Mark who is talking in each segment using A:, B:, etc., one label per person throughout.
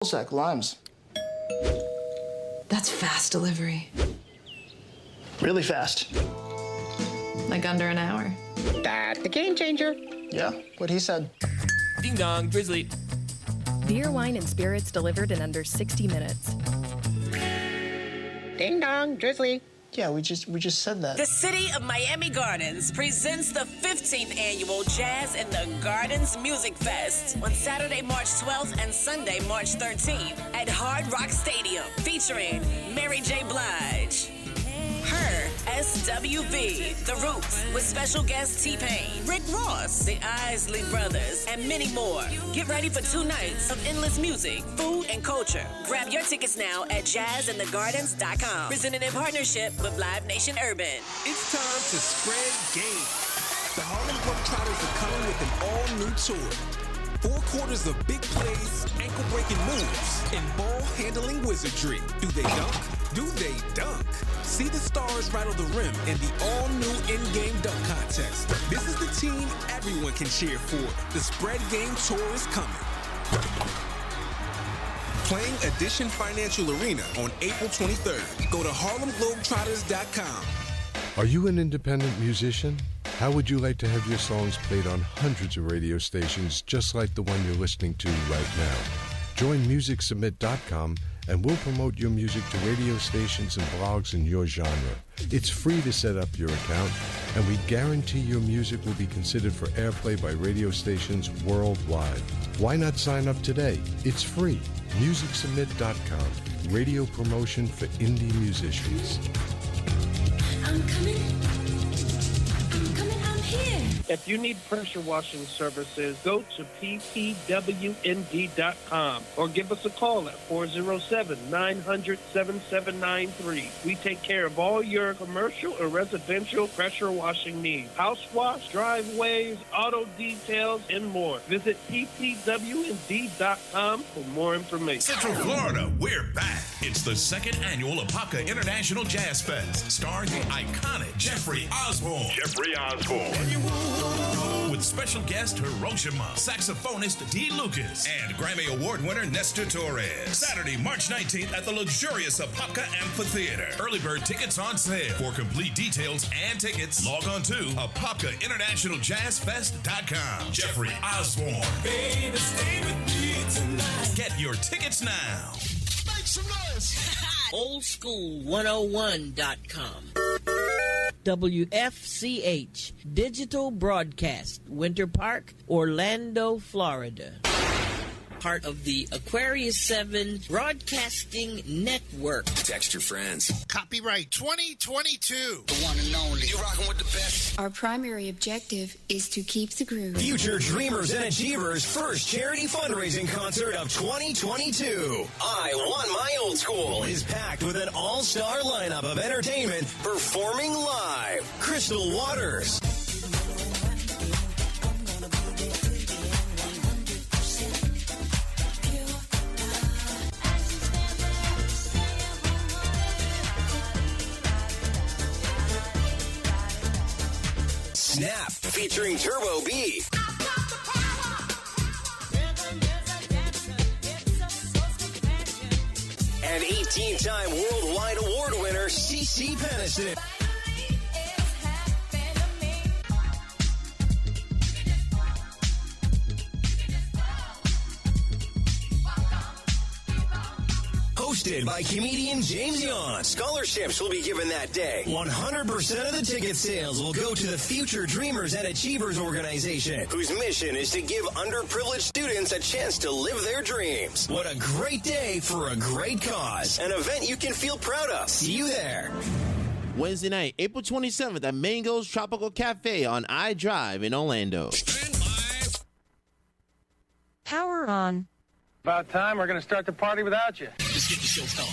A: Sack limes.
B: That's fast delivery.
A: Really fast.
B: Like under an hour.
C: That's the game changer.
A: Yeah, what he said.
D: Ding dong, Drizzly.
E: Beer, wine, and spirits delivered in under 60 minutes.
C: Ding dong, Drizzly.
A: Yeah, we just said that.
F: The City of Miami Gardens presents the 15th annual Jazz in the Gardens Music Fest on Saturday, March 12th and Sunday, March 13th at Hard Rock Stadium, featuring Mary J. Blige, Her, SWV, The Roots, with special guest T-Pain, Rick Ross, the Isley Brothers, and many more. Get ready for 2 nights of endless music, food, and culture. Grab your tickets now at jazzinthegardens.com. Presented in partnership with Live Nation Urban.
D: It's time to spread game. The Harlem Globetrotters are coming with an all-new tour. 4 quarters of big plays, ankle-breaking moves, and ball-handling wizardry. Do they dunk? Do they dunk? See the stars rattle the rim in the all-new in-game dunk contest. This is the team everyone can cheer for. The Spread Game Tour is coming. Playing Edition Financial Arena on April 23rd. Go to HarlemGlobetrotters.com.
G: Are you an independent musician? How would you like to have your songs played on hundreds of radio stations just like the one you're listening to right now? Join MusicSubmit.com and we'll promote your music to radio stations and blogs in your genre. It's free to set up your account, and we guarantee your music will be considered for airplay by radio stations worldwide. Why not sign up today? It's free. MusicSubmit.com. Radio promotion for indie musicians.
H: I'm coming, I'm here.
I: If you need pressure washing services, go to ppwnd.com or give us a call at 407-900-7793. We take care of all your commercial or residential pressure washing needs. House wash, driveways, auto details, and more. Visit ppwnd.com for more information.
J: Central Florida, we're back. It's the 2nd annual Apopka International Jazz Fest, starring the iconic Jeffrey Osborne. With special guest Hiroshima, saxophonist D. Lucas, and Grammy Award winner Nestor Torres. Saturday, March 19th at the luxurious Apopka Amphitheater. Early bird tickets on sale. For complete details and tickets, log on to ApopkaInternationalJazzFest.com. Jeffrey Osborne. Baby, stay with me tonight. Get your tickets now. Make some noise.
F: Oldschool101.com.
K: WFCH Digital Broadcast, Winter Park, Orlando, Florida. Part of the Aquarius 7 Broadcasting Network.
J: Text your friends.
L: Copyright 2022.
M: The one and only.
J: You're rocking with the best.
H: Our primary objective is to keep the groove.
M: Future Dreamers and Achievers' first charity fundraising concert of 2022. I Want My Old School is packed with an all-star lineup of entertainment performing live. Crystal Waters. Snap, featuring Turbo B. And 18-time worldwide award winner, CeCe Peniston. Hosted by comedian James Yon. Scholarships will be given that day. 100% of the ticket sales will go to the Future Dreamers and Achievers organization, whose mission is to give underprivileged students a chance to live their dreams. What a great day for a great cause. An event you can feel proud of. See you there.
N: Wednesday night, April 27th at Mango's Tropical Cafe on I-Drive in Orlando.
E: Power on.
I: About time we're going to start the party without you.
M: Just get the show going.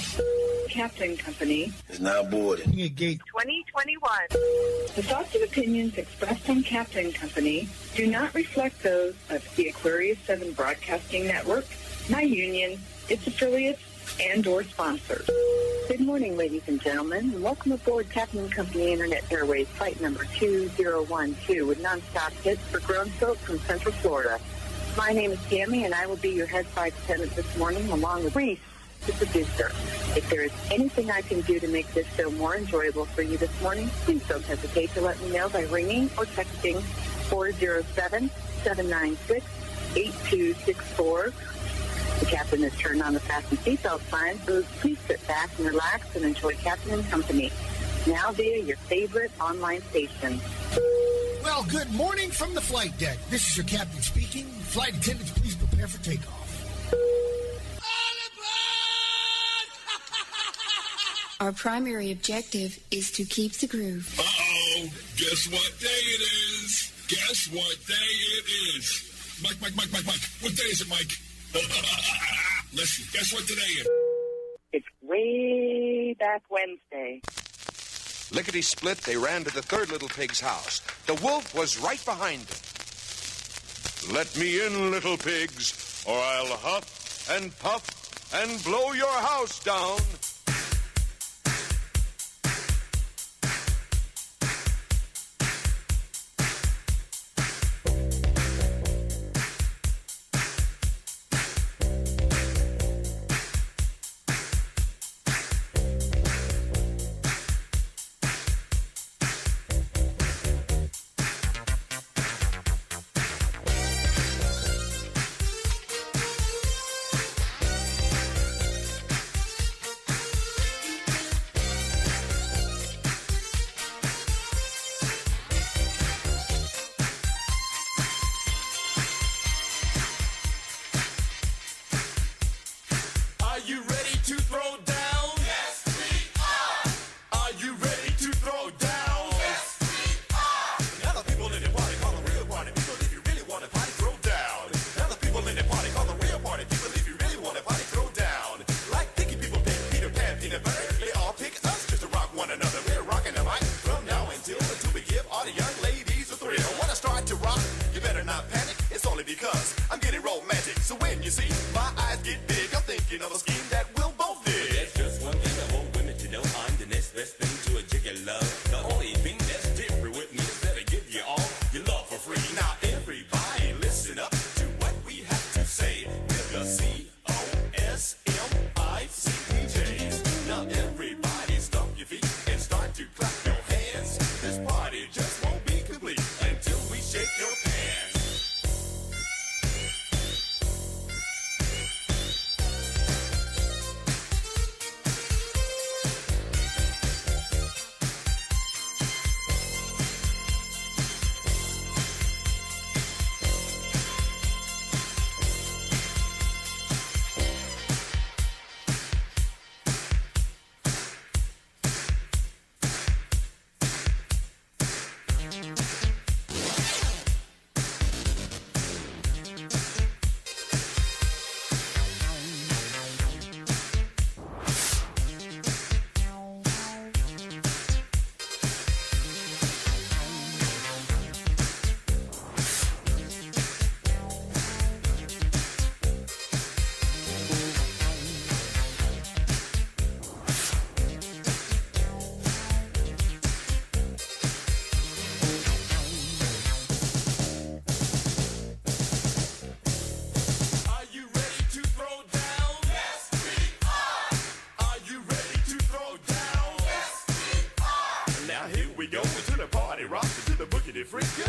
O: Captain Company
L: Is now boarding.
O: Gate 2021. The thoughts and opinions expressed on Captain Company do not reflect those of the Aquarius 7 Broadcasting Network, my union, its affiliates, and or sponsors. Good morning, ladies and gentlemen, and welcome aboard Captain Company Internet Airways flight number 2012 with nonstop hits for grown folk from Central Florida. My name is Tammy, and I will be your head flight attendant this morning, along with Reese, the producer. If there is anything I can do to make this show more enjoyable for you this morning, please don't hesitate to let me know by ringing or texting 407-796-8264. The captain has turned on the fasten seatbelt sign, so please sit back and relax and enjoy Captain and Company, now via your favorite online station.
L: Well, good morning from the flight deck. This is your captain speaking. Flight attendants, please prepare for takeoff.
H: Our primary objective is to keep the groove.
J: Uh-oh. Guess what day it is? Guess what day it is? Mike. What day is it, Mike? Listen, guess what today is?
O: It's way back Wednesday.
P: Lickety-split, they ran to the third little pig's house. The wolf was right behind them. Let me in, little pigs, or I'll huff and puff and blow your house down.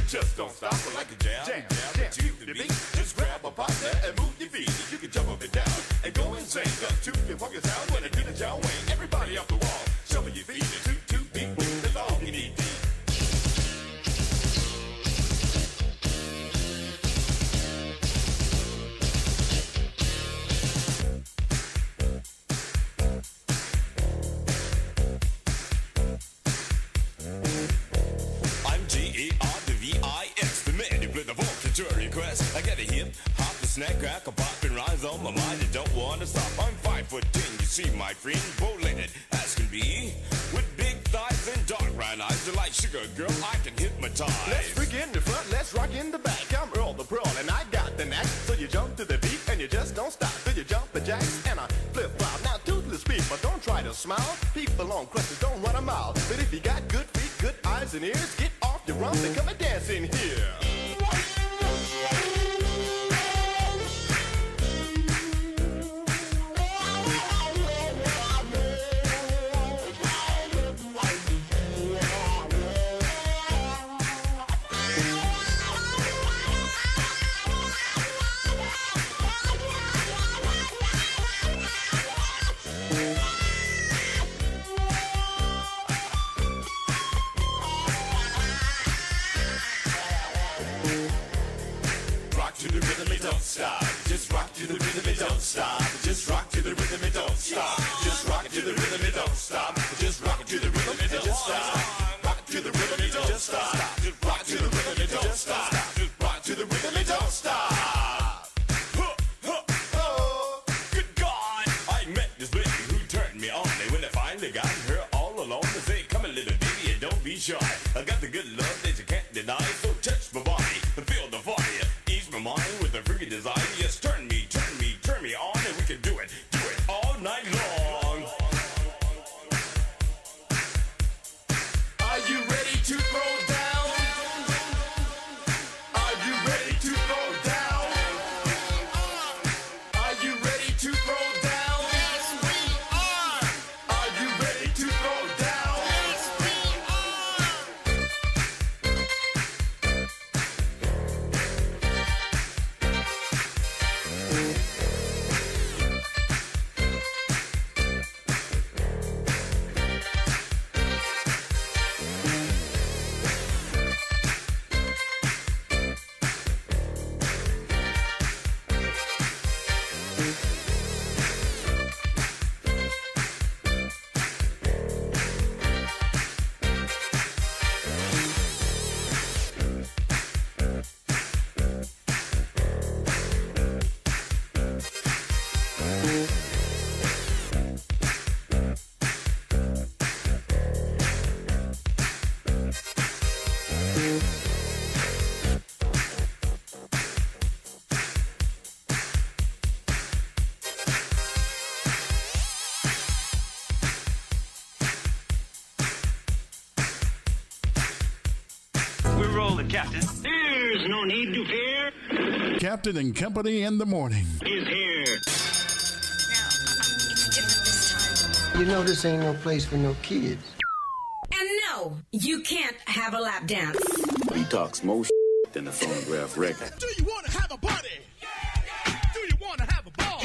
Q: Just don't stop it like a jam. To the beat, just grab a partner and move your feet. You can jump up and down and go insane. Got two can walk us out when I do the John Wayne. Everybody off the wall, shuffle your feet and two beat. That's all you need.
R: I got a hip, hop, a snack, crack, a pop, and rhymes on my mind. I don't want to stop. I'm 5'10", you see my friend, bow-legged as can be, with big thighs and dark brown eyes. They're like sugar, girl, I can hypnotize.
Q: Let's freak in the front, let's rock in the back. I'm Earl the Pearl, and I got the knack. So you jump to the beat, and you just don't stop. So you jump the jacks, and I flip-flop. Now, toothless people, don't try to smile. People on crutches don't run a mile. But if you got good feet, good eyes and ears, get off your rump and come and dance in here.
R: good love that you can't deny. So touch my body and feel the fire. Ease my mind with a freaky desire. Yes, turn me on, and we can do it all night long. Are you ready to throw down? Are you ready to throw down? Are you ready to throw down? Yes, we are. Are you ready to throw down? Yes, we
S: We're rolling, Captain. There's no need to fear.
T: Captain and Company in the morning.
S: Is here.
U: You know this ain't no place for no kids.
V: And no, you can't have a lap dance.
W: He talks more than the phonograph record.
L: Do you want to have a party? Do you want to have a ball?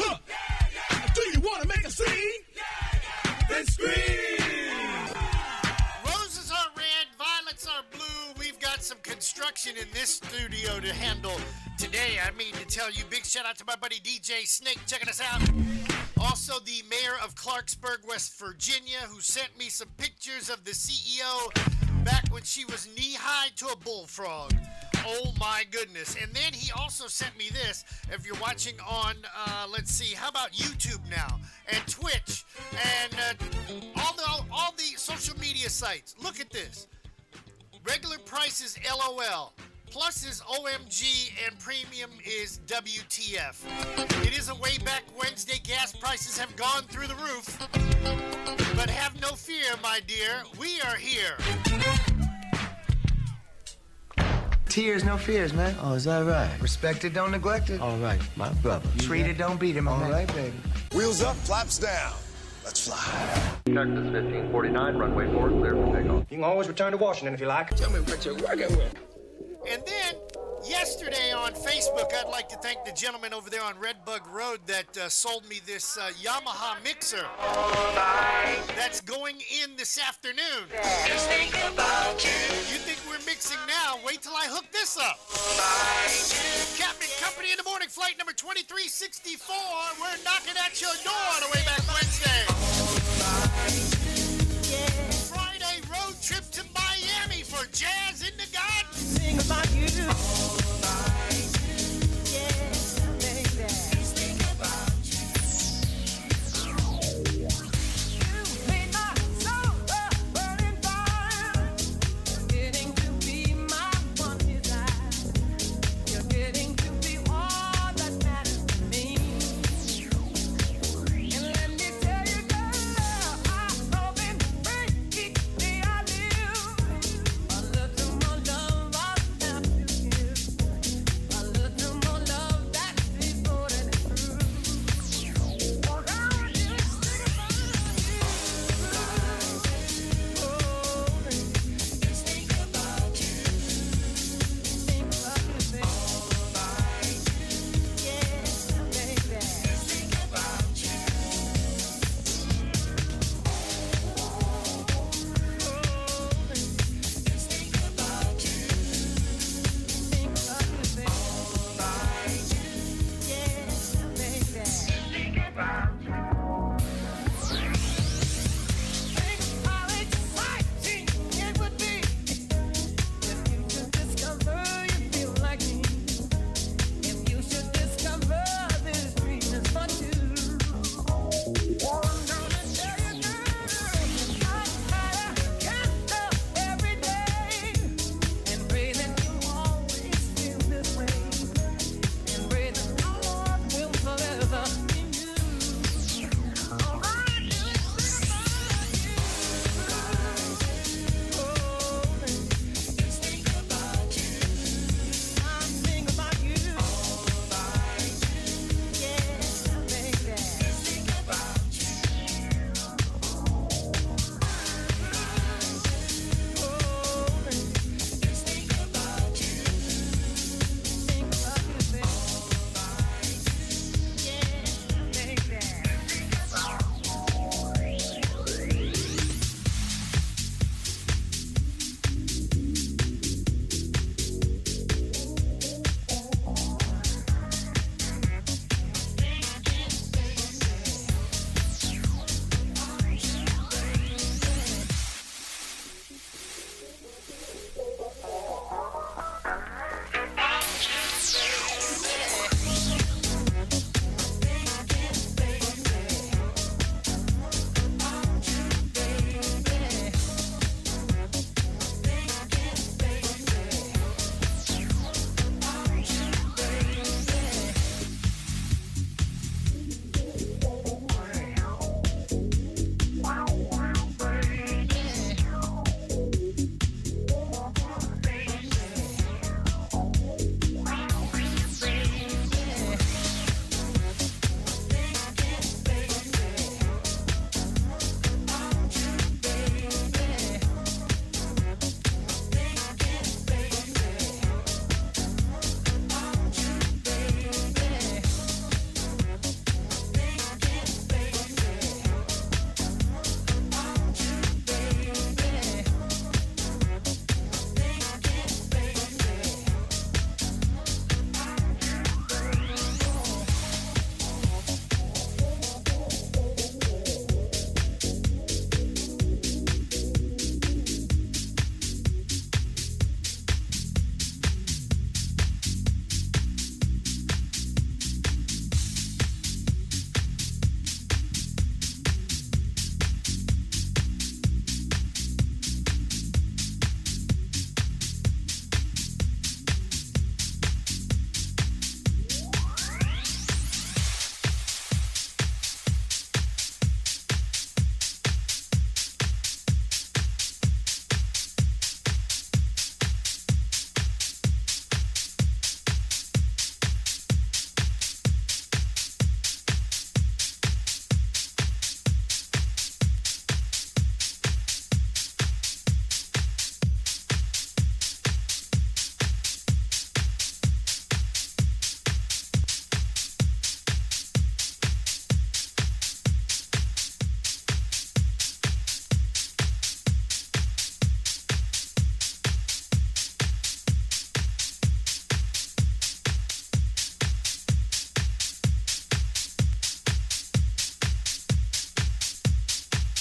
L: Do you want to make a scene? Then scream!
X: Roses are red, violets are blue. We've got some construction in this studio to handle today. I mean to tell you, big shout out to my buddy DJ Snake checking us out. Also, the mayor of Clarksburg, West Virginia, who sent me some pictures of the CEO back when she was knee-high to a bullfrog. Oh, my goodness. And then he also sent me this. If you're watching on, let's see, how about YouTube now? And Twitch. And all the social media sites. Look at this. Regular price is LOL. Plus is OMG, and premium is WTF. It is a way back Wednesday. Gas prices have gone through the roof. But have no fear, my dear. We are here.
U: Tears, no fears, man. Oh, is that right? Respected, don't neglect it. All right, my brother. Treated, don't beat him. All right, baby.
Y: Wheels up, flaps down. Let's fly.
Z: Cactus 1549, runway 4, clear for takeoff.
U: You can always return to Washington if you like. Tell me what you're working with.
X: And then, yesterday on Facebook, I'd like to thank the gentleman over there on Redbug Road that sold me this Yamaha mixer that's going in this afternoon. Just think about you. You think we're mixing now? Wait till I hook this up. Captain Company in the morning, flight number 2364. We're knocking at your door on the way back Wednesday. Friday road trip to Miami for Jazz in the Garden. Sing about you.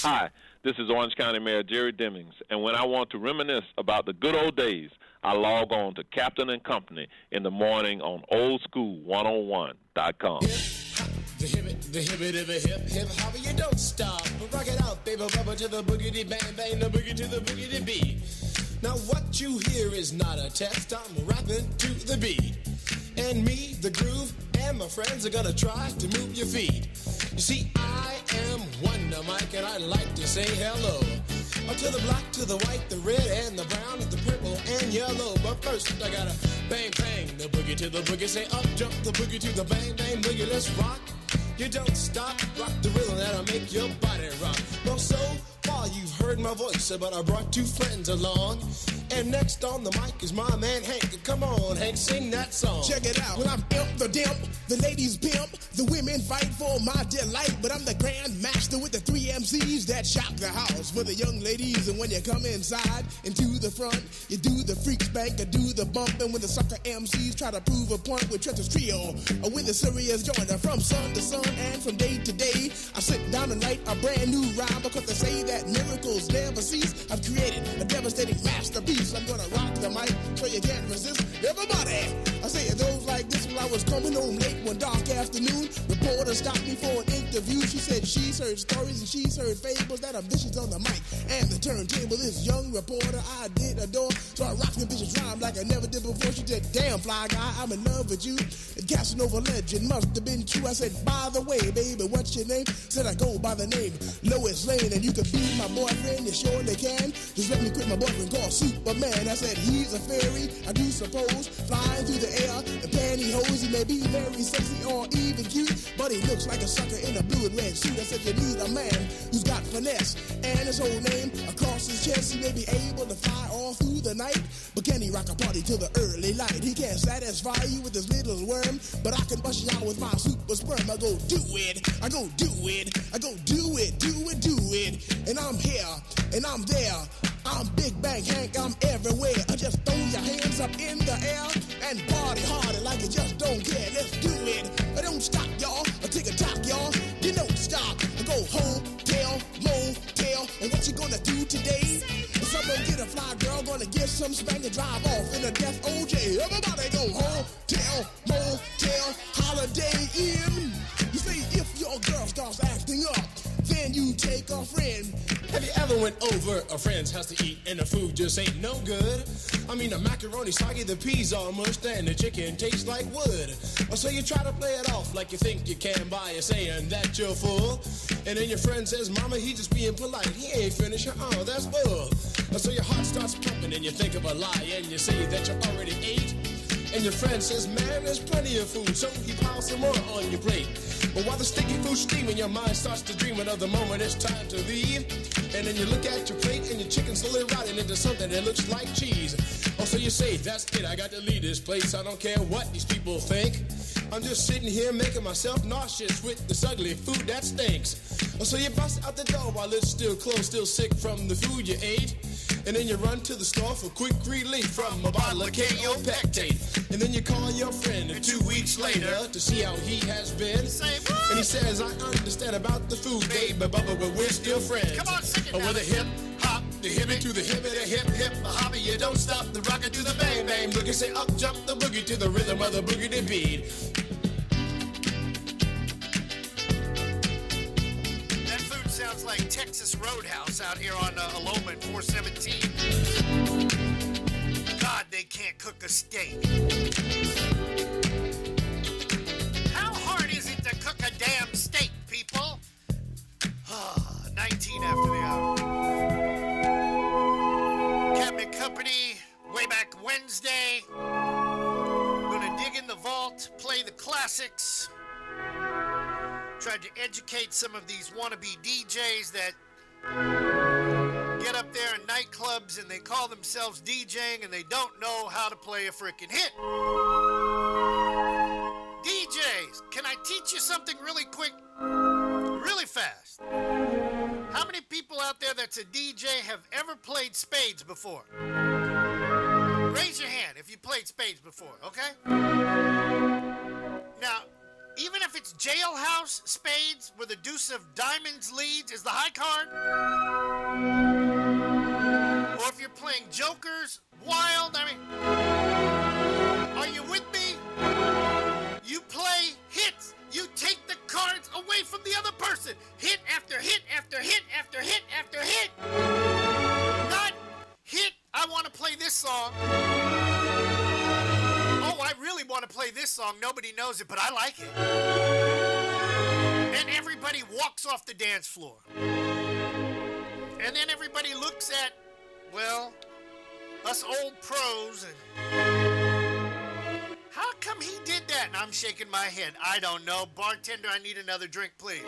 A: Hi, this is Orange County Mayor Jerry Demings, and when I want to reminisce about the good old days, I log on to Captain and Company in the morning on oldschool101.com.
L: The hip, hopper, you don't stop. Rock it out, baby, rubber to the boogity bang, bang, the boogie to the boogity beat. Now what you hear is not a test, I'm rapping to the beat. And me, the groove, and my friends are gonna try to move your feet. You see, I am Wonder Mike, and I like to say hello. To the black, to the white, the red, and the brown, the purple, and yellow. But first, I gotta bang, bang, the boogie to the boogie. Say up, jump the boogie to the bang, bang, boogie. Let's rock. You don't stop, rock the rhythm that'll make your body rock. Well, so far you've heard my voice, but I brought two friends along. And next on the mic is my man Hank. Come on, Hank, sing that song.
B: Check it out. When I'm imp the dimp, the ladies pimp, the women fight for my delight. But I'm the grand master with the 3 MCs that shock the house for the young ladies. And when you come inside and to the front, you do the freak spank or do the bump. And when the sucker MCs try to prove a point with Treacher's Trio, or with the serious joiner from sun to sun and from day to day, I sit down and write a brand new rhyme because they say that miracles never cease. I've created a devastating masterpiece. I'm gonna rock the mic so you can't resist. Everybody, I say it goes like this. When I was coming home late one dark afternoon, reporter stopped me for an interview. She said she's heard stories and she's heard fables that are vicious on the mic and the turntable. This young reporter I did adore, so I rocked the vicious rhyme like I never did before. She said, damn fly guy, I'm in love with you. And Casanova legend must have been true. I said, by the way, baby, what's your name? Said I go by the name Lois Lane, and you can be my boyfriend, you surely can. Just let me quit my boyfriend called Superman. I said he's a fairy, I do suppose, flying through the air in pantyhose. He may be very sexy or even cute, but he looks like a sucker in a blue and red suit. I said you need a man who's got finesse, and his whole name across his chest. He may be able to fly all through the night, but can he rock a party till the early light? He can't satisfy you with his little worm, but I can bust you out with my super sperm. I go do it, I go do it, I go do it, do it, do it. And I'm here, and I'm there. I'm Big Bang Hank, I'm everywhere. I just throw your hands up in the air and party harder like you just don't care. Let's do it. I don't stop, y'all. I take a talk, y'all. You don't stop. I go hotel, motel. And what you gonna do today? Someone get a fly girl, gonna get some spank and drive off in a death OJ. Everybody go hotel, motel, Holiday Inn. You see, if your girl starts acting up, then you take a friend.
L: Have you ever went over a friend's house to eat and the food just ain't no good? I mean, the macaroni soggy, the peas all mushed, and the chicken tastes like wood. So you try to play it off like you think you can by saying that you're full. And then your friend says, Mama, he just being polite. He ain't finished. Oh, that's bull. So your heart starts pumping and you think of a lie and you say that you already ate. And your friend says, man, there's plenty of food, so he piles some more on your plate. But while the sticky food's steaming, your mind starts to dream of the moment it's time to leave. And then you look at your plate and your chicken's slowly rotting into something that looks like cheese. Oh, so you say, that's it, I got to leave this place. I don't care what these people think. I'm just sitting here making myself nauseous with this ugly food that stinks. Oh, so you bust out the door while it's still closed, still sick from the food you ate. And then you run to the store for quick relief from a bottle of KO Pectate. And then you call your friend 2 weeks later to see how he has been. And he says, I understand about the food, babe, but we're still friends.
X: Come on, sing it
L: now. With a hip hop, the hippie to the hippie, the hip hip, the hobby, you don't stop, the rocket to the bang bang. Boogie say up, jump the boogie to the rhythm of the boogie to beat.
X: Sounds like Texas Roadhouse out here on Aloma and 417. God, they can't cook a steak. How hard is it to cook a damn steak, people? 19 after the hour. Cabinet Company, way back Wednesday. Gonna dig in the vault, play the classics. Tried to educate some of these wannabe DJs that get up there in nightclubs and they call themselves DJing and they don't know how to play a freaking hit. DJs, can I teach you something really quick? Really fast. How many people out there that's a DJ have ever played spades before? Raise your hand if you played spades before, okay? Now, Even if it's Jailhouse Spades where the deuce of diamonds leads is the high card, or if you're playing jokers, wild, I mean, are you with me? You play hits. You take the cards away from the other person. Hit after hit after hit after hit after hit. Not hit, I want to play this song. Oh, I really want to play this song. Nobody knows it, but I like it. And everybody walks off the dance floor. And then everybody looks at, well, us old pros and... How come he did that? And I'm shaking my head. I don't know. Bartender, I need another drink, please.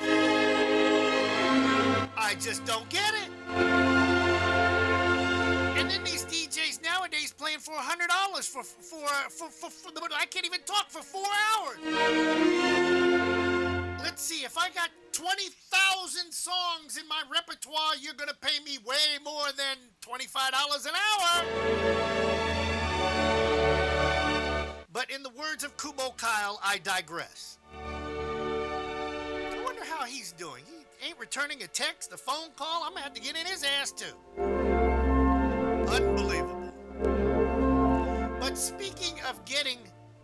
X: I just don't get it. And then these DJs nowadays playing for $100 for I can't even talk for 4 hours. Let's see, if I got 20,000 songs in my repertoire, you're going to pay me way more than $25 an hour. But in the words of Kubo Kyle, I digress. I wonder how he's doing. He ain't returning a text, a phone call. I'm going to have to get in his ass, too. Unbelievable. But speaking of getting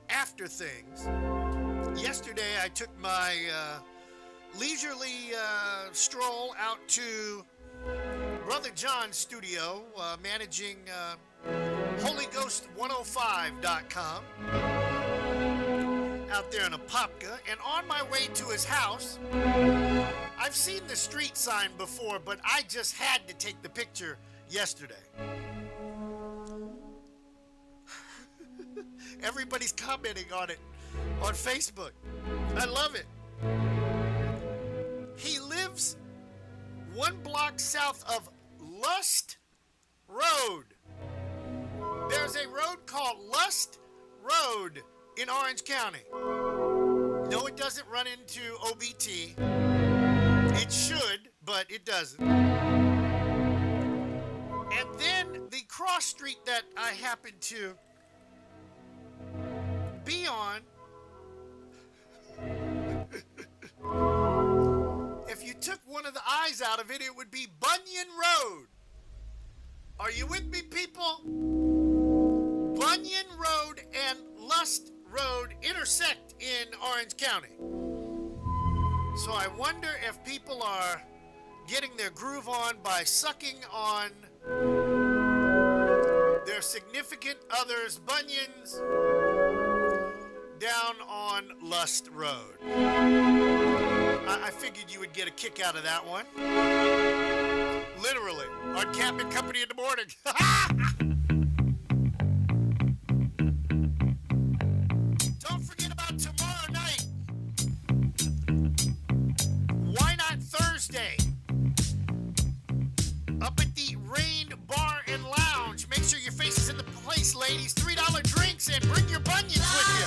X: after things, yesterday I took my leisurely stroll out to Brother John's studio, managing HolyGhost105.com out there in Apopka, and on my way to his house, I've seen the street sign before, but I just had to take the picture yesterday. Everybody's commenting on it on Facebook. I love it. He lives 1 block south of Lust Road. There's a road called Lust Road in Orange County. No, it doesn't run into OBT. It should, but it doesn't. And then the cross street that I happen to be on, if you took one of the eyes out of it, it would be Bunyan Road. Are you with me, people? Bunyan Road and Lust Road intersect in Orange County. So I wonder if people are getting their groove on by sucking on their significant others' bunions down on Lust Road. I figured you would get a kick out of that one. Literally, on Captain Company in the morning. Don't forget about tomorrow night. Why not Thursday? Up at the Rain Bar and Lounge. Make sure your face is in the place, ladies. $3 drinks and bring your bunions with you.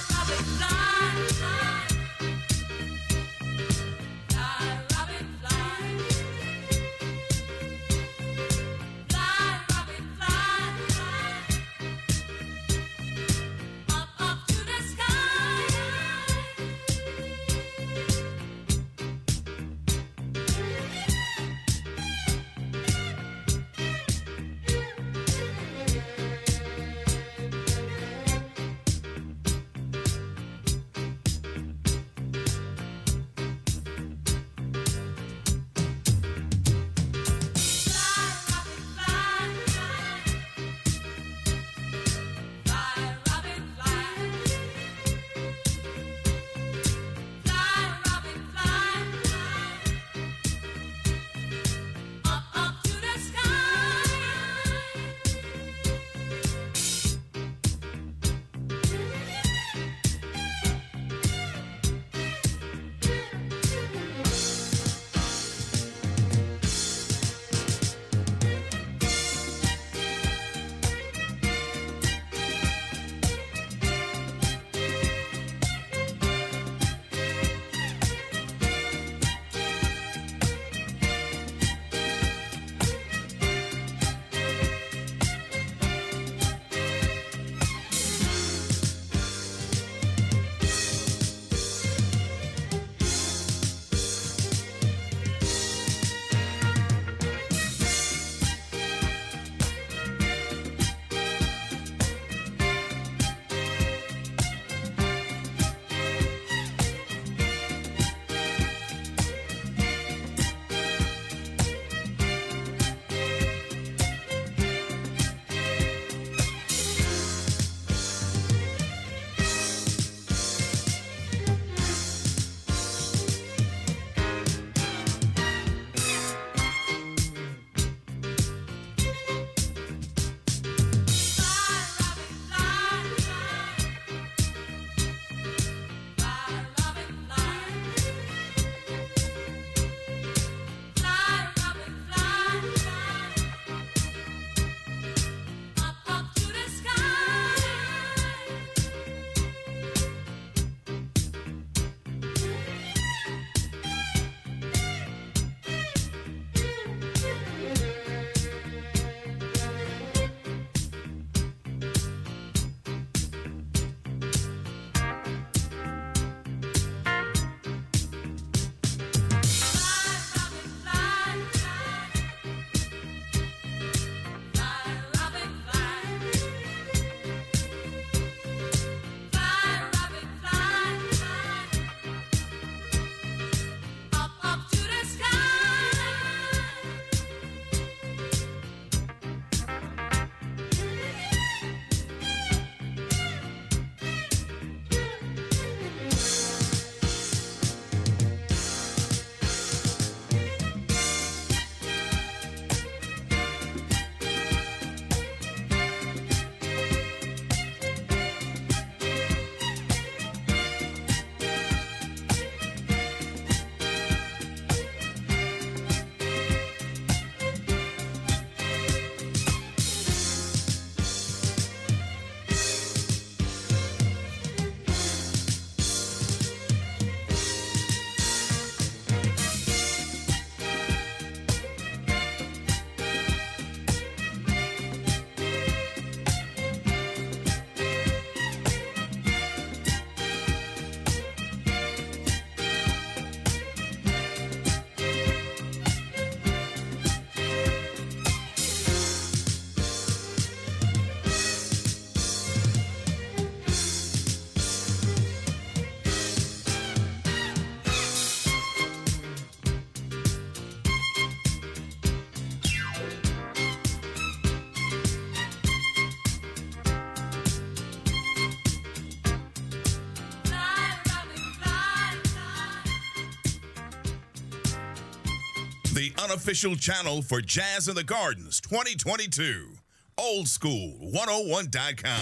J: The unofficial channel for Jazz in the Gardens 2022. Oldschool101.com.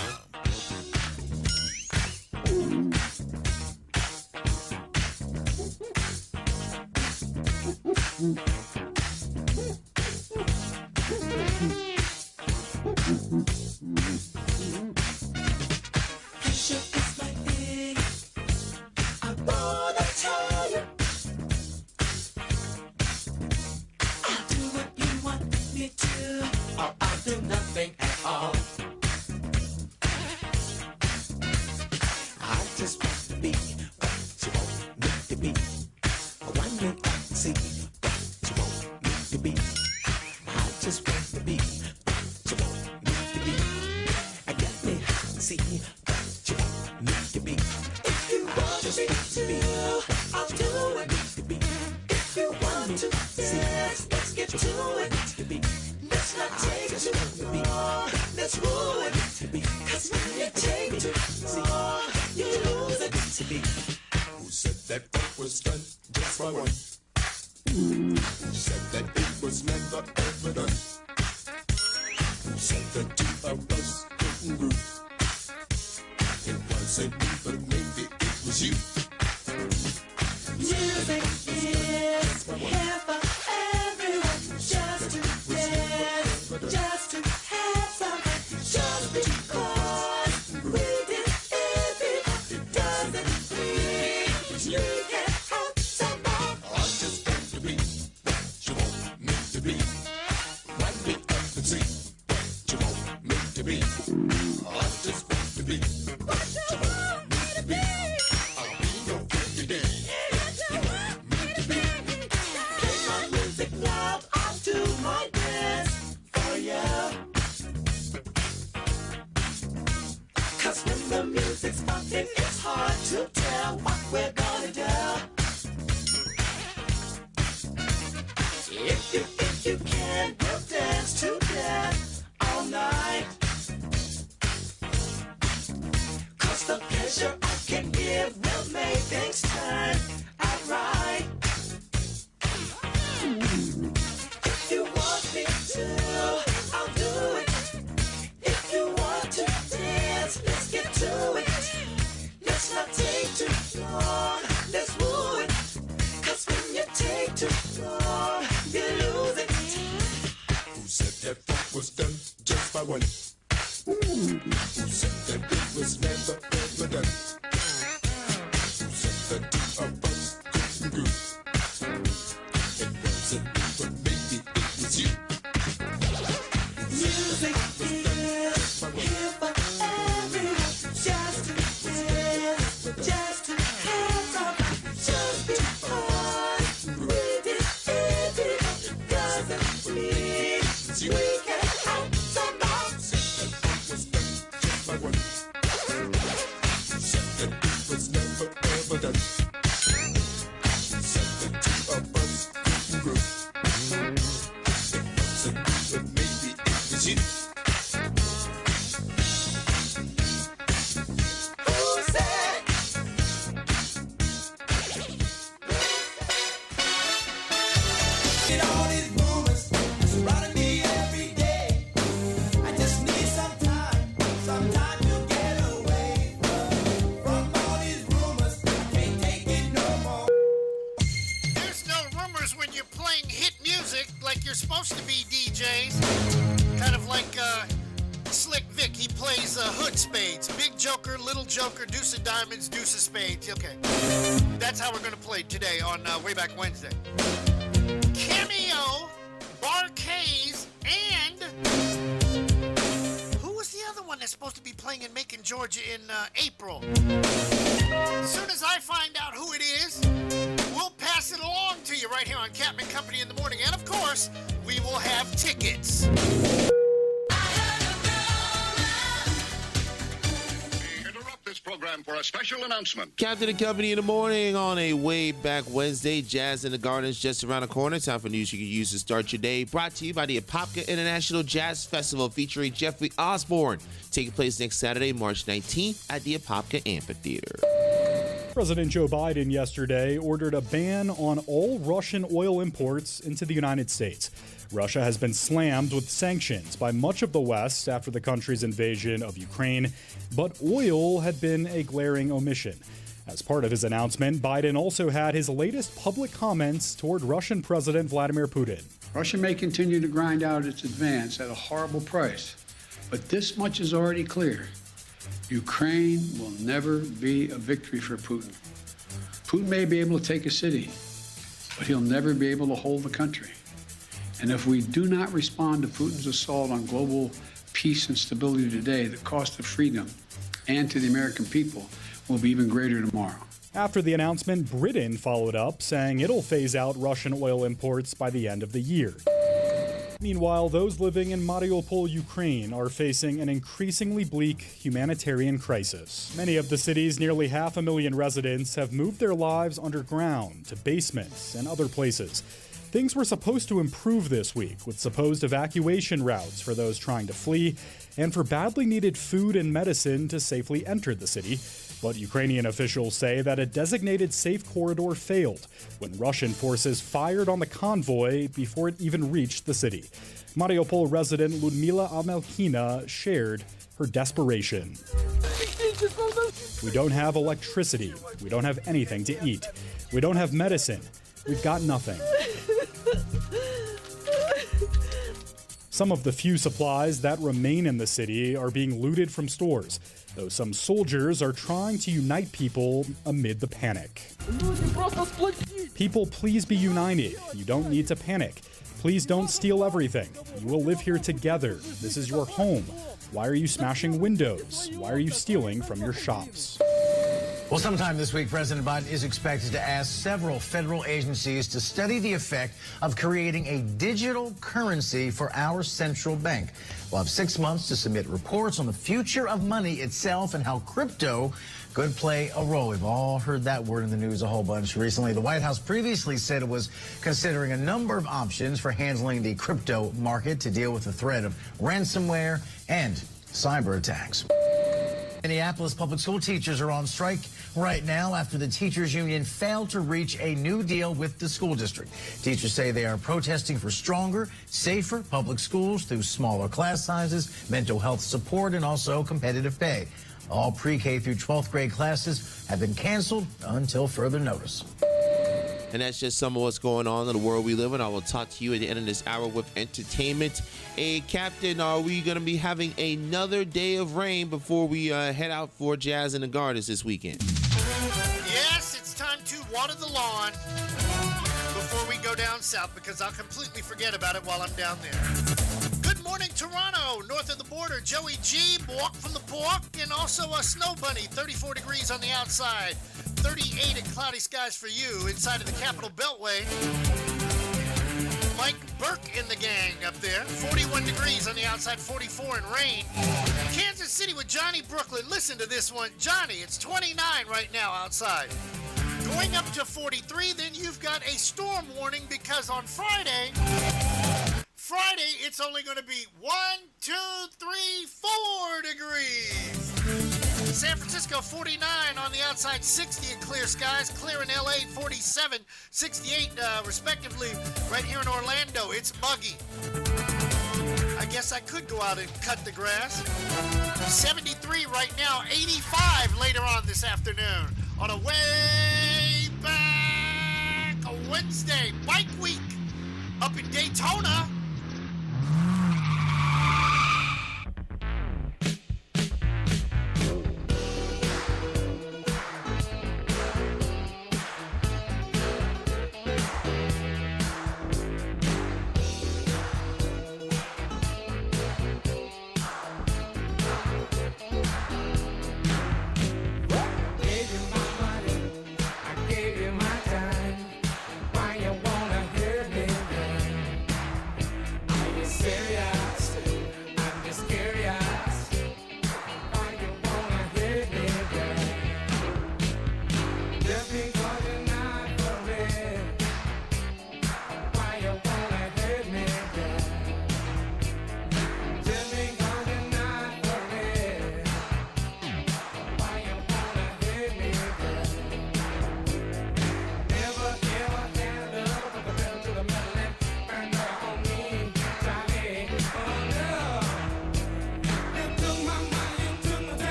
C: Pressure is my thing. I wanna tell you. I'll do what you want me to, or I'll do nothing at all. I just want to be what you want me to be. One day I see what you want me to be. I just want to be what you want me to be. I got me see what you want me to be. If you want me to, I'll do it. If you want to dance, let's get to it. Let's not take too long. Let's rule it. Cause when you take too long, you lose it.
L: Who said that it was done just by one? Who said that it was never ever done? Who said the two of us couldn't groove? It wasn't me, but maybe it was you.
C: Music is here for everyone. Just to dance, just to have some fun. Just because we did everyone doesn't mean you can have some more.
L: I just want to be what you want me to be. One bit up and see what you want me to be. I just want to be what you want me to be. I'll be your every day.
C: Play my music loud, I'll do my best for you. Cause when the music's bumping, it's hard to tell what we're gonna do. If you can, we'll dance to death all night. Cause the pleasure I can give will make things turn out right. If you want me to, I'll do it. If you want to dance, let's get to it. Let's not take too long, let's woo it. Cause when you take too long, you lose it.
L: Who said that it was done just by one? Who said that it was never ever done? Who said the two of us couldn't groove? It wasn't me, but maybe it was you.
C: Music is here for everyone. Just to dance, just to have some fun. Just because we did everything doesn't mean we can have some more.
L: Just by one. Said that it was never ever done. Said the two of us couldn't groove. It wasn't me, but maybe it was you.
C: Who said?
D: Get all these rumors surrounding me every day. I just need some time to get away from all these rumors. I can't take it no more.
X: There's no rumors when you're playing hit music like you're supposed to be, DJs. Kind of like Slick Vic. He plays hood spades. Big joker, little joker, deuce of diamonds, deuce of spades. Okay. That's how we're going to play today on Way Back Wednesday. Cameo, Barkays, and who was the other one that's supposed to be playing in Macon, Georgia in April? As soon as I find out who it is, we'll pass it along to you right here on Captain Company in the morning. And of course, we will have tickets.
F: This program for a special announcement.
G: Captain and Company in the morning on a Way Back Wednesday. Jazz in the Gardens just around the corner. Time for news you can use to start your day. Brought to you by the Apopka International Jazz Festival featuring Jeffrey Osborne. Taking place next Saturday, March 19th at the Apopka Amphitheater.
E: President Joe Biden yesterday ordered a ban on all Russian oil imports into the United States. Russia has been slammed with sanctions by much of the West after the country's invasion of Ukraine, but oil had been a glaring omission. As part of his announcement, Biden also had his latest public comments toward Russian President Vladimir Putin.
H: Russia may continue to grind out its advance at a horrible price, but this much is already clear. Ukraine will never be a victory for Putin. Putin may be able to take a city, but he'll never be able to hold the country. And if we do not respond to Putin's assault on global peace and stability today, the cost of freedom and to the American people will be even greater tomorrow.
E: After the announcement, Britain followed up, saying it'll phase out Russian oil imports by the end of the year. Meanwhile, those living in Mariupol, Ukraine, are facing an increasingly bleak humanitarian crisis. Many of the city's nearly 500,000 residents have moved their lives underground to basements and other places. Things were supposed to improve this week, with supposed evacuation routes for those trying to flee and for badly needed food and medicine to safely enter the city. But Ukrainian officials say that a designated safe corridor failed when Russian forces fired on the convoy before it even reached the city. Mariupol resident Ludmila Amelkina shared her desperation. We don't have electricity. We don't have anything to eat. We don't have medicine. We've got nothing. Some of the few supplies that remain in the city are being looted from stores, though some soldiers are trying to unite people amid the panic. People, please be united. You don't need to panic. Please don't steal everything. You will live here together. This is your home. Why are you smashing windows? Why are you stealing from your shops?
I: Well, sometime this week, President Biden is expected to ask several federal agencies to study the effect of creating a digital currency for our central bank. We'll have 6 months to submit reports on the future of money itself and how crypto could play a role. We've all heard that word in the news a whole bunch recently. The White House previously said it was considering a number of options for handling the crypto market to deal with the threat of ransomware and cyber attacks. Minneapolis public school teachers are on strike right now after the teachers union failed to reach a new deal with the school district. Teachers say they are protesting for stronger, safer public schools through smaller class sizes, mental health support, and also competitive pay. All pre-K through 12th grade classes have been canceled until further notice.
G: And that's just some of what's going on in the world we live in. I will talk to you at the end of this hour with entertainment. Hey, Captain, are we going to be having another day of rain before we head out for Jazz in the Gardens this weekend?
X: Yes, it's time to water the lawn before we go down south because I'll completely forget about it while I'm down there. Good morning, Toronto. North of the border, Joey G, walk from the pork, and also a snow bunny, 34 degrees on the outside. 38 and cloudy skies for you inside of the Capitol Beltway. Mike Burke in the gang up there. 41 degrees on the outside, 44 in rain. Kansas City with Johnny Brooklyn. Listen to this one. Johnny, it's 29 right now outside. Going up to 43, then you've got a storm warning because on Friday, it's only going to be 1, 2, 3, 4 degrees. San Francisco, 49 on the outside, 60 in clear skies. Clear in LA, 47, 68 respectively. Right here in Orlando, it's muggy. I guess I could go out and cut the grass. 73 right now, 85 later on this afternoon. On a way back Wednesday, Bike Week up in Daytona.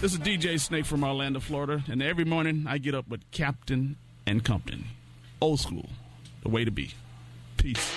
K: This is DJ Snake from Orlando, Florida, and every morning I get up with Captain and Compton. Old school, the way to be. Peace.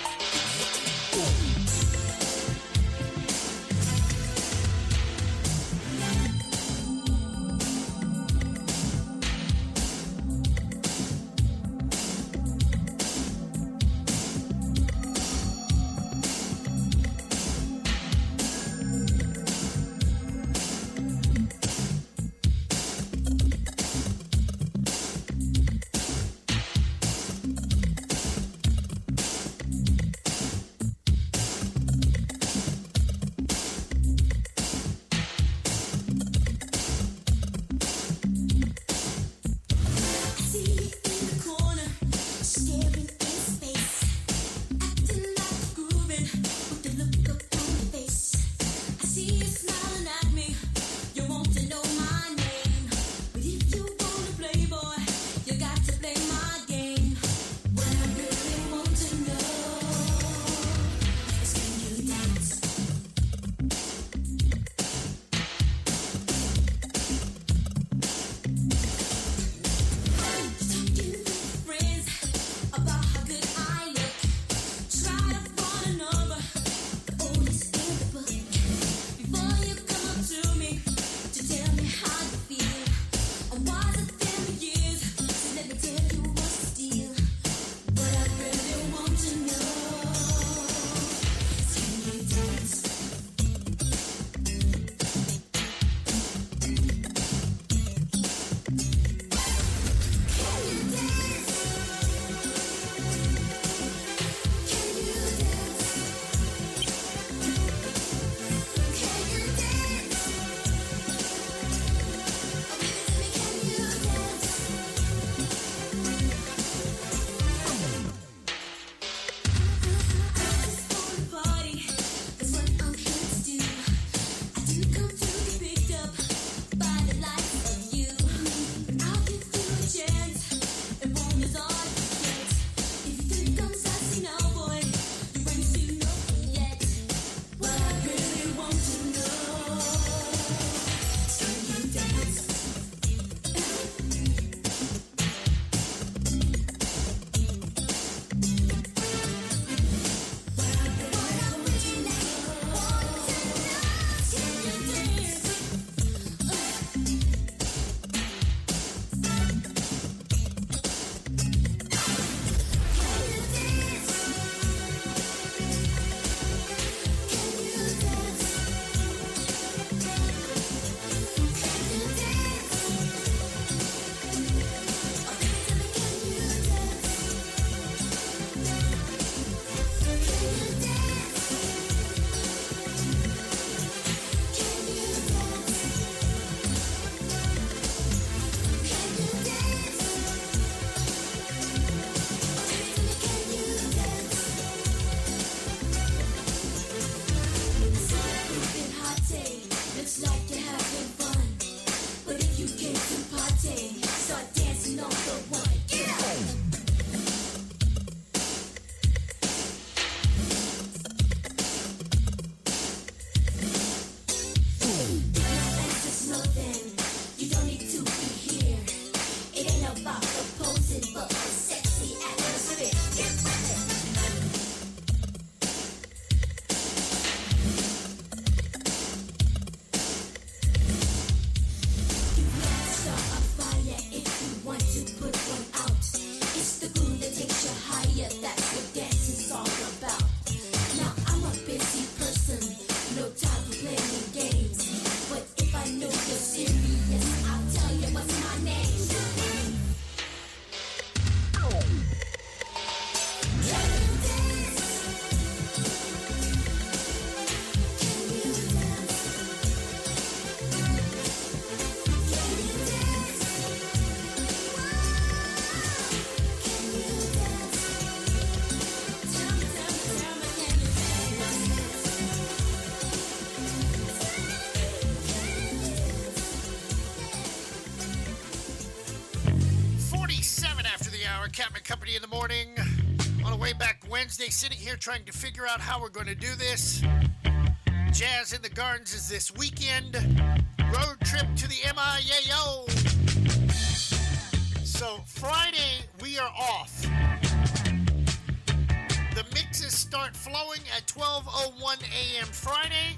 X: Captain Company in the morning. On the way back Wednesday, sitting here trying to figure out how we're going to do this. Jazz in the Gardens is this weekend. Road trip to the 1 a.m. Friday.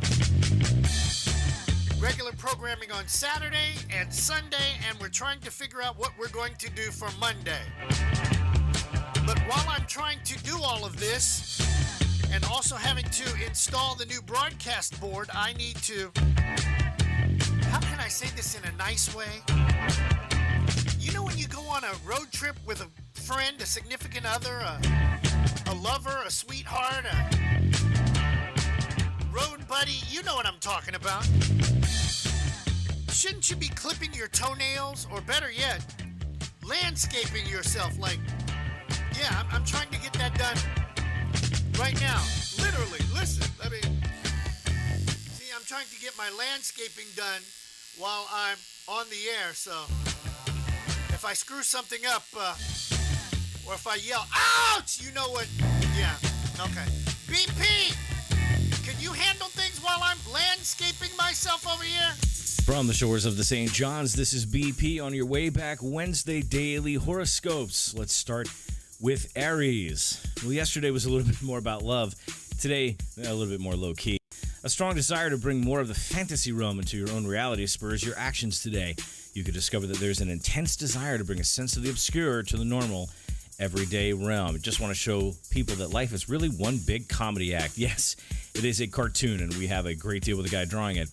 X: Regular programming on Saturday and Sunday, and we're trying to figure out what we're going to do for Monday. But while I'm trying to do all of this, and also having to install the new broadcast board, I need to... How can I say this in a nice way? You know when you go on a road trip with a friend, a significant other, a lover, a sweetheart, a road buddy, you know what I'm talking about. Shouldn't you be clipping your toenails, or better yet, landscaping yourself? Like, yeah, I'm trying to get that done right now. Literally, listen, see, I'm trying to get my landscaping done while I'm on the air, so if I screw something up, or if I yell, ouch, you know what, yeah, okay. BP, can you handle things while I'm landscaping myself over here?
M: From the shores of the St. John's, this is BP on your way back Wednesday daily horoscopes. Let's start with Aries. Well, yesterday was a little bit more about love. Today, a little bit more low-key. A strong desire to bring more of the fantasy realm into your own reality spurs your actions today. You could discover that there's an intense desire to bring a sense of the obscure to the normal, everyday realm. I just want to show people that life is really one big comedy act. Yes, it is a cartoon, and we have a great deal with the guy drawing it.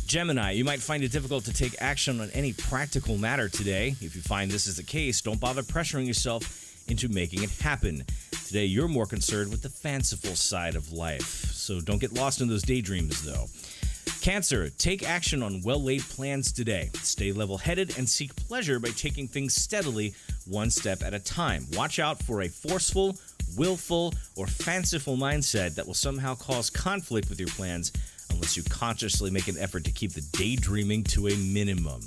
M: Gemini, you might find it difficult to take action on any practical matter today. If you find this is the case, don't bother pressuring yourself into making it happen. Today, you're more concerned with the fanciful side of life. So don't get lost in those daydreams, though. Cancer, take action on well-laid plans today. Stay level-headed and seek pleasure by taking things steadily, one step at a time. Watch out for a forceful, willful, or fanciful mindset that will somehow cause conflict with your plans unless you consciously make an effort to keep the daydreaming to a minimum.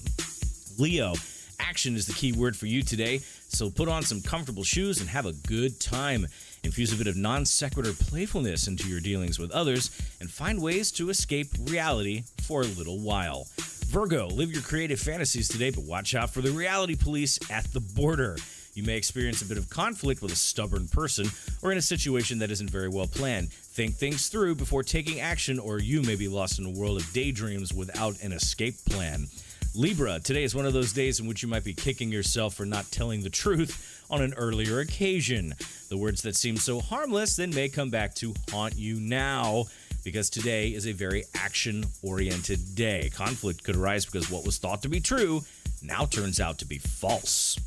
M: Leo, action is the key word for you today, so put on some comfortable shoes and have a good time. Infuse a bit of non-sequitur playfulness into your dealings with others and find ways to escape reality for a little while. Virgo, live your creative fantasies today, but watch out for the reality police at the border. You may experience a bit of conflict with a stubborn person or in a situation that isn't very well planned. Think things through before taking action, or you may be lost in a world of daydreams without an escape plan. Libra, today is one of those days in which you might be kicking yourself for not telling the truth on an earlier occasion. The words that seem so harmless then may come back to haunt you now, because today is a very action-oriented day. Conflict could arise because what was thought to be true now turns out to be false.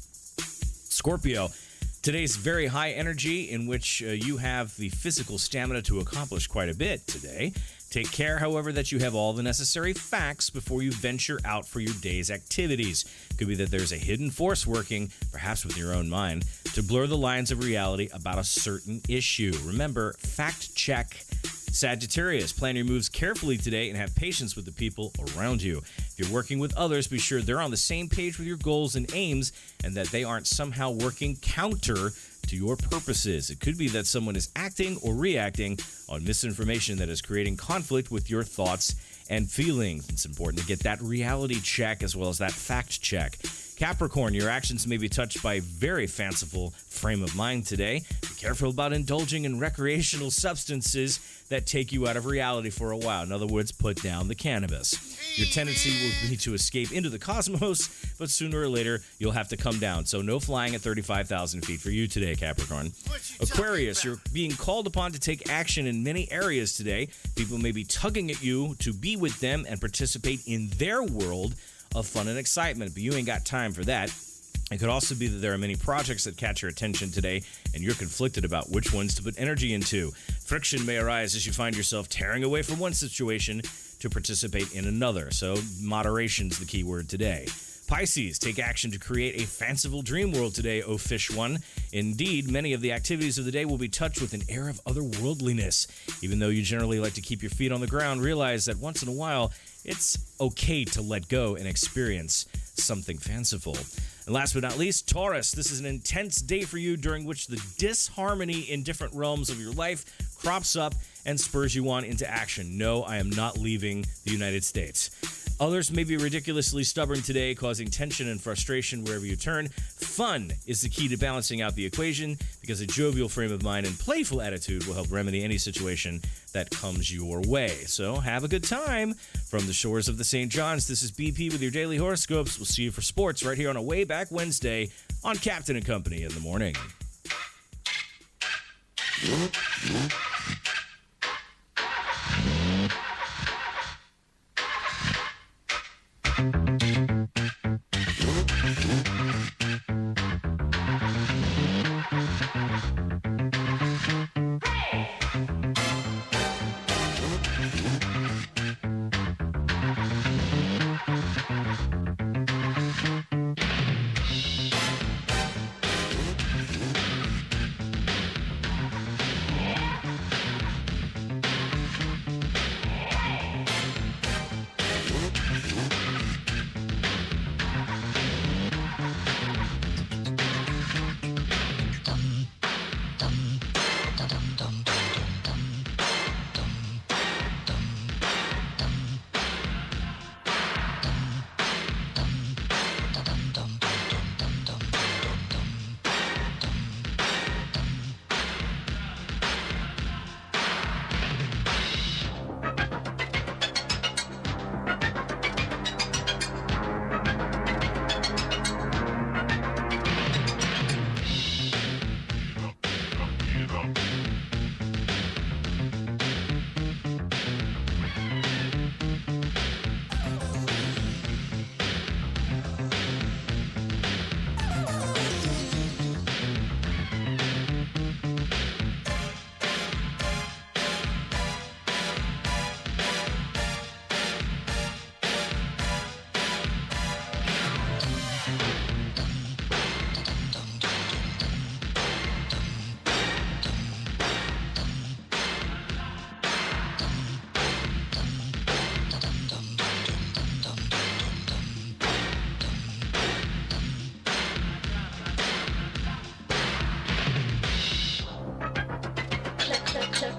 M: Scorpio, today's very high energy in which you have the physical stamina to accomplish quite a bit today. Take care, however, that you have all the necessary facts before you venture out for your day's activities. Could be that there's a hidden force working, perhaps with your own mind, to blur the lines of reality about a certain issue. Remember, fact check. Sagittarius, plan your moves carefully today and have patience with the people around you. If you're working with others, be sure they're on the same page with your goals and aims and that they aren't somehow working counter to your purposes. It could be that someone is acting or reacting on misinformation that is creating conflict with your thoughts and feelings. It's important to get that reality check as well as that fact check. Capricorn, your actions may be touched by a very fanciful frame of mind today. Be careful about indulging in recreational substances that take you out of reality for a while. In other words, put down the cannabis. Your tendency will be to escape into the cosmos, but sooner or later, you'll have to come down. So no flying at 35,000 feet for you today, Capricorn. Aquarius, you're being called upon to take action in many areas today. People may be tugging at you to be with them and participate in their world of fun and excitement, but you ain't got time for that. It could also be that there are many projects that catch your attention today, and you're conflicted about which ones to put energy into. Friction may arise as you find yourself tearing away from one situation to participate in another, so moderation's the key word today. Pisces, take action to create a fanciful dream world today, O Fish One. Indeed, many of the activities of the day will be touched with an air of otherworldliness. Even though you generally like to keep your feet on the ground, realize that once in a while, it's okay to let go and experience something fanciful. And last but not least, Taurus, this is an intense day for you during which the disharmony in different realms of your life crops up and spurs you on into action. No, I am not leaving the United States. Others may be ridiculously stubborn today, causing tension and frustration wherever you turn. Fun is the key to balancing out the equation, because a jovial frame of mind and playful attitude will help remedy any situation that comes your way. So have a good time. From the shores of the St. John's, this is BP with your daily horoscopes. We'll see you for sports right here on a Way Back Wednesday on Captain and Company in the morning.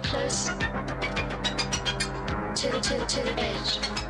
N: Close to the edge. To the edge.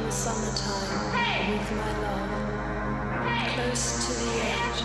N: Summertime with my love, close to the edge.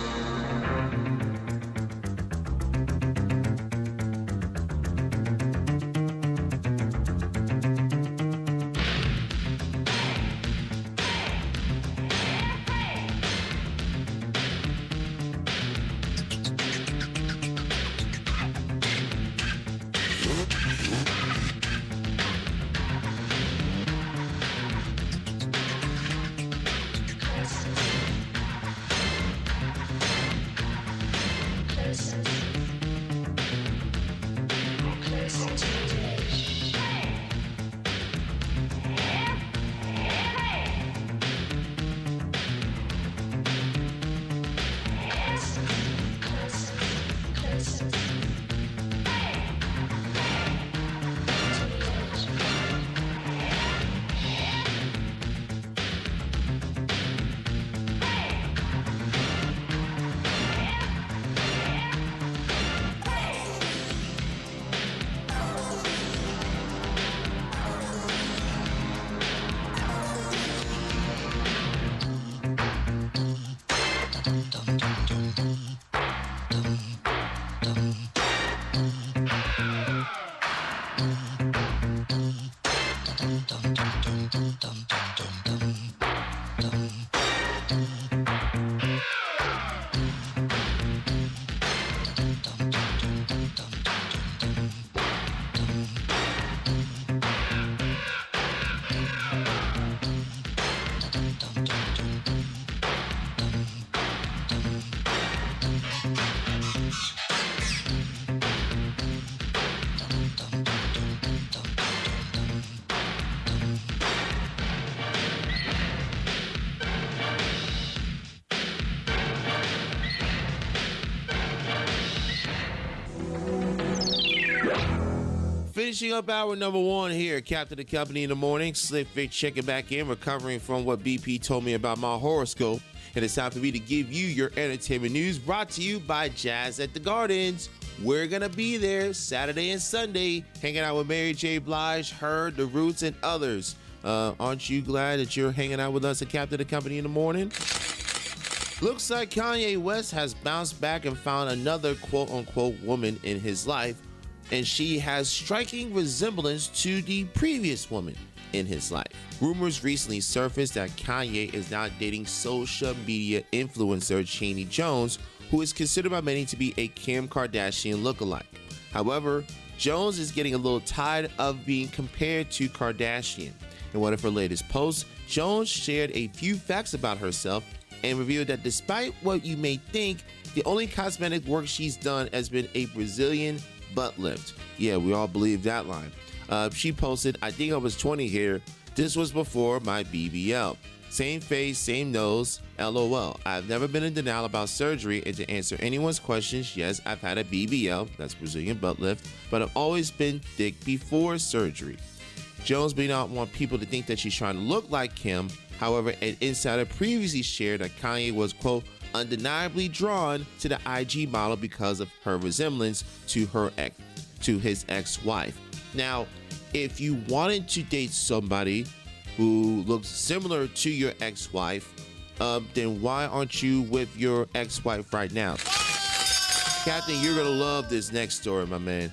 G: Finishing up hour number one here, Captain of the Company in the morning. Slick Vic checking back in, recovering from what BP told me about my horoscope. And it's time for me to give you your entertainment news, brought to you by Jazz at the Gardens. We're going to be there Saturday and Sunday, hanging out with Mary J. Blige, her, The Roots, and others. Aren't you glad that you're hanging out with us at Captain of the Company in the morning? Looks like Kanye West has bounced back and found another quote-unquote woman in his life, and she has striking resemblance to the previous woman in his life. Rumors recently surfaced that Kanye is now dating social media influencer Chaney Jones, who is considered by many to be a Kim Kardashian lookalike. However, Jones is getting a little tired of being compared to Kardashian. In one of her latest posts, Jones shared a few facts about herself and revealed that despite what you may think, the only cosmetic work she's done has been a Brazilian butt lift. Yeah, we all believe that line. She posted, "I think I was 20 here. This was before my BBL. Same face, same nose, LOL. I've never been in denial about surgery, and to answer anyone's questions, yes, I've had a BBL, that's Brazilian butt lift, but I've always been thick before surgery." Jones may not want people to think that she's trying to look like Kim. However, an insider previously shared that Kanye was, quote, undeniably drawn to the IG model because of her resemblance to his ex-wife. Now, if you wanted to date somebody who looks similar to your ex-wife, then why aren't you with your ex-wife right now? Captain, you're gonna love this next story, my man.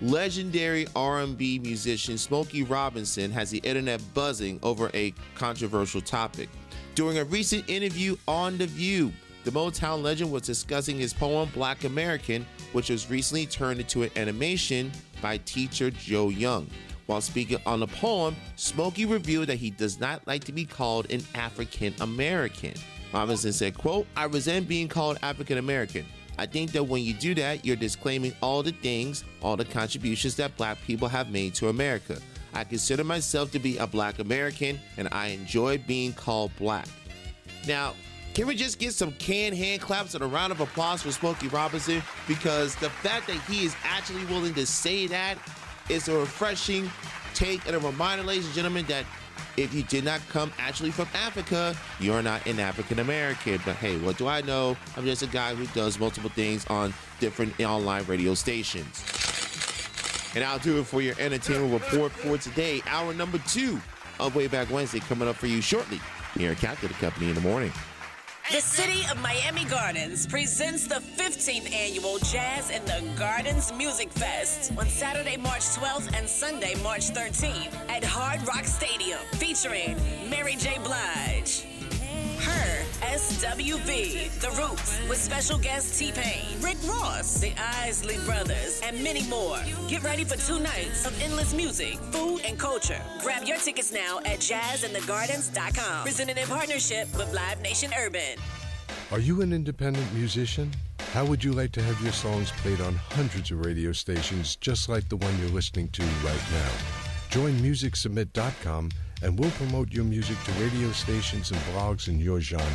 G: Legendary R&B musician Smokey Robinson has the internet buzzing over a controversial topic. During a recent interview on The View, the Motown legend was discussing his poem Black American, which was recently turned into an animation by teacher Joe Young. While speaking on the poem, Smokey revealed that he does not like to be called an African American. Robinson said, quote, "I resent being called African American. I think that when you do that, you're disclaiming all the things, all the contributions that Black people have made to America. I consider myself to be a Black American, and I enjoy being called Black." Now, can we just get some canned hand claps and a round of applause for Smokey Robinson? Because the fact that he is actually willing to say that is a refreshing take and a reminder, ladies and gentlemen, that if you did not come actually from Africa, you're not an African American. But hey, what do I know? I'm just a guy who does multiple things on different online radio stations. And I'll do it for your entertainment report for today. Hour number 2 of Way Back Wednesday coming up for you shortly here at Captain of the Company in the morning.
O: The City of Miami Gardens presents the 15th annual Jazz in the Gardens Music Fest on Saturday, March 12th and Sunday, March 13th at Hard Rock Stadium, featuring Mary J. Blige, Her, SWV, The Roots, with special guest T-Pain, Rick Ross, the Isley Brothers, and many more. Get ready for 2 nights of endless music, food, and culture. Grab your tickets now at jazzinthegardens.com. Presented in partnership with Live Nation Urban.
P: Are you an independent musician? How would you like to have your songs played on hundreds of radio stations just like the one you're listening to right now? Join MusicSubmit.com and we'll promote your music to radio stations and blogs in your genre.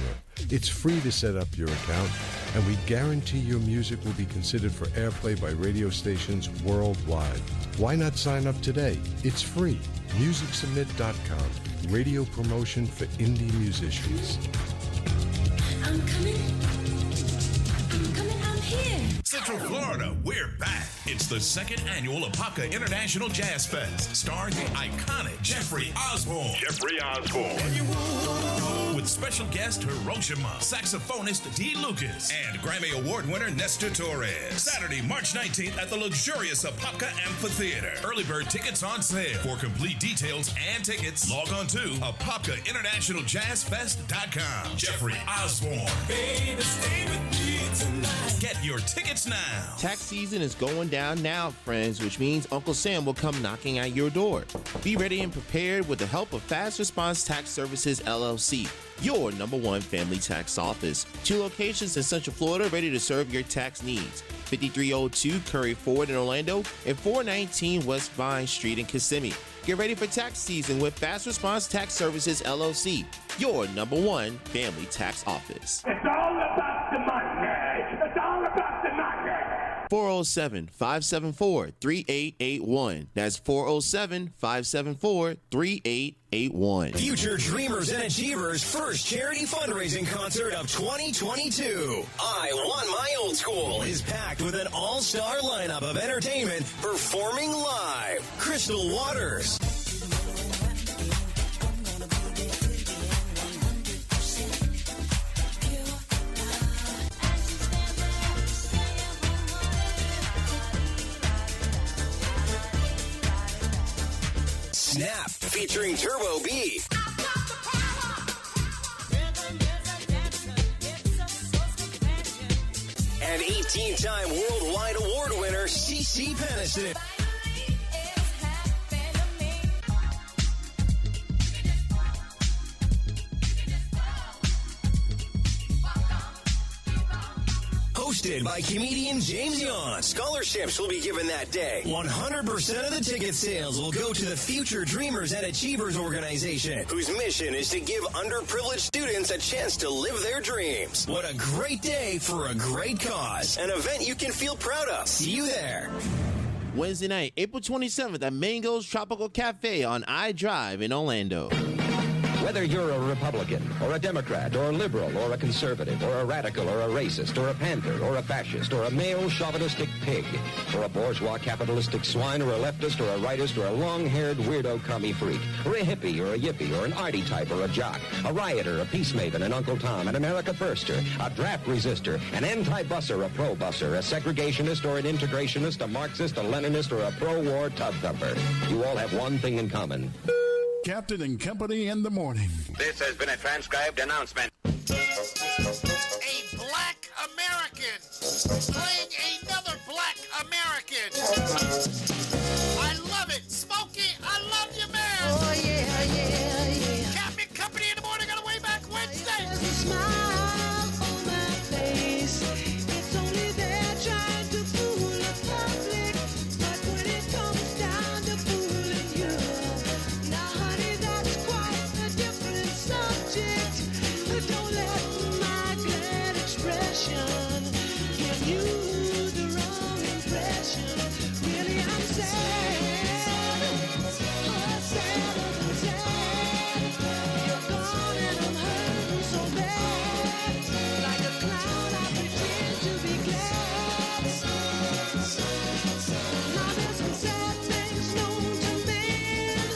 P: It's free to set up your account, and we guarantee your music will be considered for airplay by radio stations worldwide. Why not sign up today? It's free. MusicSubmit.com. Radio promotion for indie musicians.
N: I'm coming, I'm here.
J: Central Florida, we're back. It's the 2nd annual Apopka International Jazz Fest, starring the iconic Jeffrey Osborne.
F: Jeffrey Osborne.
J: with special guest Hiroshima, saxophonist D. Lucas, and Grammy Award winner Nestor Torres. Saturday, March 19th at the luxurious Apopka Amphitheater. Early bird tickets on sale. For complete details and tickets, log on to ApopkaInternationalJazzFest.com. Jeffrey Osborne. Baby, stay with me tonight. Get your tickets now.
G: Tax season is going down now, friends, which means Uncle Sam will come knocking at your door. Be ready and prepared with the help of Fast Response Tax Services, LLC, your #1 family tax office. 2 locations in Central Florida ready to serve your tax needs. 5302 Curry Ford in Orlando and 419 West Vine Street in Kissimmee. Get ready for tax season with Fast Response Tax Services, LLC, your #1 family tax office.
D: It's all about the money. It's all about the money.
G: 407-574-3881. That's 407-574-3881.
Q: Future Dreamers and Achievers' first charity fundraising concert of 2022. I Want My Old School is packed with an all-star lineup of entertainment performing live. Crystal Waters, Snap, featuring Turbo B. And 18-time worldwide award winner, CeCe Peniston. Hosted by comedian James Yon. Scholarships will be given that day. 100% of the ticket sales will go to the Future Dreamers and Achievers organization, whose mission is to give underprivileged students a chance to live their dreams. What a great day for a great cause. An event you can feel proud of. See you there.
G: Wednesday night, April 27th at Mango's Tropical Cafe on I-Drive in Orlando.
R: Whether you're a Republican or a Democrat or a liberal or a conservative or a radical or a racist or a panther or a fascist or a male chauvinistic pig or a bourgeois capitalistic swine or a leftist or a rightist or a long-haired weirdo commie freak or a hippie or a yippie or an arty type or a jock, a rioter, a peace maven, an Uncle Tom, an America firster, a draft resistor, an anti-busser, a pro-busser, a segregationist or an integrationist, a Marxist, a Leninist, or a pro-war tub thumper. You all have one thing in common.
S: Captain and Company in the morning.
R: This has been a transcribed announcement.
X: A black American playing another black American. I love it. Smokey, I love you, man.
D: Oh, yeah, yeah, yeah.
X: Captain Company in the morning on a way back Wednesday.
D: There's a smile on my face. It's only there trying to fool the public. But when it comes down to fooling you, now, honey, that's quite a different subject. Don't let my glad expression give you the wrong impression. Really, I'm sad. Oh, sad, I'm sad. You're gone and I'm hurting so bad. Like a clown, I pretend to be glad. Now there's some sad things known to men,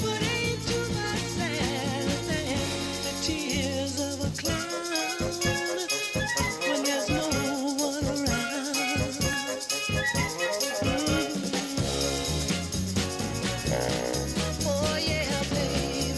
D: but ain't too much sadder than the tears of a clown when there's no one around. Oh yeah, baby.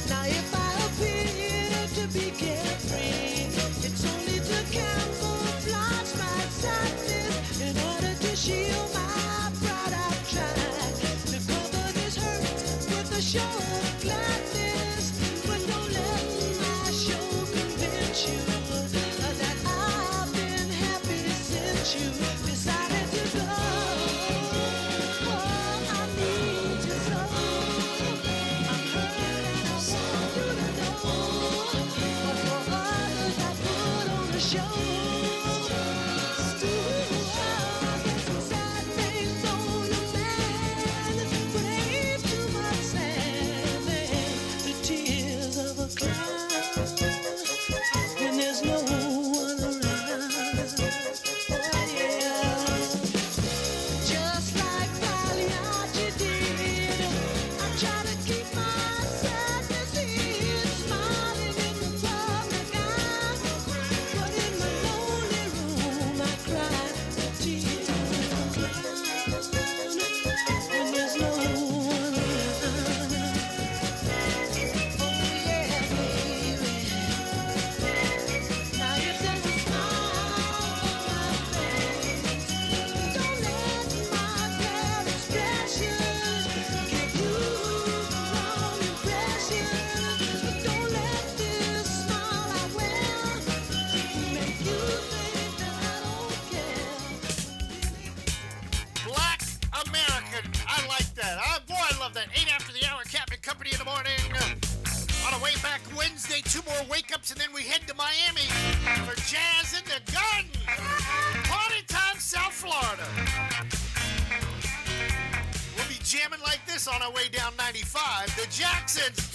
D: Now if I appear to be carefree, it's only to camouflage my sadness. In order to shield my pride, I've tried to cover this hurt with a show of gladness. But don't let my show convince you that I've been happy since you decided to go. Oh, I need you so. I'm hurt and I want you to know. But for others, I put on a show. There's some sad things on a man, but ain't too much sad than the tears of a clown when there's no one around. Oh yeah, just like Pagliacci did, I try to keep my sadness hid.
X: 2 more wake-ups, and then we head to Miami for Jazz in the Garden. Party time, South Florida. We'll be jamming like this on our way down 95. The Jacksons.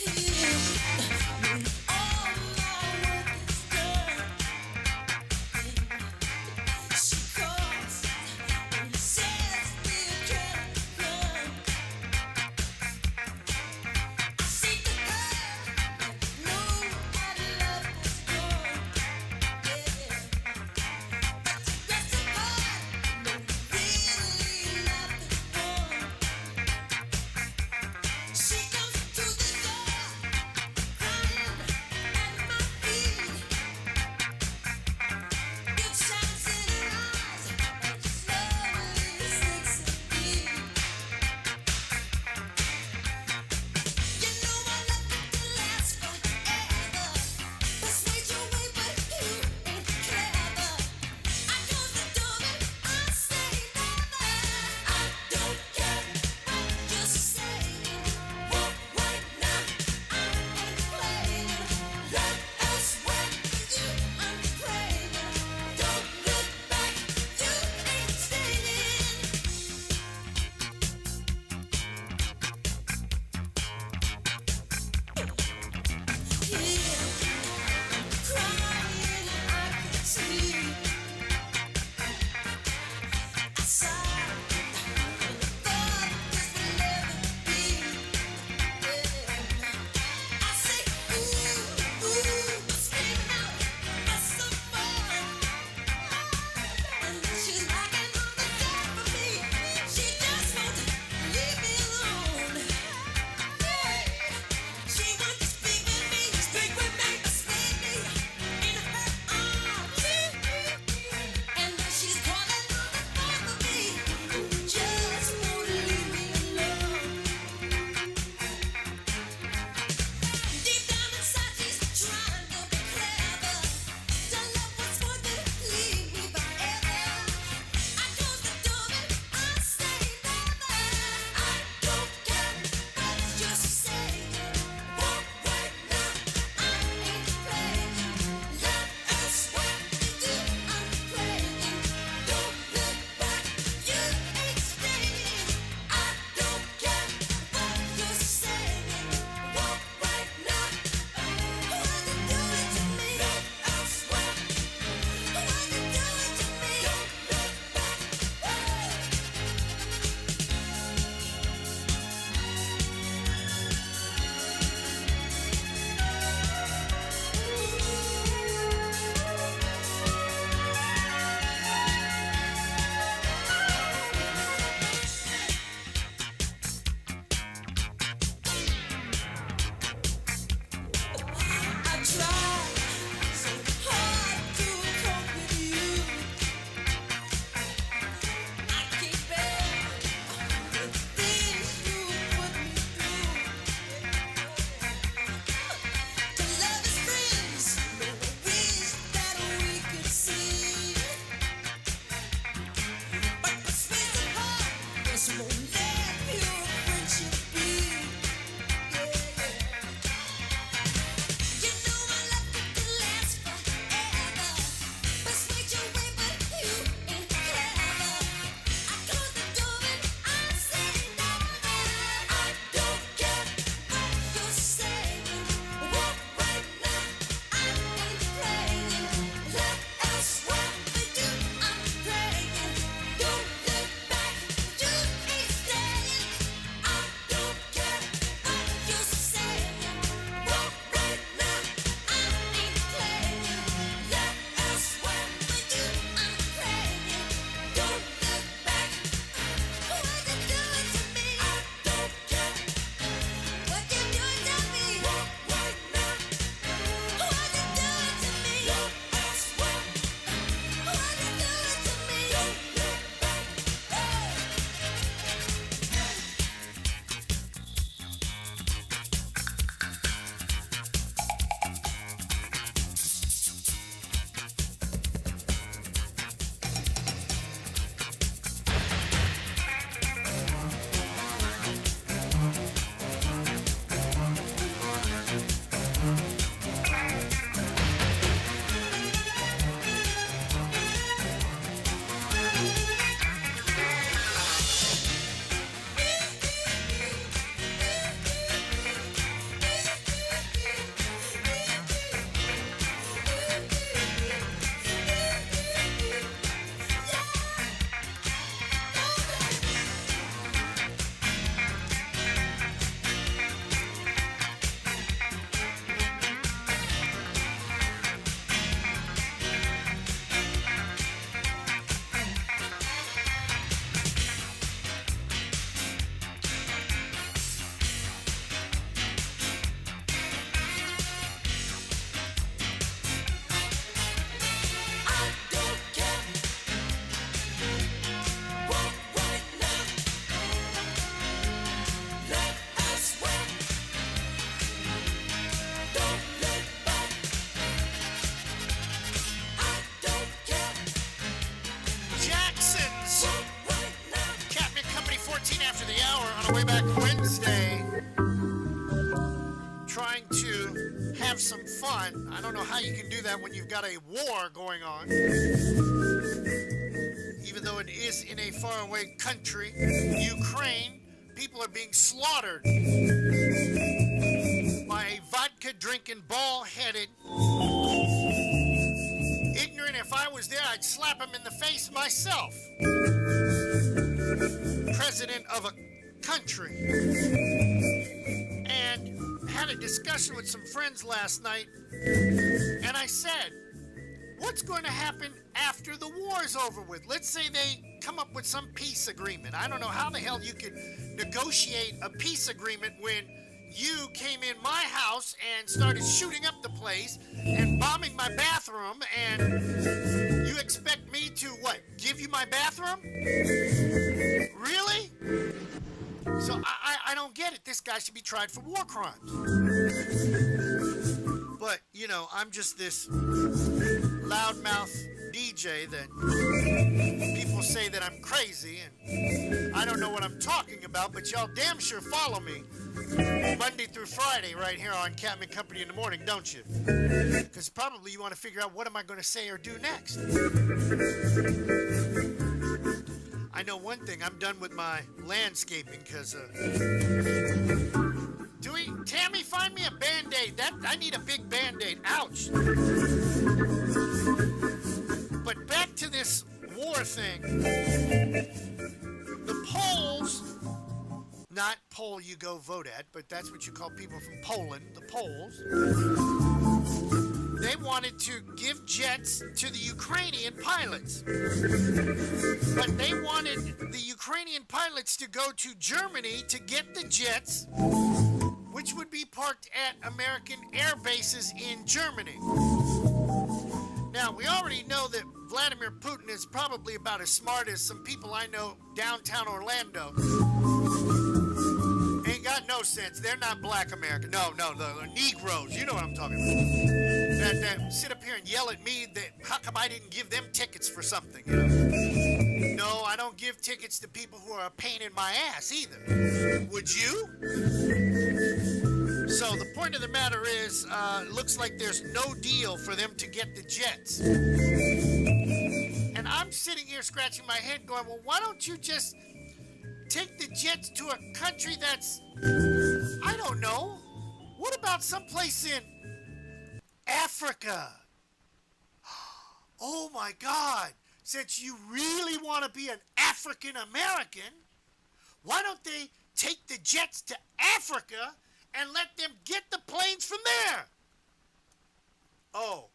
X: have some fun. I don't know how you can do that when you've got a war going on. Even though it is in a faraway country, Ukraine, people are being slaughtered by a vodka-drinking, ball-headed, ignorant. If I was there, I'd slap him in the face myself. President of a country. And had a discussion with some friends last night, and I said, what's going to happen after the war is over with? Let's say they come up with some peace agreement. I don't know how the hell you could negotiate a peace agreement when you came in my house and started shooting up the place and bombing my bathroom, and you expect me to, what, give you my bathroom? Really? So I don't get it. This guy should be tried for war crimes. But, you know, I'm just this loudmouth DJ that people say that I'm crazy and I don't know what I'm talking about, but y'all damn sure follow me Monday through Friday right here on Captain Company in the Morning, don't you? Because probably you want to figure out what am I going to say or do next. I know one thing, I'm done with my landscaping because Tammy, find me a Band-Aid. I need a big Band-Aid. Ouch. But back to this war thing. The Poles, not poll you go vote at, but that's what you call people from Poland, the Poles, they wanted to give jets to the Ukrainian pilots. But they wanted the Ukrainian pilots to go to Germany to get the jets, which would be parked at American air bases in Germany. Now, we already know that Vladimir Putin is probably about as smart as some people I know downtown Orlando. Ain't got no sense. They're not black American. No, the Negroes. You know what I'm talking about. That sit up here and yell at me that how come I didn't give them tickets for something, you know? No, I don't give tickets to people who are a pain in my ass either. Would you? So the point of the matter is, looks like there's no deal for them to get the jets. And I'm sitting here scratching my head going, well, why don't you just take the jets to a country that's, I don't know, what about someplace in Africa? Oh my God, since you really want to be an African American, why don't they take the jets to Africa and let them get the planes from there? Oh,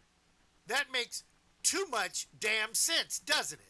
X: that makes too much damn sense, doesn't it?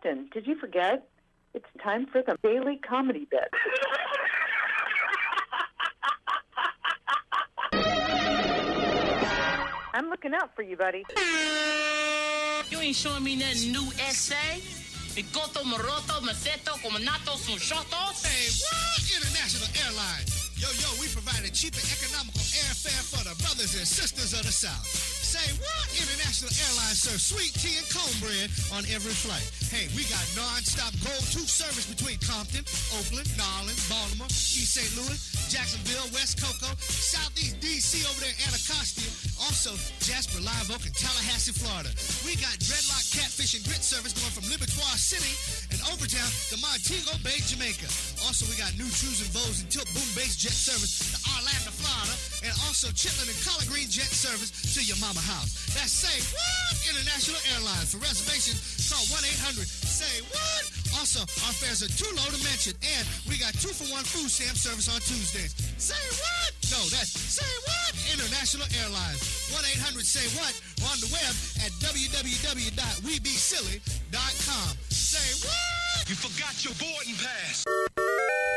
T: Captain, did you forget? It's time for the daily comedy bit. I'm looking out for you, buddy.
U: You ain't showing me nothing new essay. Picoto, moroto, maceto, cominato, sushotos.
L: Hey, what? International Airlines. Yo, we provide a cheap and economical airfare for the brothers and sisters of the South. Say what? International Airlines serves sweet tea and cornbread on every flight. Hey, we got non-stop Gold Tooth service between Compton, Oakland, Garland, Baltimore, East St. Louis, Jacksonville, West Cocoa, Southeast D.C. over there in Anacostia, also Jasper, Live Oak, and Tallahassee, Florida. We got dreadlock catfish and grit service going from Libertoire City and Overtown to Montego Bay, Jamaica. Also, we got new Trues and Bows and Tilt Boom Base jet service to Orlando, Florida, and also Chitlin and Collard Green jet service to your mama house. That's Say What? International Airlines. For reservations, call 1-800-SAY-WHAT. Also, our fares are too low to mention, and we got 2-for-1 food stamp service on Tuesdays. Say what? No, that's Say What? International Airlines. 1-800-SAY-WHAT, or on the web at www.websilly.com. Say what?
Q: You forgot your boarding pass.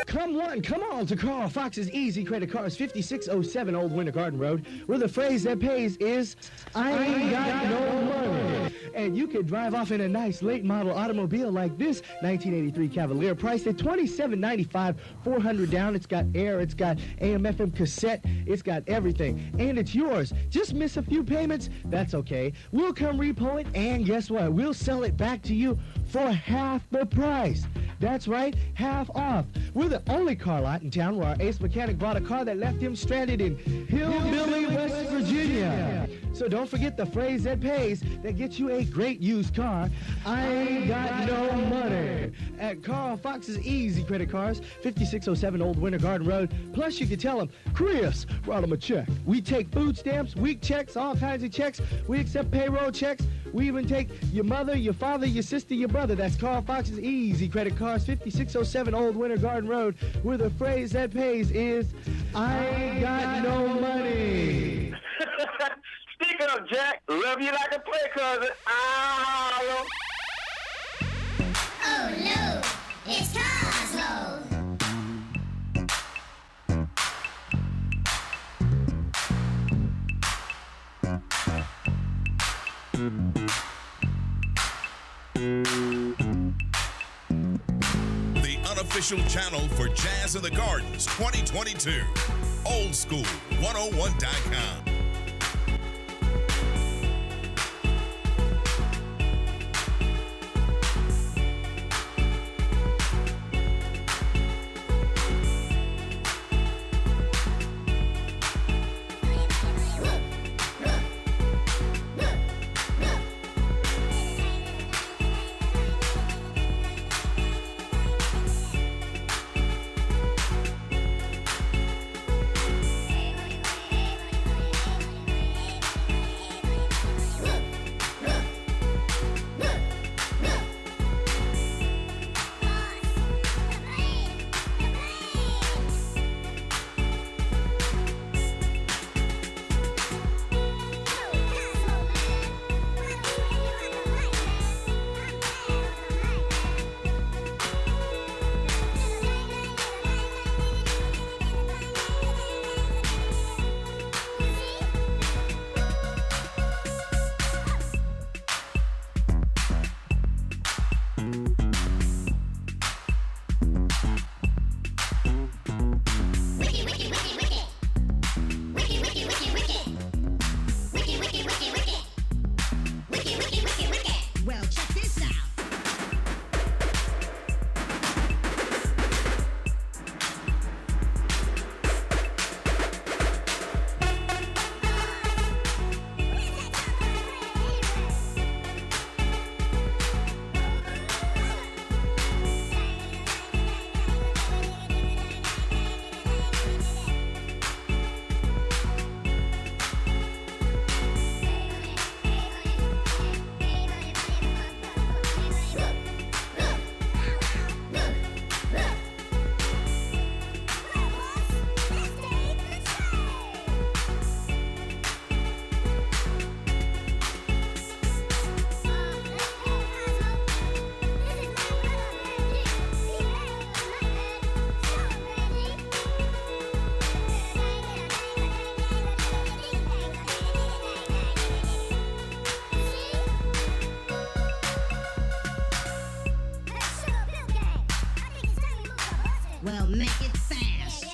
V: Come on to Carl Fox's Easy Credit Cards, 5607 Old Winter Garden Road, where the phrase that pays is, I ain't got no money. And you could drive off in a nice late model automobile like this 1983 Cavalier, priced at $27.95, $400 down. It's got air, it's got AM/FM cassette, it's got everything, and it's yours. Just miss a few payments, that's okay. We'll come repo it, and guess what? We'll sell it back to you for half the price. That's right, half off. We're the only car lot in town where our ace mechanic bought a car that left him stranded in Hillbilly, West Virginia. So don't forget the phrase that pays, that gets you a great used car. I ain't got no money. At Carl Fox's Easy Credit Cards, 5607 Old Winter Garden Road. Plus, you can tell them, Chris, write them a check. We take food stamps, week checks, all kinds of checks. We accept payroll checks. We even take your mother, your father, your sister, your brother. That's Carl Fox's Easy Credit Cards, 5607 Old Winter Garden Road, where the phrase that pays is, I ain't got no money.
W: Stick up, Jack. Love you like a play cousin. Oh,
Y: no. It's Cosmo.
J: The unofficial channel for Jazz in the Gardens 2022. Oldschool101.com.
Y: Well, make it fast.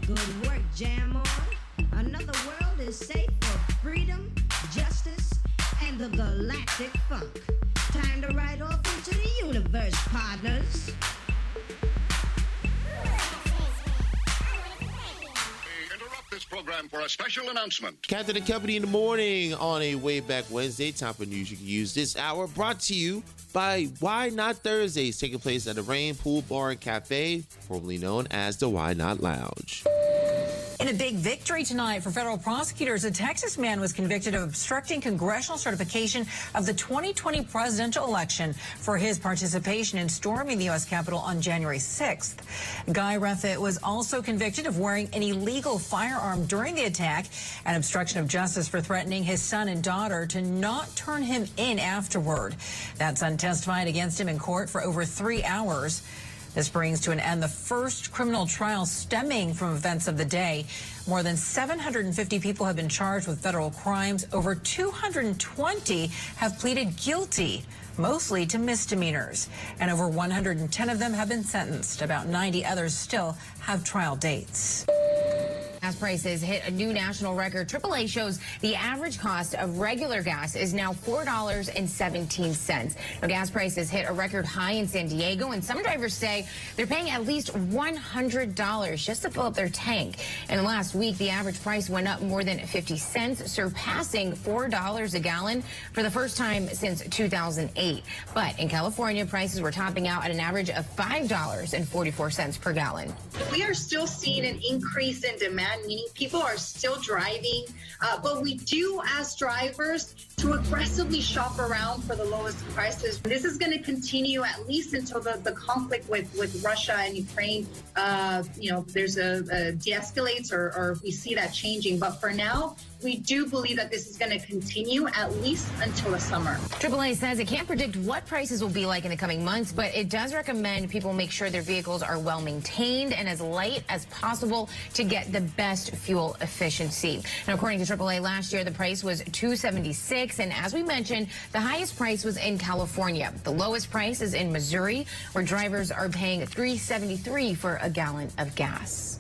Y: Good work, Jam On. Another world is safe for freedom, justice, and the galactic funk. Time to ride off into the universe, partners.
F: This program for a special announcement.
G: Captain and Company in the morning on a Way Back Wednesday. Time for news you can use this hour. Brought to you by Why Not Thursdays, taking place at the Rain Pool Bar and Cafe, formerly known as the Why Not Lounge.
A: In a big victory tonight for federal prosecutors, a Texas man was convicted of obstructing congressional certification of the 2020 presidential election for his participation in storming the U.S. Capitol on January 6th. Guy Reffitt was also convicted of wearing an illegal firearm during the attack and obstruction of justice for threatening his son and daughter to not turn him in afterward. That son testified against him in court for over 3 hours. This brings to an end the first criminal trial stemming from events of the day. More than 750 people have been charged with federal crimes. Over 220 have pleaded guilty, mostly to misdemeanors. And over 110 of them have been sentenced. About 90 others still have trial dates.
B: Gas prices hit a new national record. AAA shows the average cost of regular gas is now $4.17. Now, gas prices hit a record high in San Diego, and some drivers say they're paying at least $100 just to fill up their tank. And last week, the average price went up more than 50 cents, surpassing $4 a gallon for the first time since 2008. But in California, prices were topping out at an average of $5.44 per gallon.
C: We are still seeing an increase in demand, meaning people are still driving, but we do ask drivers to aggressively shop around for the lowest prices. This is going to continue at least until the conflict with Russia and Ukraine, there's a de-escalates or we see that changing. But for now, we do believe that this is going to continue at least until the summer.
B: AAA says it can't predict what prices will be like in the coming months, but it does recommend people make sure their vehicles are well maintained and as light as possible to get the best fuel efficiency. And according to AAA, last year the price was $2.76, and as we mentioned, the highest price was in California. The lowest price is in Missouri, where drivers are paying $3.73 for a gallon of gas.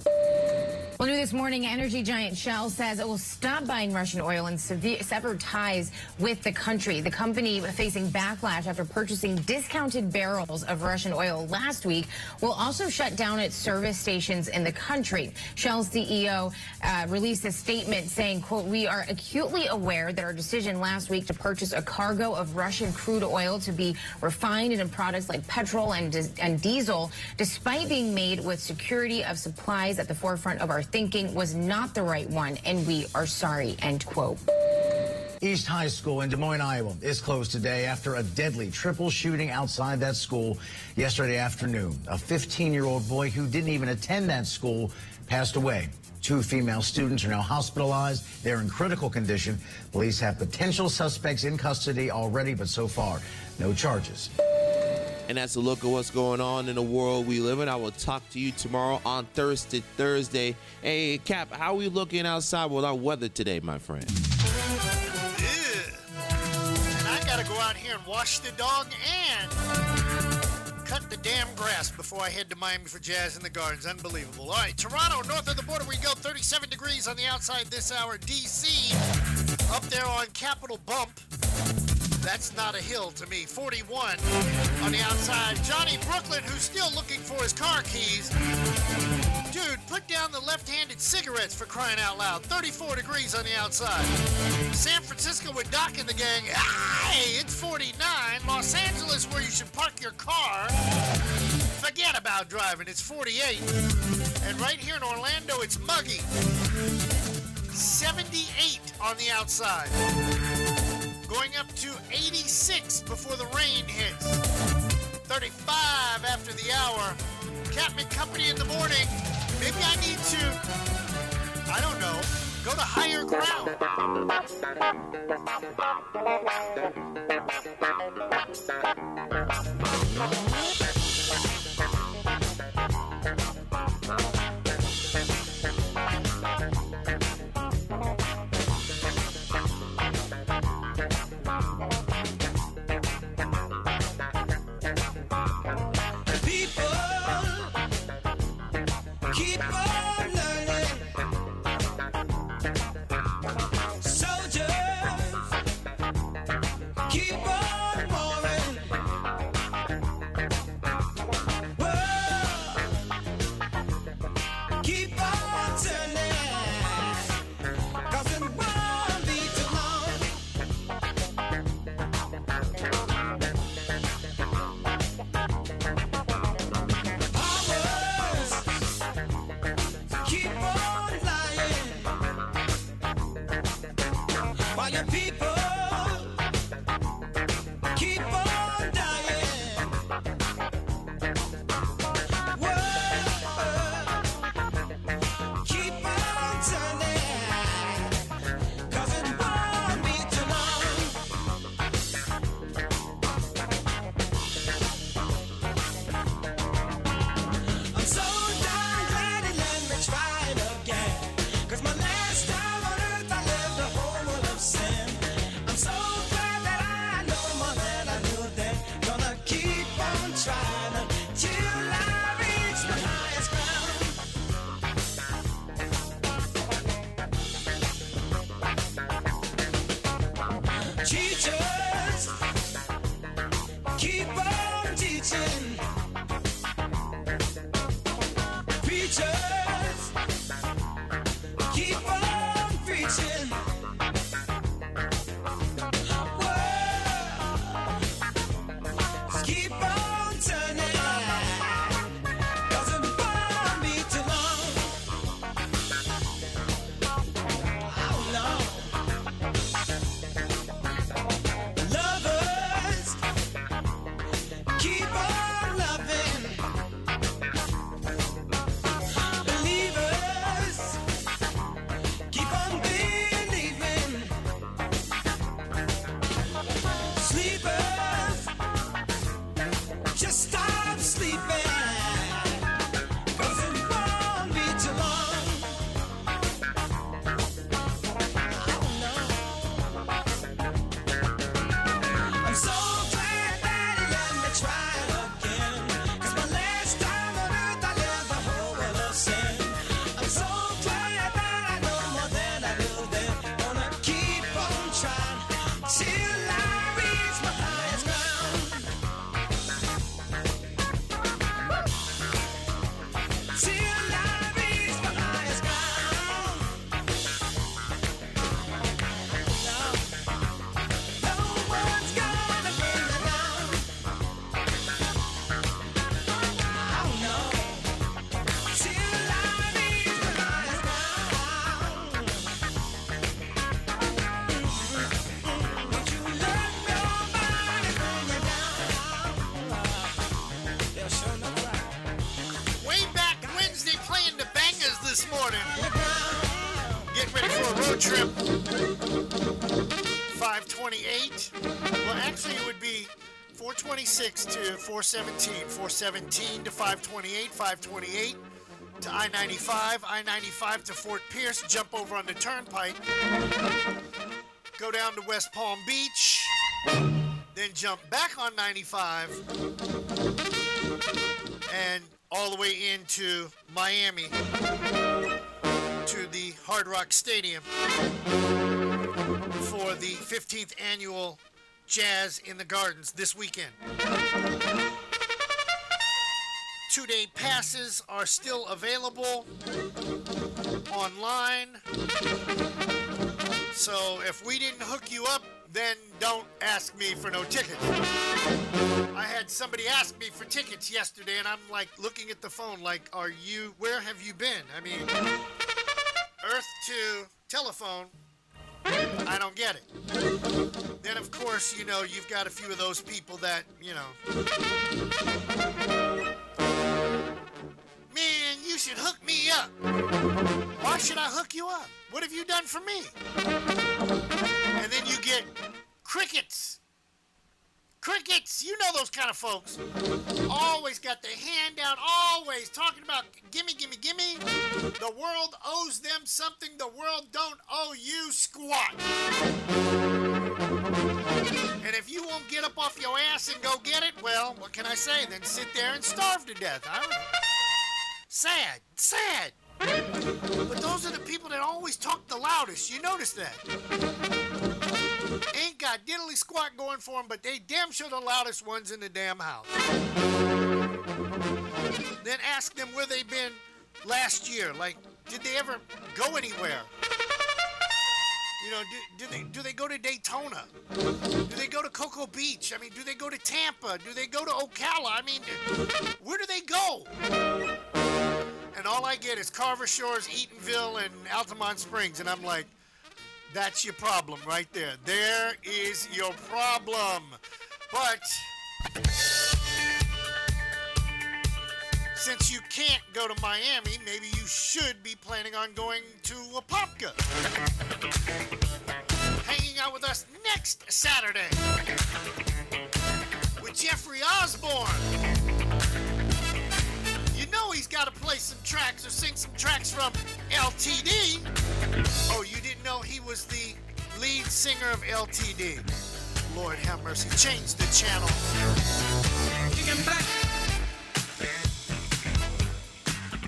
B: Well, new this morning, energy giant Shell says it will stop buying Russian oil and sever ties with the country. The company, facing backlash after purchasing discounted barrels of Russian oil last week, will also shut down its service stations in the country. Shell's CEO released a statement saying, quote, "We are acutely aware that our decision last week to purchase a cargo of Russian crude oil to be refined into products like petrol and diesel, despite being made with security of supplies at the forefront of our thinking, was not the right one, and we are sorry," end quote.
E: East High School in Des Moines, Iowa is closed today after a deadly triple shooting outside that school yesterday afternoon. A 15-year-old boy who didn't even attend that school passed away. 2 female students are now hospitalized. They're in critical condition. Police have potential suspects in custody already, but so far, no charges.
G: And that's a look at what's going on in the world we live in. I will talk to you tomorrow on Thursday. Hey, Cap, how are we looking outside with our weather today, my friend?
X: And I gotta go out here and wash the dog and cut the damn grass before I head to Miami for Jazz in the Gardens. Unbelievable. All right, Toronto, north of the border we go. 37 degrees on the outside this hour. D.C., up there on Capitol Bump. That's not a hill to me. 41 on the outside. Johnny Brooklyn, who's still looking for his car keys. Dude, put down the left-handed cigarettes, for crying out loud. 34 degrees on the outside. San Francisco with Doc and the gang. Hey, it's 49. Los Angeles, where you should park your car. Forget about driving. It's 48. And right here in Orlando, it's muggy. 78 on the outside. Going up to 86 before the rain hits. 35 after the hour. Captain Company in the morning. Maybe I need to, I don't know, go to higher ground.
D: Keep on learning. Soldiers, keep on warring. World, keep on turning. 'Cause it won't be too long. Keep on lying while your people keep on dying. World, keep on turning, 'cause it won't be too long. I'm so darn glad it let me try it again. 'Cause my last time on earth I lived a whole world of sin. I'm so glad that I know more than I knew then. Gonna keep on trying till I reach the highest ground. Teachers, keep on teaching. Preachers, keep on preaching. World, keep on turning. 'Cause it won't be too long. Oh no. Lovers, keep on loving.
X: morning. Get ready for a road trip. 528. Well, actually, it would be 426 to 417. 417 to 528. 528 to I-95. I-95 to Fort Pierce. Jump over on the turnpike. Go down to West Palm Beach. Then jump back on 95. And all the way into Miami to the Hard Rock Stadium for the 15th annual Jazz in the Gardens this weekend. 2-day passes are still available online. So if we didn't hook you up, then don't ask me for no tickets. I had somebody ask me for tickets yesterday, and I'm like looking at the phone like, where have you been? I mean, Earth to telephone, I don't get it. Then, of course, you've got a few of those people that, man, you should hook me up. Why should I hook you up? What have you done for me? And then you get crickets. Crickets, you know those kind of folks. Always got the hand out, always talking about gimme, gimme, gimme. The world owes them something the world don't owe you squat. And if you won't get up off your ass and go get it, well, what can I say? Then sit there and starve to death. I don't know. Sad, sad. But those are the people that always talk the loudest. You notice that? Ain't got diddly squat going for them, but they damn sure the loudest ones in the damn house. Then ask them where they've been last year. Like, did they ever go anywhere? Do they go to Daytona? Do they go to Cocoa Beach? I mean, do they go to Tampa? Do they go to Ocala? I mean, where do they go? And all I get is Carver Shores, Eatonville, and Altamont Springs. And I'm like, that's your problem right there. There is your problem. But since you can't go to Miami, maybe you should be planning on going to Apopka. Hanging out with us next Saturday with Jeffrey Osborne. You know he's got to play some tracks or sing some tracks from LTD. Oh, you didn't know he was the lead singer of LTD. Lord have mercy. Change the channel. Kicking back.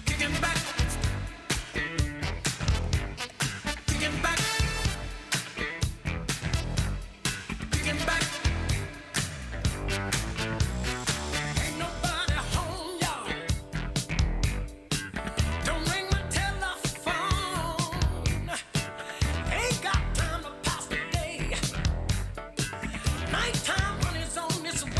X: Kicking back. Kicking back. Kicking back. Ain't nobody home, y'all. Don't ring my telephone. Ain't got time to pass the day. Nighttime when it's on its way.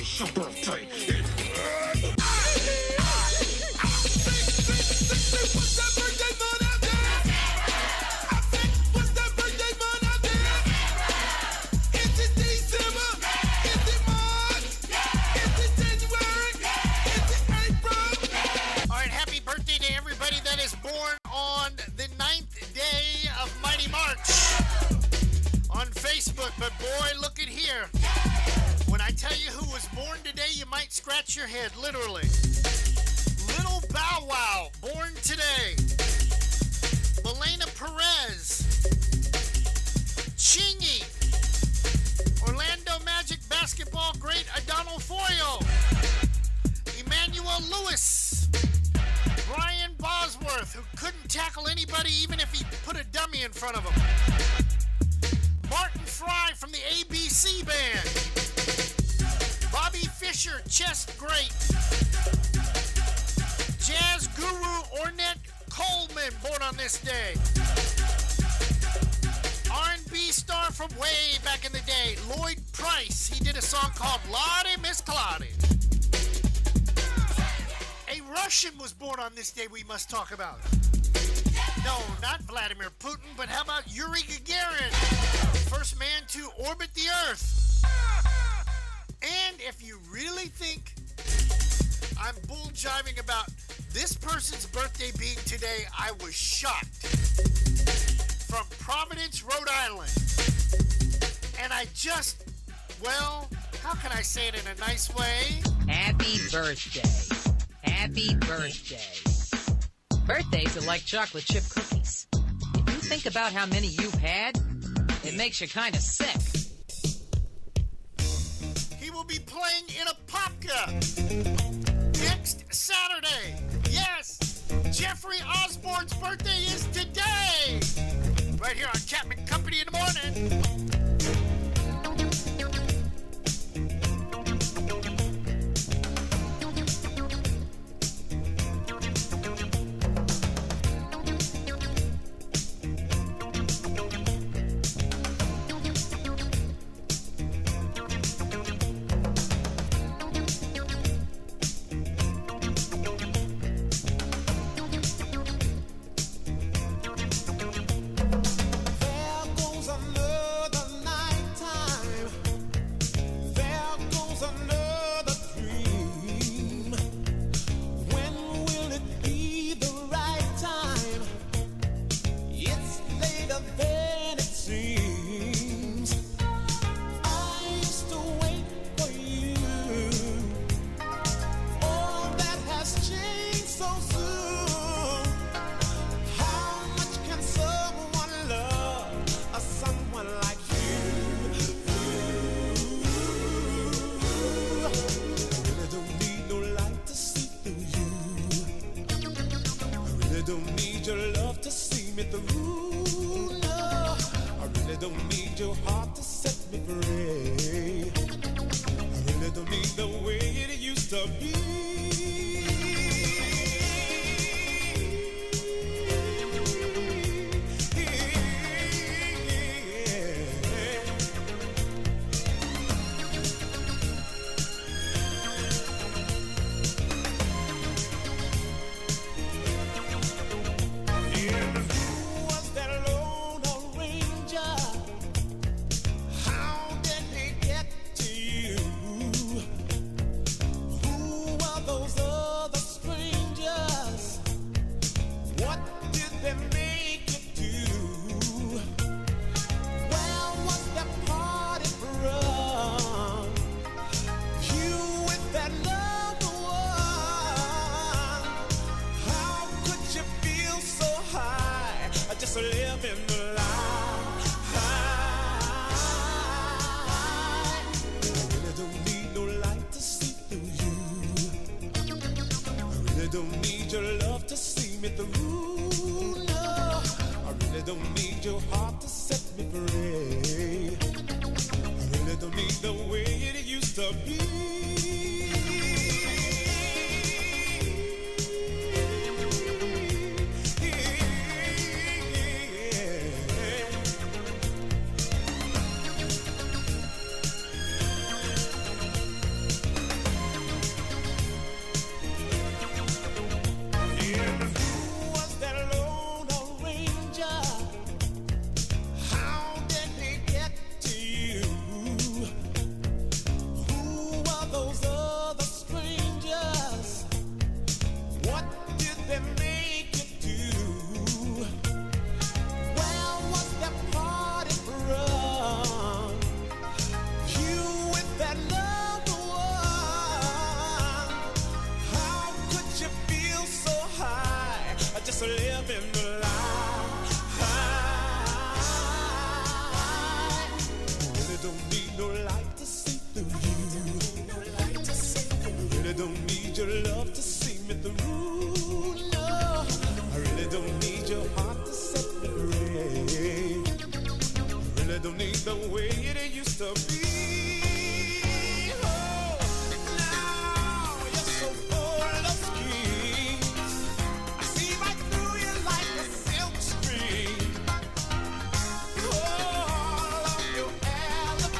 D: It's your birthday.
X: All right, happy birthday to everybody that is born on the 9th day of Mighty March on Facebook. But boy, look at here. When I tell you who was born today, you might scratch your head, literally. Little Bow Wow, born today. Elena Perez. Chingy. Orlando Magic basketball great Adonal Foyle. Emmanuel Lewis. Brian Bosworth, who couldn't tackle anybody even if he put a dummy in front of him. Martin Fry from the ABC Band. Bobby Fischer, chest great. Jazz guru Ornette Coleman, born on this day. R&B star from way back in the day, Lloyd Price. He did a song called Lottie Miss Claudie. A Russian was born on this day we must talk about. No, not Vladimir Putin, but how about Yuri Gagarin? First man to orbit the Earth. And if you really think I'm bull-jiving about this person's birthday being today, I was shocked. From Providence, Rhode Island. And I just, well, how can I say it in a nice way?
H: Happy birthday. Happy birthday. Birthdays are like chocolate chip cookies. If you think about how many you've had, it makes you kind of sick.
X: He will be playing in a Popka next Saturday. Yes, Jeffrey Osborne's birthday is today. Right here on Chapman Company in the morning.
L: in the light. Really don't need no light to see through you. Really don't need your love to see me through. No, I really don't need your heart to set me free. I really don't need the way it used to be. Oh, now you're so full of schemes. I see right through you like a silk screen. All of your alibis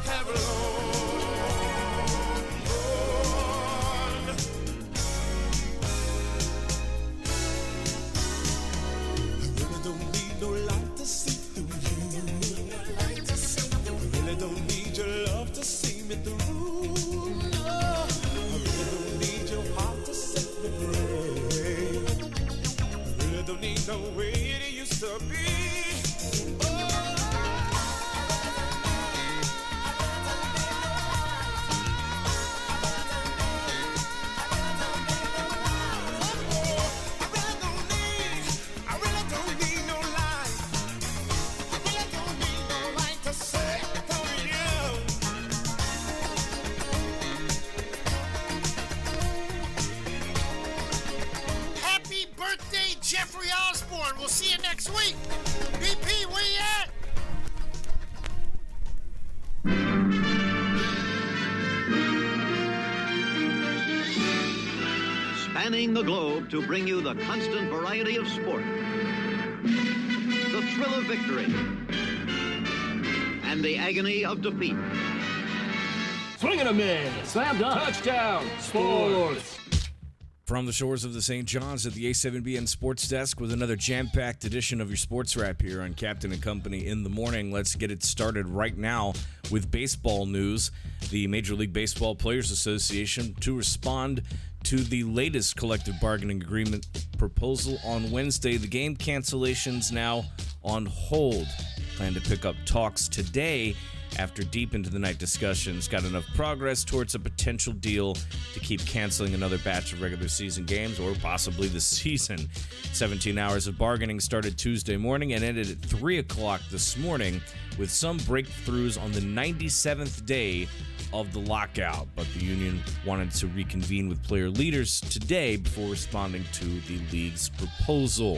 L: have long gone. I really don't need no light to see through you. I really don't need your love to see me through. No, I really don't need your heart to set me free. I really don't need the way it used to be. I really don't need no light. I really don't need no light to set through you.
X: Happy birthday, Jeffrey Osborne. We'll see you next week. BP, where you at?
I: Spanning the globe to bring you the constant variety of sport, the thrill of victory, and the agony of defeat.
V: Swing and a miss. Slam dunk. Touchdown. Sports.
K: From the shores of the St. John's at the A7BN Sports Desk with another jam-packed edition of your Sports Wrap here on Captain and Company in the morning. Let's get it started right now with baseball news. The Major League Baseball Players Association to respond to the latest collective bargaining agreement proposal on Wednesday. The game cancellations now on hold. Plan to pick up talks today after deep into the night discussions got enough progress towards a potential deal to keep canceling another batch of regular season games or possibly the season. 17 hours of bargaining started Tuesday morning and ended at 3 o'clock this morning with some breakthroughs on the 97th day of the lockout. But the union wanted to reconvene with player leaders today before responding to the league's proposal.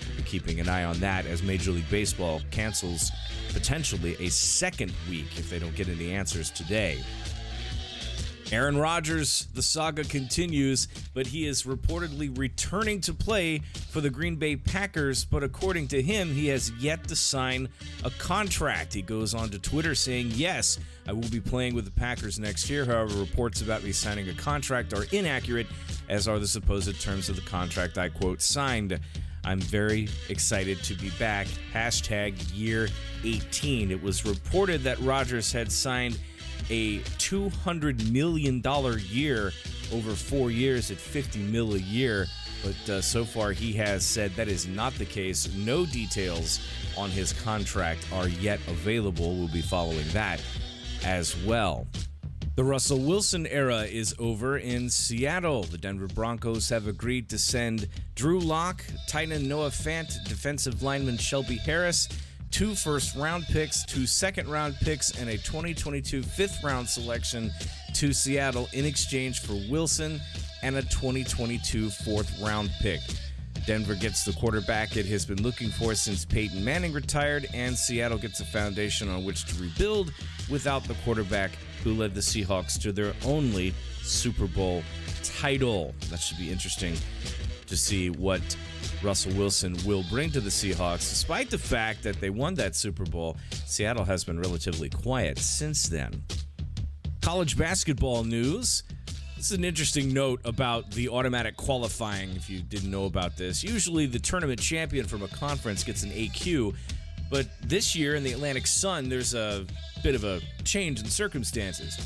K: We'll be keeping an eye on that as Major League Baseball cancels potentially a second week if they don't get any answers today. Aaron Rodgers, the saga continues, but he is reportedly returning to play for the Green Bay Packers, but according to him, he has yet to sign a contract. He goes on to Twitter saying, "Yes, I will be playing with the Packers next year. However, reports about me signing a contract are inaccurate, as are the supposed terms of the contract I, quote, signed. I'm very excited to be back. Hashtag year 18. It was reported that Rodgers had signed a $200 million year over 4 years at $50 million a year. But so far he has said that is not the case. No details on his contract are yet available. We'll be following that as well. The Russell Wilson era is over in Seattle. The Denver Broncos have agreed to send Drew Lock, tight end Noah Fant, defensive lineman Shelby Harris, 2 first-round picks, 2 second-round picks, and a 2022 fifth-round selection to Seattle in exchange for Wilson and a 2022 fourth-round pick. Denver gets the quarterback it has been looking for since Peyton Manning retired, and Seattle gets a foundation on which to rebuild without the quarterback who led the Seahawks to their only Super Bowl title. That should be interesting to see what Russell Wilson will bring to the Seahawks. Despite the fact that they won that Super Bowl, Seattle has been relatively quiet since then. College basketball news. This is an interesting note about the automatic qualifying, if you didn't know about this. Usually the tournament champion from a conference gets an AQ, but this year in the Atlantic Sun, there's a bit of a change in circumstances.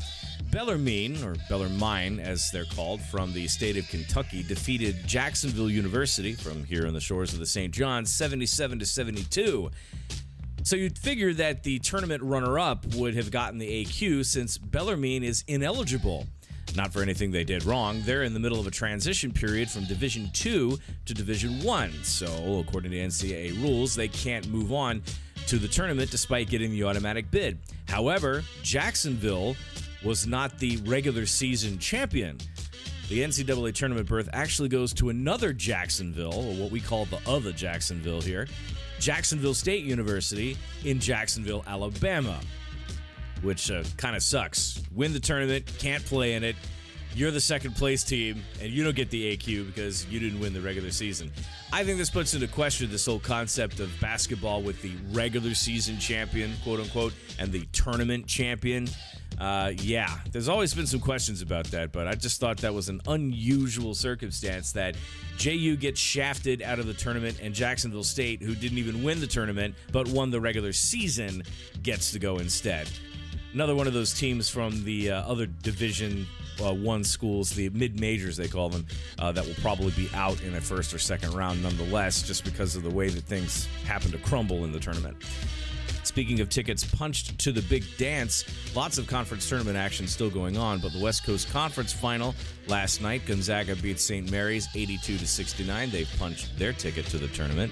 K: Bellarmine, or Bellarmine as they're called, from the state of Kentucky, defeated Jacksonville University from here on the shores of the St. John 77-72. So you'd figure that the tournament runner-up would have gotten the AQ since Bellarmine is ineligible. Not for anything they did wrong. They're in the middle of a transition period from Division 2 to Division 1. So, according to NCAA rules, they can't move on to the tournament despite getting the automatic bid. However, Jacksonville was not the regular season champion. The NCAA tournament berth actually goes to another Jacksonville, or what we call the other Jacksonville here, Jacksonville State University in Jacksonville, Alabama, which kind of sucks. Win the tournament, can't play in it. You're the second place team, and you don't get the AQ because you didn't win the regular season. I think this puts into question this whole concept of basketball with the regular season champion, quote unquote, and the tournament champion. Yeah, there's always been some questions about that, but I just thought that was an unusual circumstance that JU gets shafted out of the tournament and Jacksonville State, who didn't even win the tournament but won the regular season, gets to go instead. Another one of those teams from the other Division 1 schools, the mid-majors they call them, that will probably be out in a first or second round nonetheless, just because of the way that things happen to crumble in the tournament. Speaking of tickets punched to the big dance, lots of conference tournament action still going on, but the West Coast Conference Final last night, Gonzaga beat St. Mary's 82-69. They've punched their ticket to the tournament.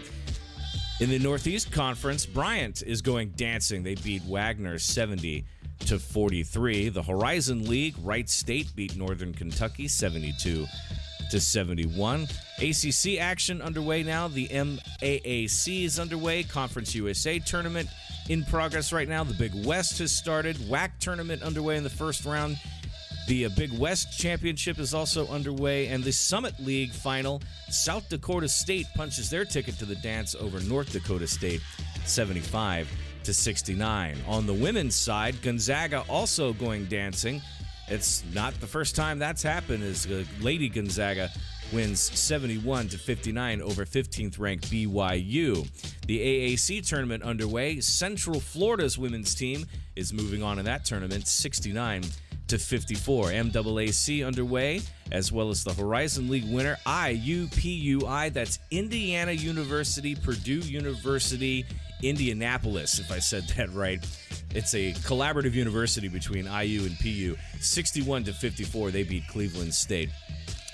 K: In the Northeast Conference, Bryant is going dancing. They beat Wagner 70-43. The Horizon League, Wright State beat Northern Kentucky 72-71. ACC action underway now. The MAAC is underway. Conference USA tournament in progress right now. The Big West has started. WAC tournament underway in the first round. The Big West Championship is also underway. And the Summit League final, South Dakota State punches their ticket to the dance over North Dakota State 75-69. On the women's side, Gonzaga also going dancing. It's not the first time that's happened, as Lady Gonzaga wins 71-59 over 15th ranked BYU. The AAC tournament underway. Central Florida's women's team is moving on in that tournament 69-54. MAAC underway, as well as the Horizon League winner IUPUI. That's Indiana University, Purdue University, Indianapolis, if I said that right. It's a collaborative university between IU and PU. 61-54, they beat Cleveland State.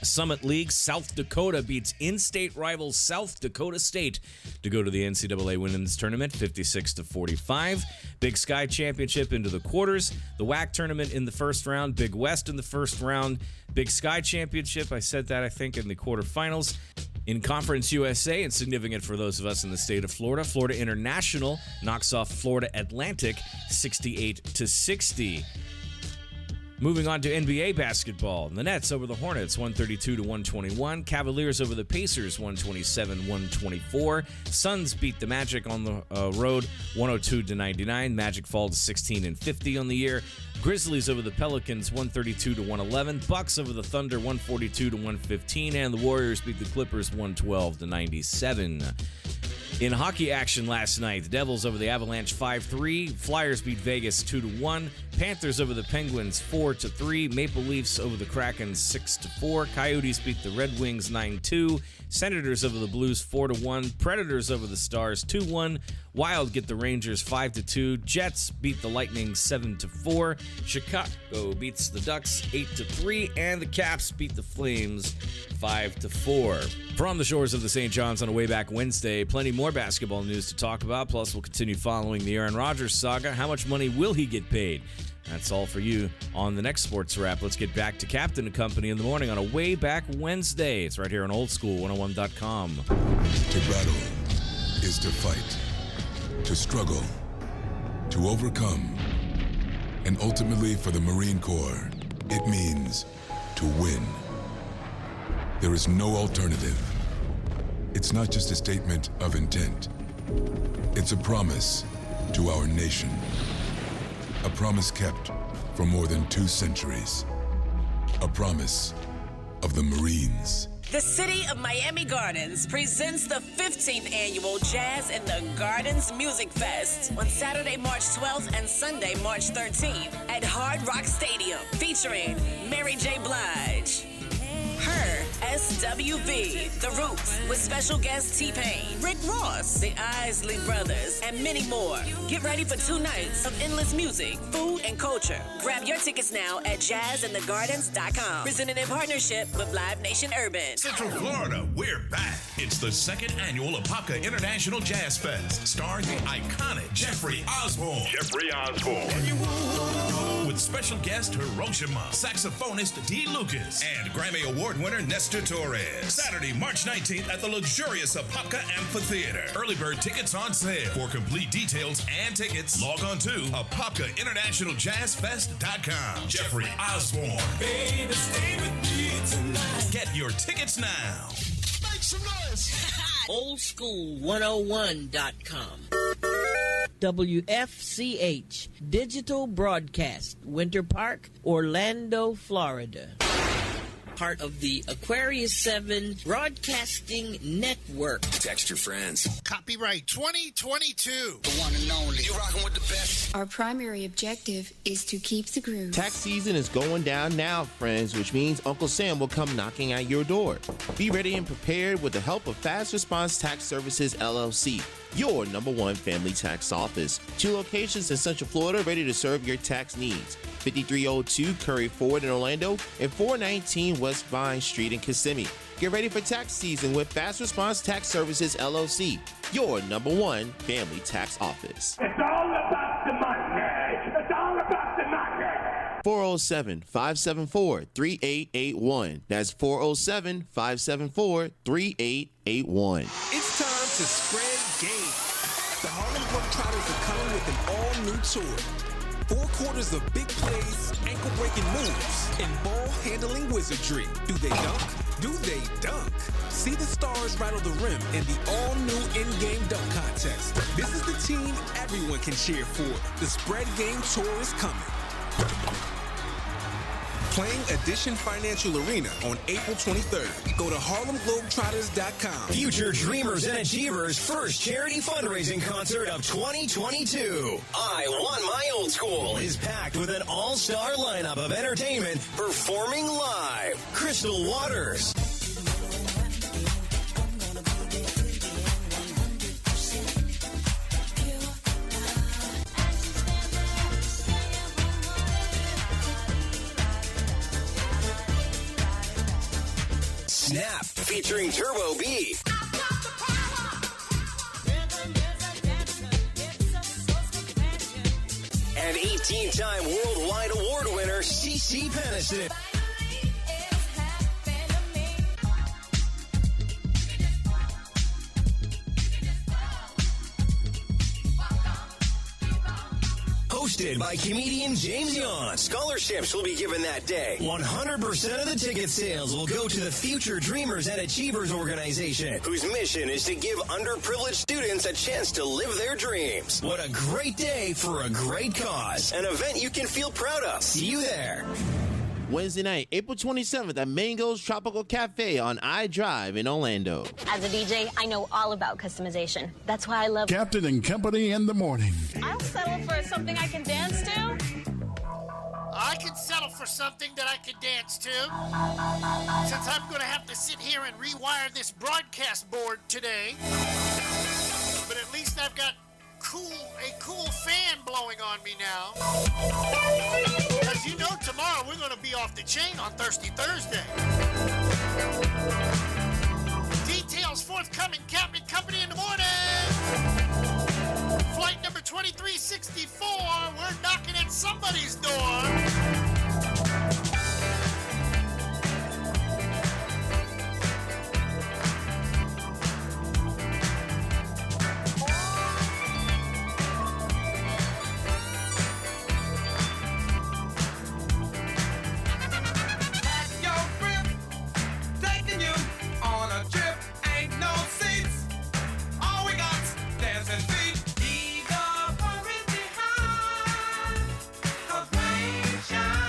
K: Summit League, South Dakota beats in-state rival South Dakota State to go to the NCAA Women's Tournament, 56-45. Big Sky Championship into the quarters. The WAC Tournament in the first round. Big West in the first round. Big Sky Championship, I said that, I think, in the quarterfinals. In Conference USA, and significant for those of us in the state of Florida, Florida International knocks off Florida Atlantic 68-60. Moving on to NBA basketball. The Nets over the Hornets, 132-121. Cavaliers over the Pacers, 127-124. Suns beat the Magic on the road, 102-99. Magic fall to 16-50 on the year. Grizzlies over the Pelicans, 132-111. Bucks over the Thunder, 142-115. And the Warriors beat the Clippers, 112-97. In hockey action last night, the Devils over the Avalanche 5-3. Flyers beat Vegas 2-1. Panthers over the Penguins 4-3. Maple Leafs over the Kraken 6-4. Coyotes beat the Red Wings 9-2. Senators over the Blues 4-1. Predators over the Stars 2-1. Wild get the Rangers 5-2. Jets beat the Lightning 7-4. Chicago beats the Ducks 8-3. And the Caps beat the Flames 5-4. From the shores of the St. John's on a way back Wednesday, plenty more basketball news to talk about. Plus, we'll continue following the Aaron Rodgers saga. How much money will he get paid? That's all for you on the next Sports Wrap. Let's get back to Captain and Company in the morning on a way back Wednesday. It's right here on oldschool101.com.
M: To battle is to fight, to struggle, to overcome, and ultimately for the Marine Corps, it means to win. There is no alternative. It's not just a statement of intent. It's a promise to our nation. A promise kept for more than 2 centuries. A promise of the Marines.
N: The city of Miami Gardens presents the 15th annual Jazz in the Gardens Music Fest on Saturday, March 12th and Sunday, March 13th at Hard Rock Stadium, featuring Mary J. Blige, Her SWV, The Roots, with special guest T-Pain, Rick Ross, the Isley Brothers, and many more. Get ready for 2 nights of endless music, food, and culture. Grab your tickets now at jazzinthegardens.com. Presented in partnership with Live Nation Urban.
J: Central Florida, we're back. It's the 2nd annual Apopka International Jazz Fest, starring the iconic Jeffrey Osborne. With special guest Hiroshima, saxophonist D. Lucas, and Grammy Award winner Nestor Torres. Saturday, March 19th at the luxurious Apopka Amphitheater. Early bird tickets on sale. For complete details and tickets, log on to ApopkaInternationalJazzFest.com. Jeffrey Osborne. Baby, stay with me tonight. Get your tickets now.
U: Make some noise. Oldschool101.com. WFCH Digital Broadcast, Winter Park, Orlando, Florida. Part of the Aquarius 7 Broadcasting Network.
Q: Text your friends.
X: Copyright 2022.
Q: The one and only. You're rocking with the best.
O: Our primary objective is to keep the groove.
G: Tax season is going down now, friends, which means Uncle Sam will come knocking at your door. Be ready and prepared with the help of Fast Response Tax Services, LLC, your #1 family tax office. 2 locations in Central Florida ready to serve your tax needs. 5302 Curry Ford in Orlando and 419 West Vine Street in Kissimmee. Get ready for tax season with Fast Response Tax Services, LLC, your #1 family tax office.
W: It's all about the money. It's all about the money.
G: 407-574-3881. That's 407-574-3881.
P: It's time to spread game. The Harlem Globetrotters are coming with an all-new tour. 4 quarters of big plays, ankle-breaking moves, and ball-handling wizardry. Do they dunk? Do they dunk? See the stars rattle the rim in the all-new in-game dunk contest. This is the team everyone can cheer for. The Spread Game Tour is coming. Playing Edition Financial Arena on April 23rd. Go to HarlemGlobetrotters.com.
Q: Future Dreamers and Achievers' first charity fundraising concert of 2022. I Want My Old School is packed with an all-star lineup of entertainment performing live. Crystal Waters. Snap, featuring Turbo B. And 18-time worldwide award winner, CeCe Peniston. Hosted by comedian James Yon. Scholarships will be given that day. 100% of the ticket sales will go to the Future Dreamers and Achievers organization, whose mission is to give underprivileged students a chance to live their dreams. What a great day for a great cause. An event you can feel proud of. See you there.
G: Wednesday night, April 27th at Mango's Tropical Cafe on I-Drive in Orlando.
R: As a DJ, I know all about customization. That's why I love
S: Captain and Company in the morning.
R: I'll settle for something I can dance to.
X: I can settle for something that I can dance to. Since I'm going to have to sit here and rewire this broadcast board today. But at least I've got a cool fan blowing on me now. As you know, tomorrow we're going to be off the chain on Thirsty Thursday. Details forthcoming, Captain Company in the morning. Flight number 2364, we're knocking at somebody's door.
D: Shine.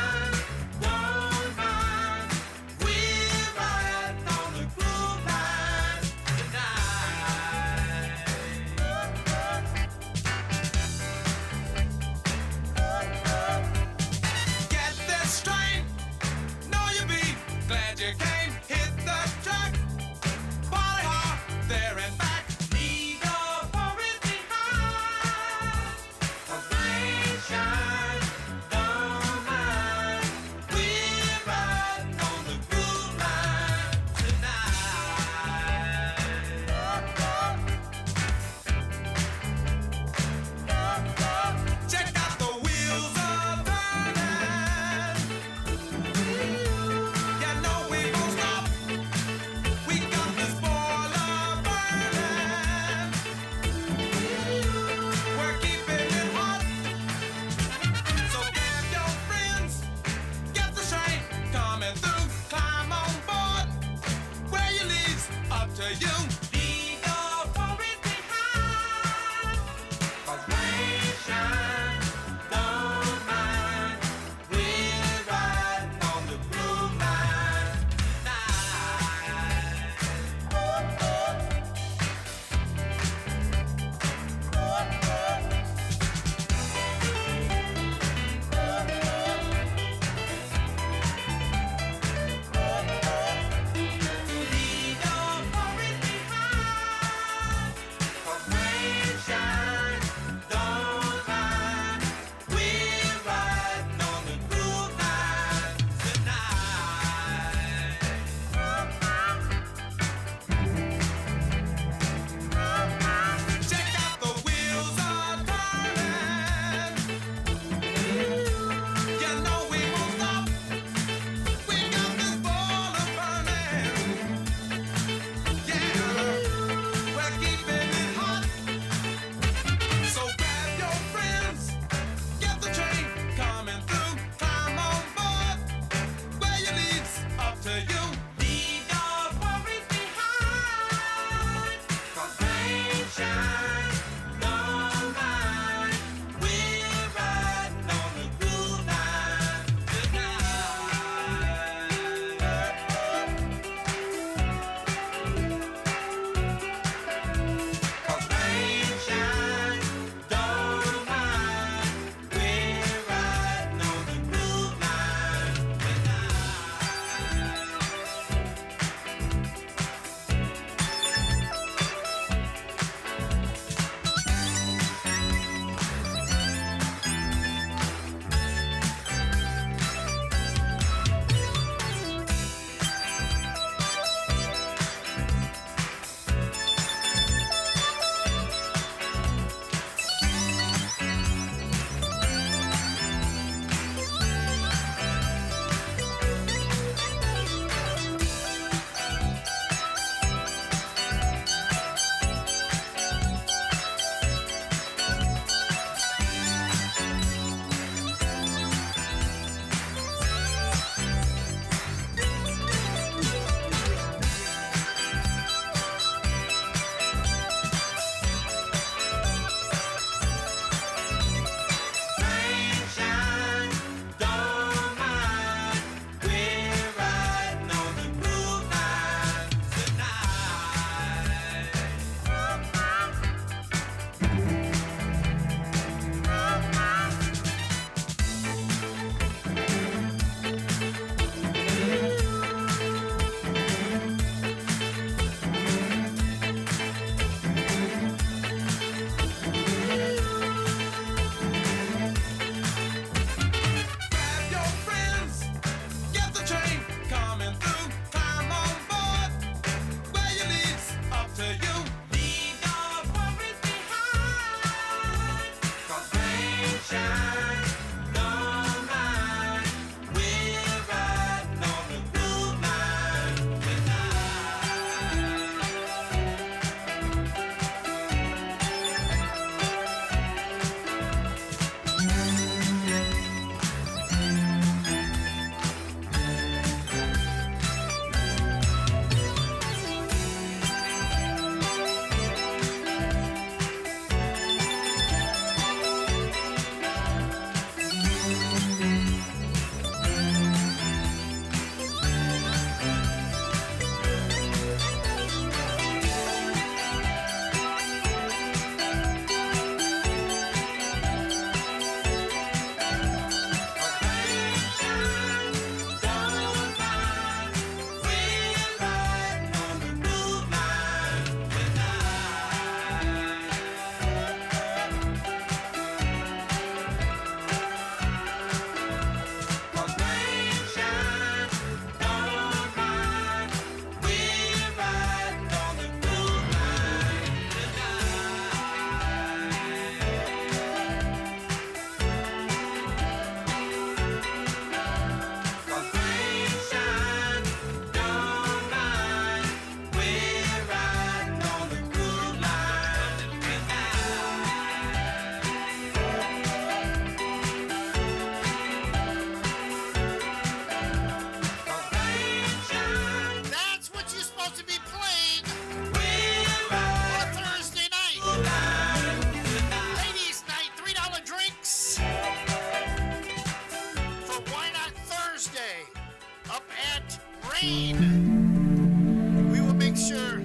X: rain, we will make sure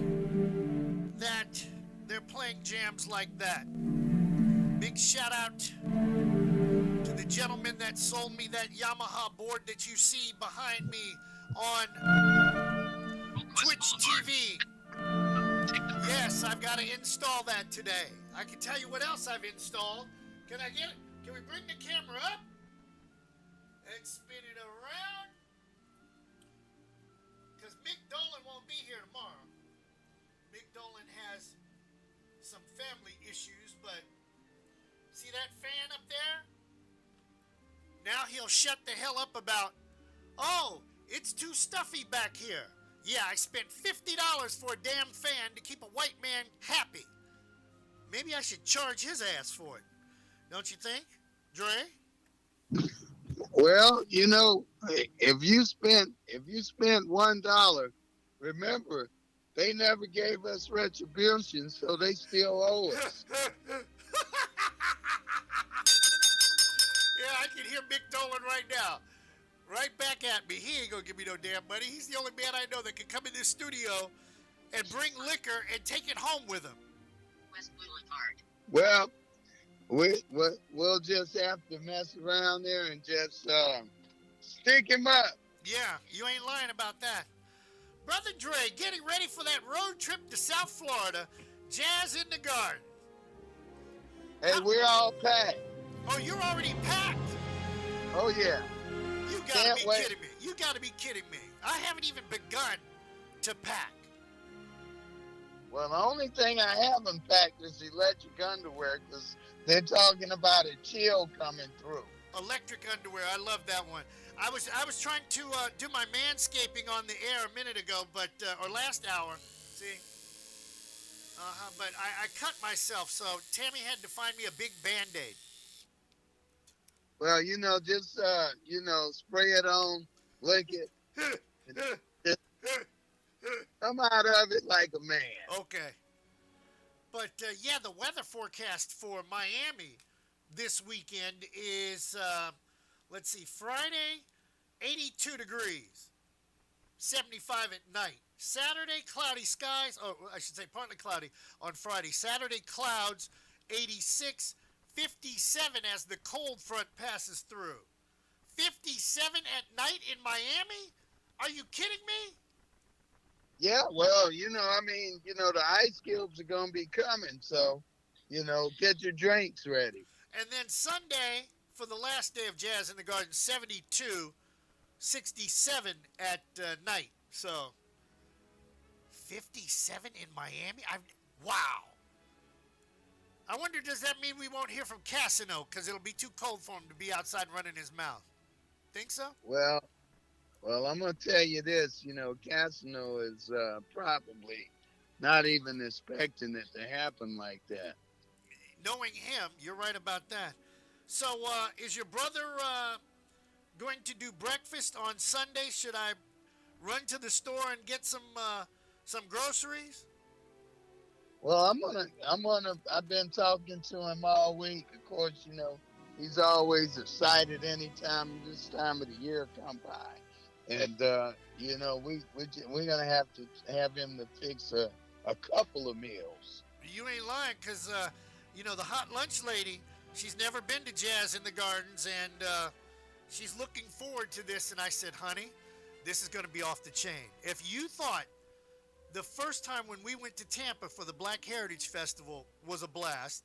X: that they're playing jams like that. Big shout out to the gentleman that sold me that Yamaha board that you see behind me on Twitch TV. Yes, I've got to install that today. I can tell you what else I've installed. Can I get it? Can we bring the camera up and spin it around? Because Mick Dolan won't be here tomorrow. Mick Dolan has some family issues, but see that fan up there? Now he'll shut the hell up about, oh, it's too stuffy back here. Yeah, I spent $50 for a damn fan to keep a white man happy. Maybe I should charge his ass for it. Don't you think, Dre?
A: Well, you know, if you spent $1, remember, they never gave us retribution, so they still owe us.
X: Yeah, I can hear Mick Dolan right now. Right back at me. He ain't gonna give me no damn money. He's the only man I know that can come in this studio and bring liquor and take it home with him.
C: West Boulevard.
A: Well, we'll just have to mess around there and just stick him up.
X: Yeah, you ain't lying about that. Brother Dre, getting ready for that road trip to South Florida. Jazz in the Garden.
A: Hey, we're all packed.
X: Oh, you're already packed?
A: Oh, yeah.
X: You gotta be kidding me. You gotta be kidding me. I haven't even begun to pack.
A: Well, the only thing I haven't packed is electric underwear because they're talking about a chill coming through.
X: Electric underwear. I love that one. I was trying to do my manscaping on the air a minute ago, but or last hour. See? But I cut myself, so Tammy had to find me a big Band-Aid.
A: Well, you know, just spray it on, lick it. Come out of it like a man.
X: Okay. But, yeah, the weather forecast for Miami this weekend is, let's see, Friday, 82 degrees, 75 at night. Saturday, cloudy skies. Oh, I should say partly cloudy on Friday. Saturday, clouds, 86, 57 as the cold front passes through. 57 at night in Miami? Are you kidding me?
A: Yeah, well, you know, I mean, you know, the ice cubes are going to be coming, so, you know, get your drinks ready.
X: And then Sunday, for the last day of Jazz in the Garden, 72, 67 at night. So, 57 in Miami? Wow. I wonder, does that mean we won't hear from Cassino because it'll be too cold for him to be outside running his mouth? Think so?
A: Well, I'm going to tell you this, you know, Cassino is probably not even expecting it to happen like that.
X: Knowing him, you're right about that. So, is your brother going to do breakfast on Sunday? Should I run to the store and get some groceries?
A: Well, I've been talking to him all week. Of course, you know, he's always excited anytime this time of the year come by. And, you know, we're going to have him to fix a couple of meals.
X: You ain't lying, because, you know, the hot lunch lady, she's never been to Jazz in the Gardens, and she's looking forward to this. And I said, honey, this is going to be off the chain. If you thought the first time when we went to Tampa for the Black Heritage Festival was a blast,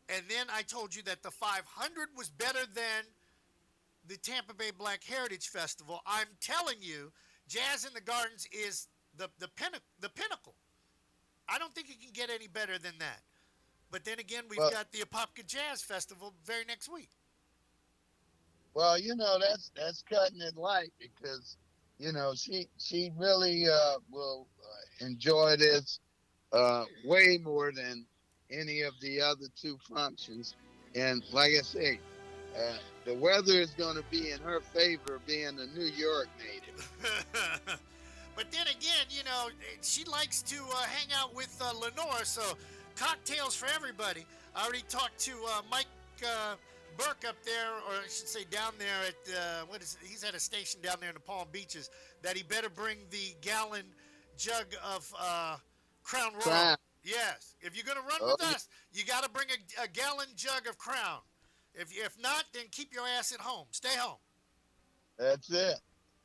X: and then I told you that the 500 was better than the Tampa Bay Black Heritage Festival, I'm telling you, Jazz in the Gardens is the pinnacle. I don't think it can get any better than that. But then again, we've got the Apopka Jazz Festival very next week.
A: Well, you know, that's cutting it light because, you know, she really will enjoy this way more than any of the other two functions. And like I say, the weather is going to be in her favor being a New York native.
X: But then again, you know, she likes to hang out with Lenore, so cocktails for everybody. I already talked to Mike Burke up there, or I should say down there at, he's at a station down there in the Palm Beaches, that he better bring the gallon jug of Crown Royal.
A: Crown.
X: Yes. If you're going to run with us, you got to bring a gallon jug of Crown. If not, then keep your ass at home. Stay home.
A: That's it.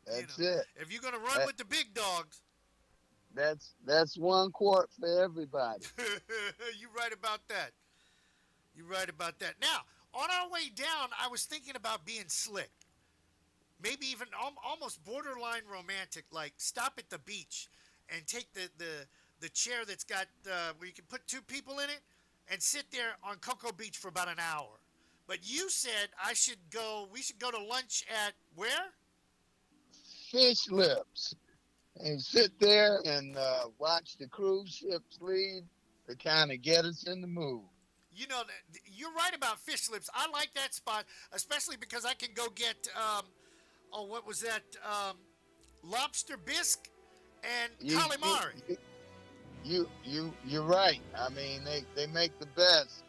A: That's it.
X: If you're going to run with the big dogs.
A: That's 1 quart for everybody.
X: You're right about that. You're right about that. Now, on our way down, I was thinking about being slick. Maybe even almost borderline romantic, like stop at the beach and take the chair that's got, where you can put 2 people in it and sit there on Cocoa Beach for about an hour. But you said we should go to lunch at where?
A: Fish Lips. And sit there and watch the cruise ships leave to kind of get us in the mood.
X: You know, you're right about Fish Lips. I like that spot, especially because I can go get, what was that? Lobster bisque and calamari.
A: You're right. I mean, they make the best,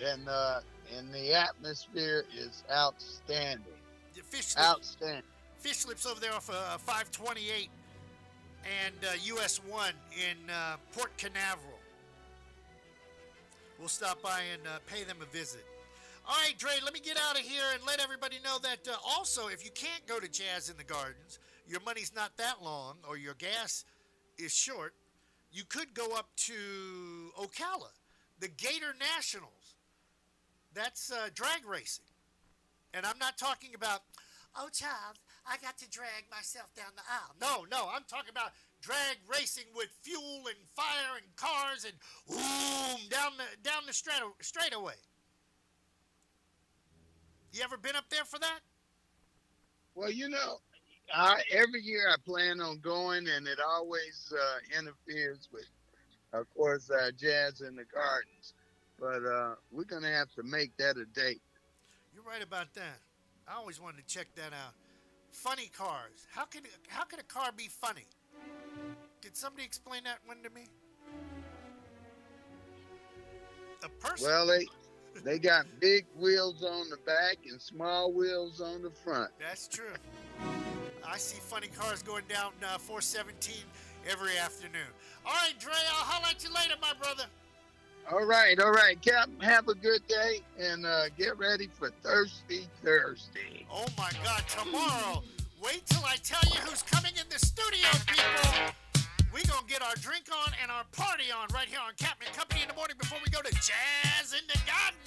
A: and the atmosphere is outstanding. Outstanding.
X: Fish Lips over there off 528 and US 1 in Port Canaveral. We'll stop by and pay them a visit. All right, Dre, let me get out of here and let everybody know that also, if you can't go to Jazz in the Gardens, your money's not that long, or your gas is short, you could go up to Ocala, the Gator Nationals. That's drag racing. And I'm not talking about, oh, child, I got to drag myself down the aisle. No, I'm talking about drag racing with fuel and fire and cars and boom, down the straightaway. You ever been up there for that?
A: Well, you know, every year I plan on going, and it always interferes with, of course, Jazz in the Gardens. But we're going to have to make that a date.
X: You're right about that. I always wanted to check that out. Funny cars. How could a car be funny? Did somebody explain that one to me? A person.
A: Well, they got big wheels on the back and small wheels on the front.
X: That's true. I see funny cars going down 417 every afternoon. All right, Dre, I'll holler at you later, my brother.
A: All right, Captain. Have a good day, and get ready for Thirsty Thursday.
X: Oh, my God, tomorrow. Wait till I tell you who's coming in the studio, people. We're going to get our drink on and our party on right here on Captain and Company in the morning before we go to Jazz in the Garden.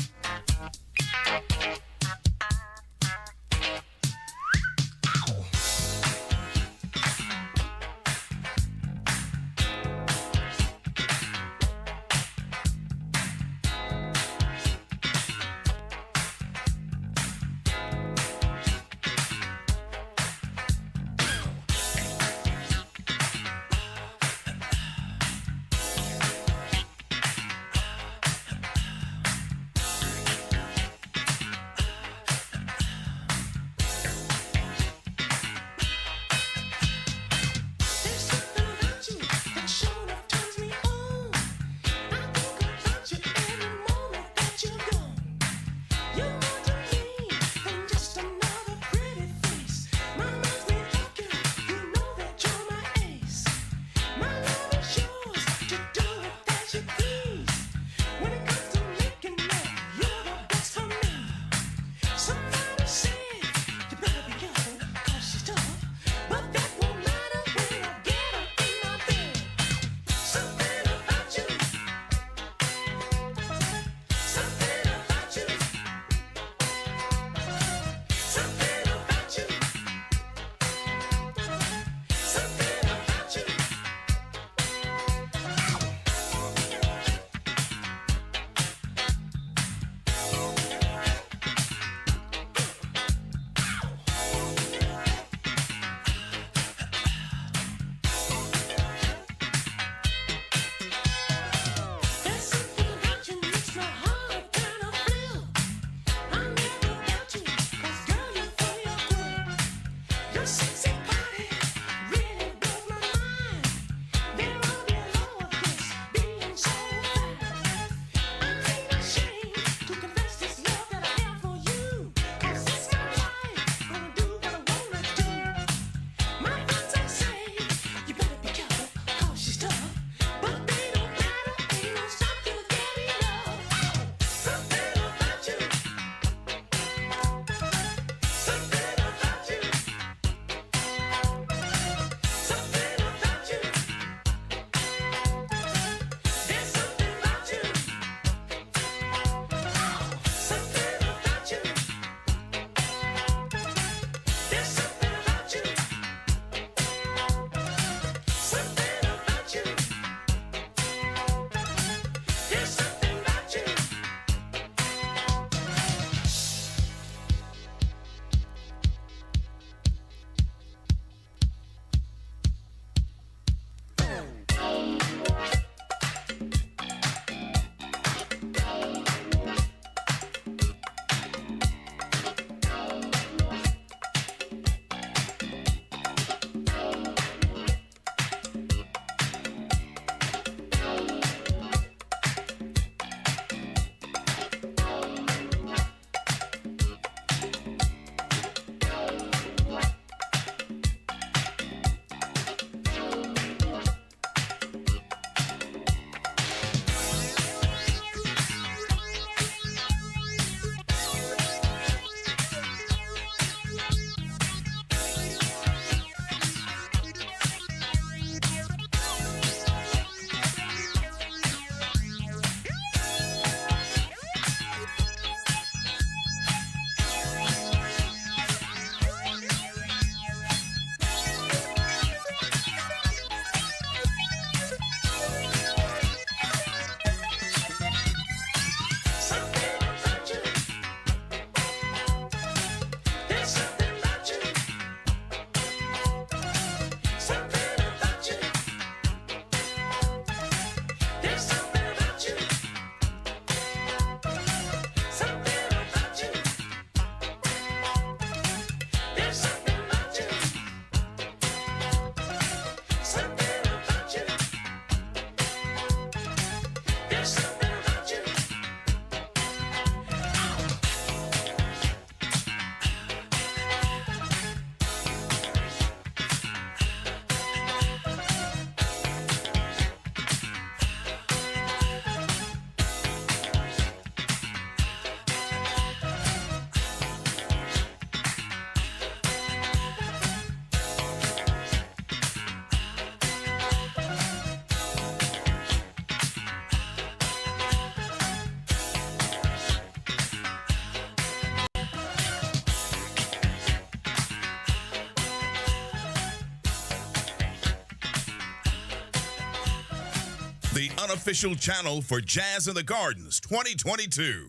J: The unofficial channel for Jazz in the Gardens 2022.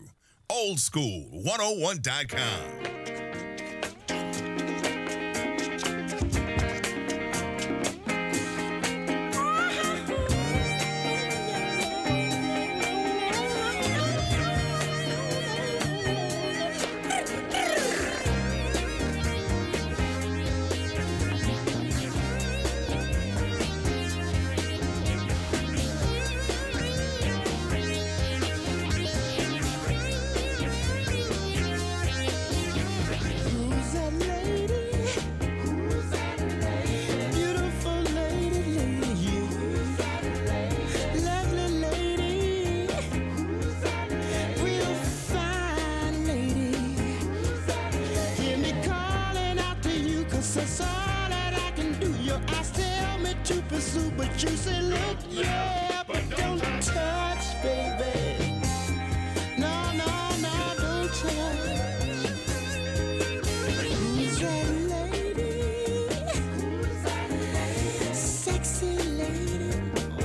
J: Oldschool101.com.
D: That's all that I can do. Your eyes tell me to pursue, but you say, look, yeah, but don't touch, baby. No, no, no, don't touch. Who's that lady? Who's that lady? Sexy lady. Oh,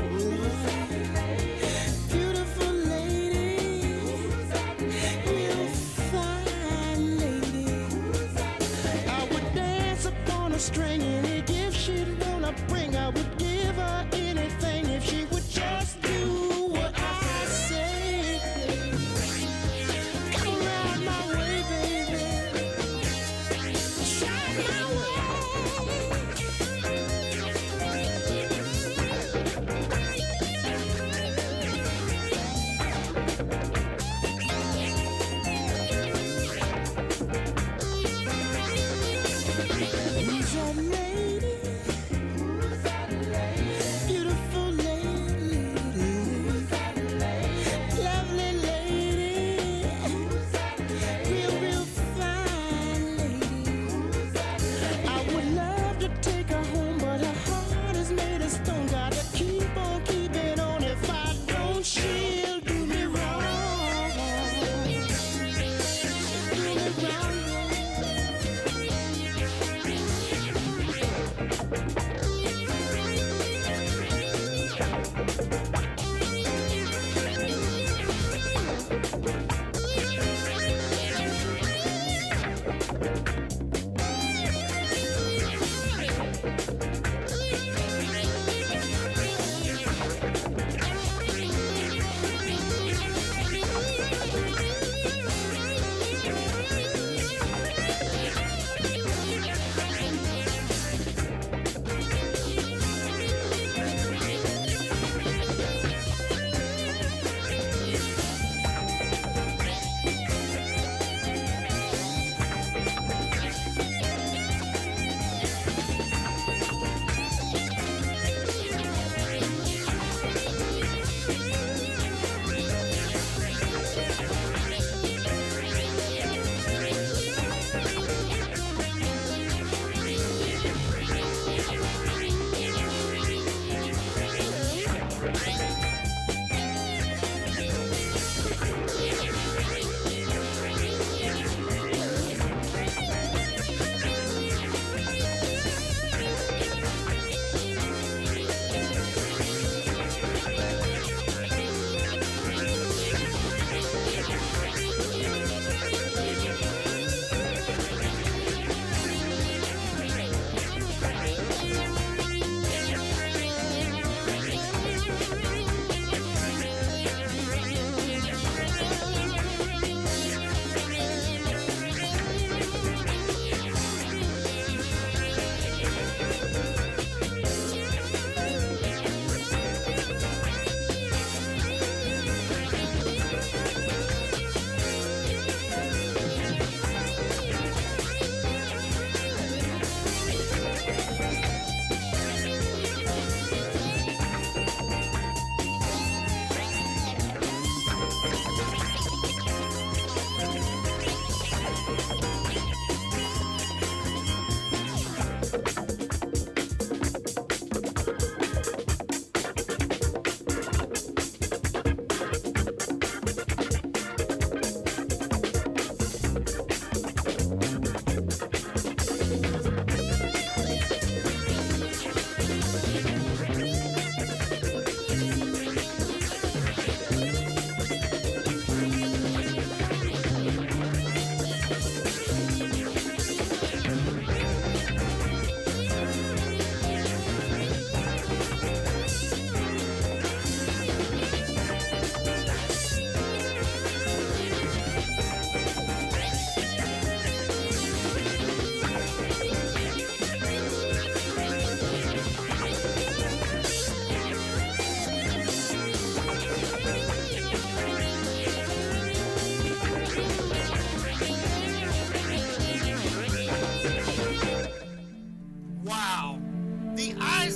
D: beautiful lady. Who's that lady? Real fine lady. Who's that lady? I would dance upon a string, any gift she'd wanna bring. I would give her anything if she would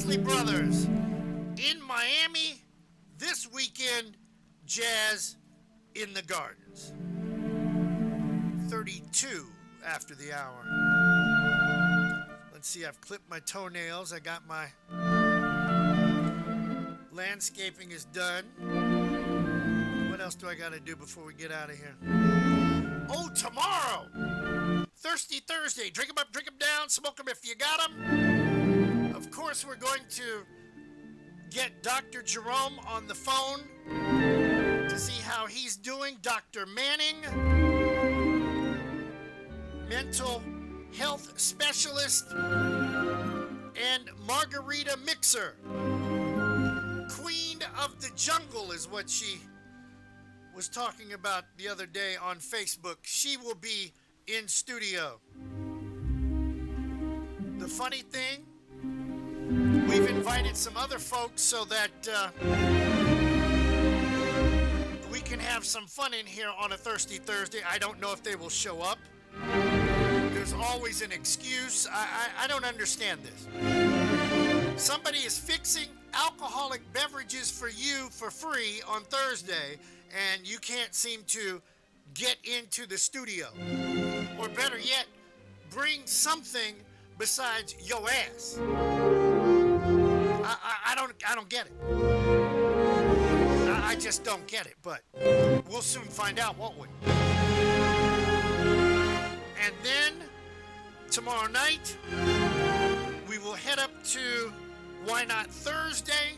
X: Isley Brothers in Miami this weekend. Jazz in the Gardens. 32 after the hour. Let's see, I've clipped my toenails. I got my landscaping is done. What else do I got to do before we get out of here? Oh, tomorrow! Thirsty Thursday. Drink 'em up, drink 'em down, smoke 'em if you got 'em. Of course, we're going to get Dr. Jerome on the phone to see how he's doing. Dr. Manning, mental health specialist, and Margarita Mixer. Queen of the Jungle is what she was talking about the other day on Facebook. She will be in studio. The funny thing, we've invited some other folks so that we can have some fun in here on a Thirsty Thursday. I don't know if they will show up. There's always an excuse. I don't understand this. Somebody is fixing alcoholic beverages for you for free on Thursday, and you can't seem to get into the studio. Or better yet, bring something besides your ass. I don't get it. I just don't get it, but we'll soon find out, won't we? And then, tomorrow night, we will head up to Why Not Thursday.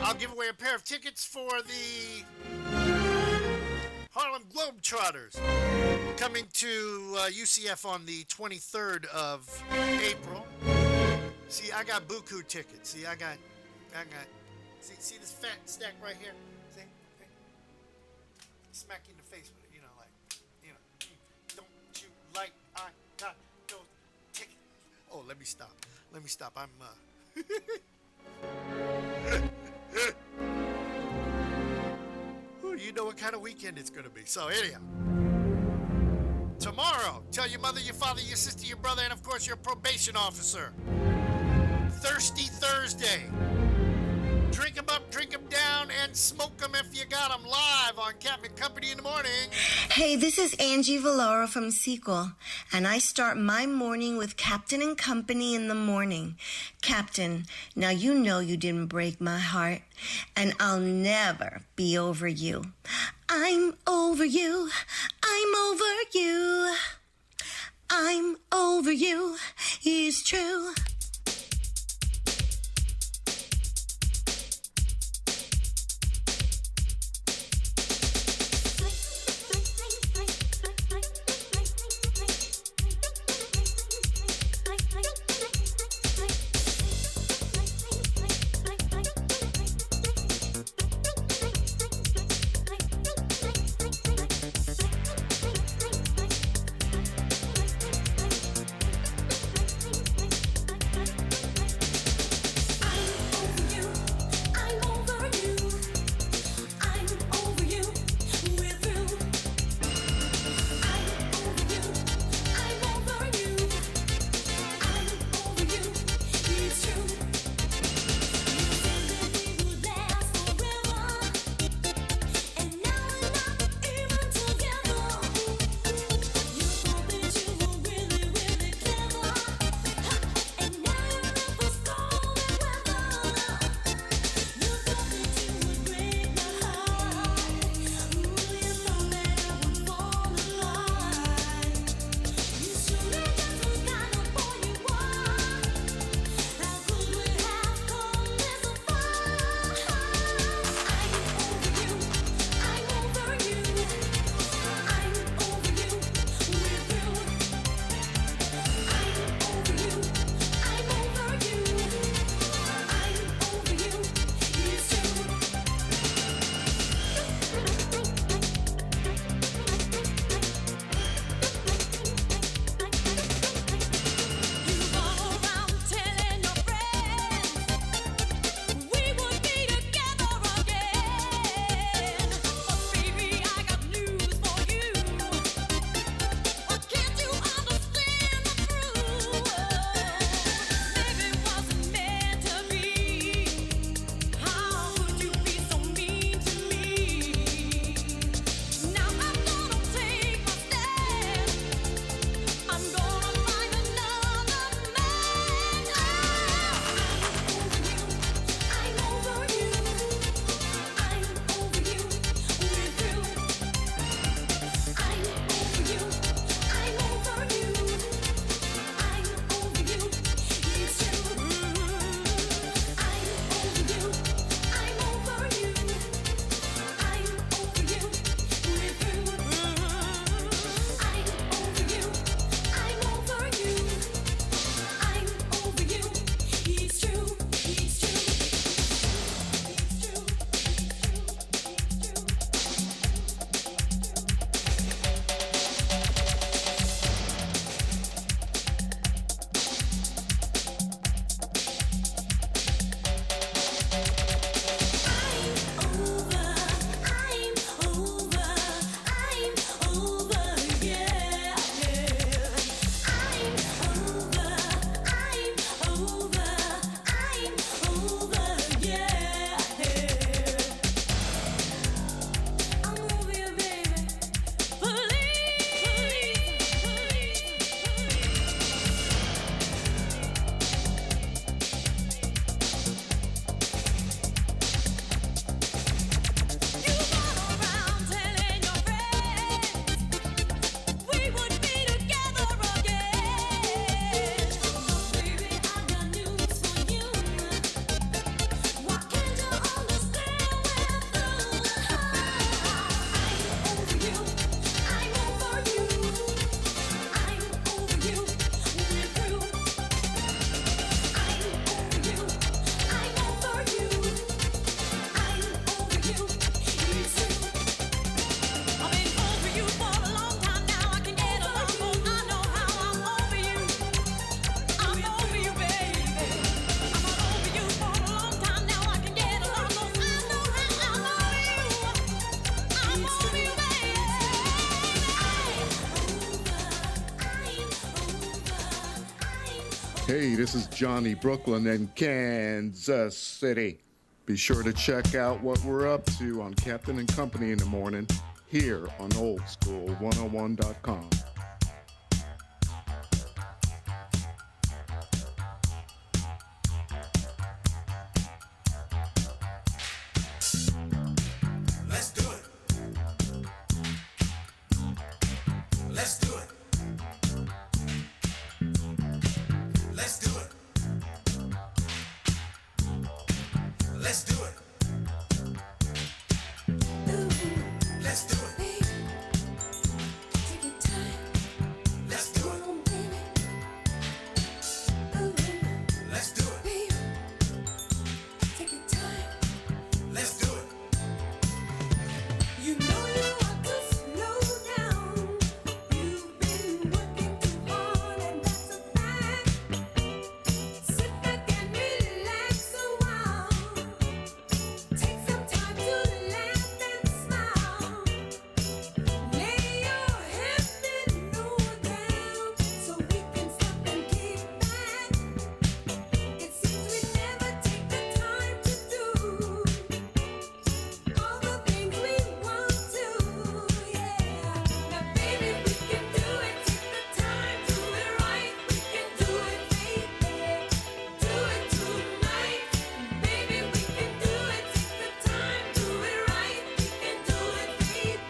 X: I'll give away a pair of tickets for the Harlem Globetrotters coming to UCF on the 23rd of April. See, I got buku tickets. See, I got. See this fat stack right here? See? Smack you in the face with it, don't you like I got those tickets? Oh, let me stop. I'm, you know what kind of weekend it's going to be. So, anyhow. Tomorrow, tell your mother, your father, your sister, your brother, and of course your probation officer. Thirsty Thursday. Drink 'em up, drink 'em down, and smoke 'em if you got 'em, live on Captain Company in the morning.
B: Hey, this is Angie Valora from Sequel, and I start my morning with Captain and Company in the morning. Captain, now you know you didn't break my heart, and I'll never be over you. I'm over you. I'm over you. I'm over you. It's true.
E: Hey, this is Johnny Brooklyn in Kansas City. Be sure to check out what we're up to on Captain and Company in the morning here on oldschool101.com.
D: Let's do it. Let's do it. Let's do it. Let's do it. Let's do it. Let's do it. Let's do it. Let's do it.
F: You know you ought to slow down. You've been working too hard, and that's a fact. Sit back and relax a while. Take some time to laugh and smile. Lay your head below down so we can stop and kick back. It seems we never take the time to do all the things we want to, yeah. Now, baby, we can do it. Take the time, do it right. We can do it, baby. Do it tonight, baby. We can do it. Take the time, do it right. We can do it, baby.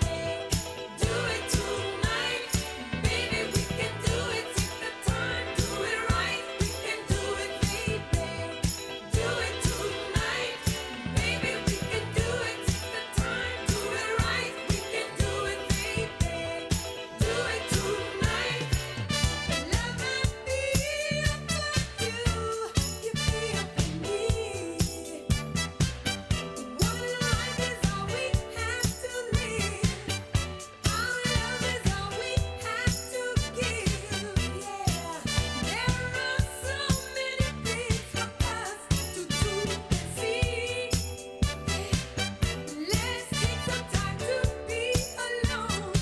F: Do it tonight, baby. We can do it. Take the time, do it right. We can do it, baby. Do it tonight, baby. We can do it. Take the time, do it right. We can do it, baby. Do it tonight. Love and feel for you. You feel for me. One life is all we have to live. Our love is all we have to give. Yeah. There are so many things for us to do and see. Let's take some time to be alone.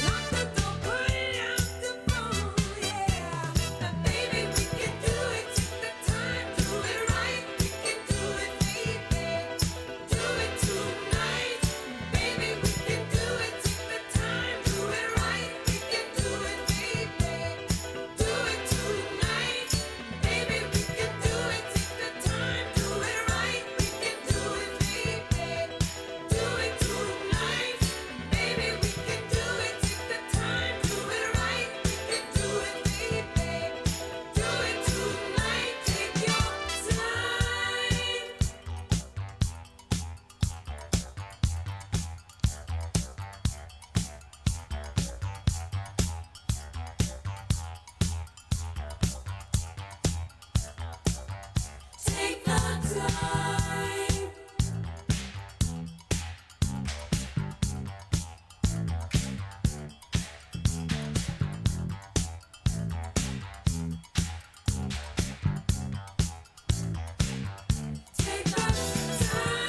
F: Lock the door, put out the phone. Yeah. Now, baby, we can do it. Take the time, do it right. We can do it, baby. Do it tonight, baby. We can do it. Take the time, do it right. We can do it, baby. Do it tonight, baby. We can do it. Take the time, do it right. We can do it, baby. Do it tonight, baby. We can do it. Take the time, do it right. We can do it, baby. Do it tonight. Take your time. Take the time. Take the time.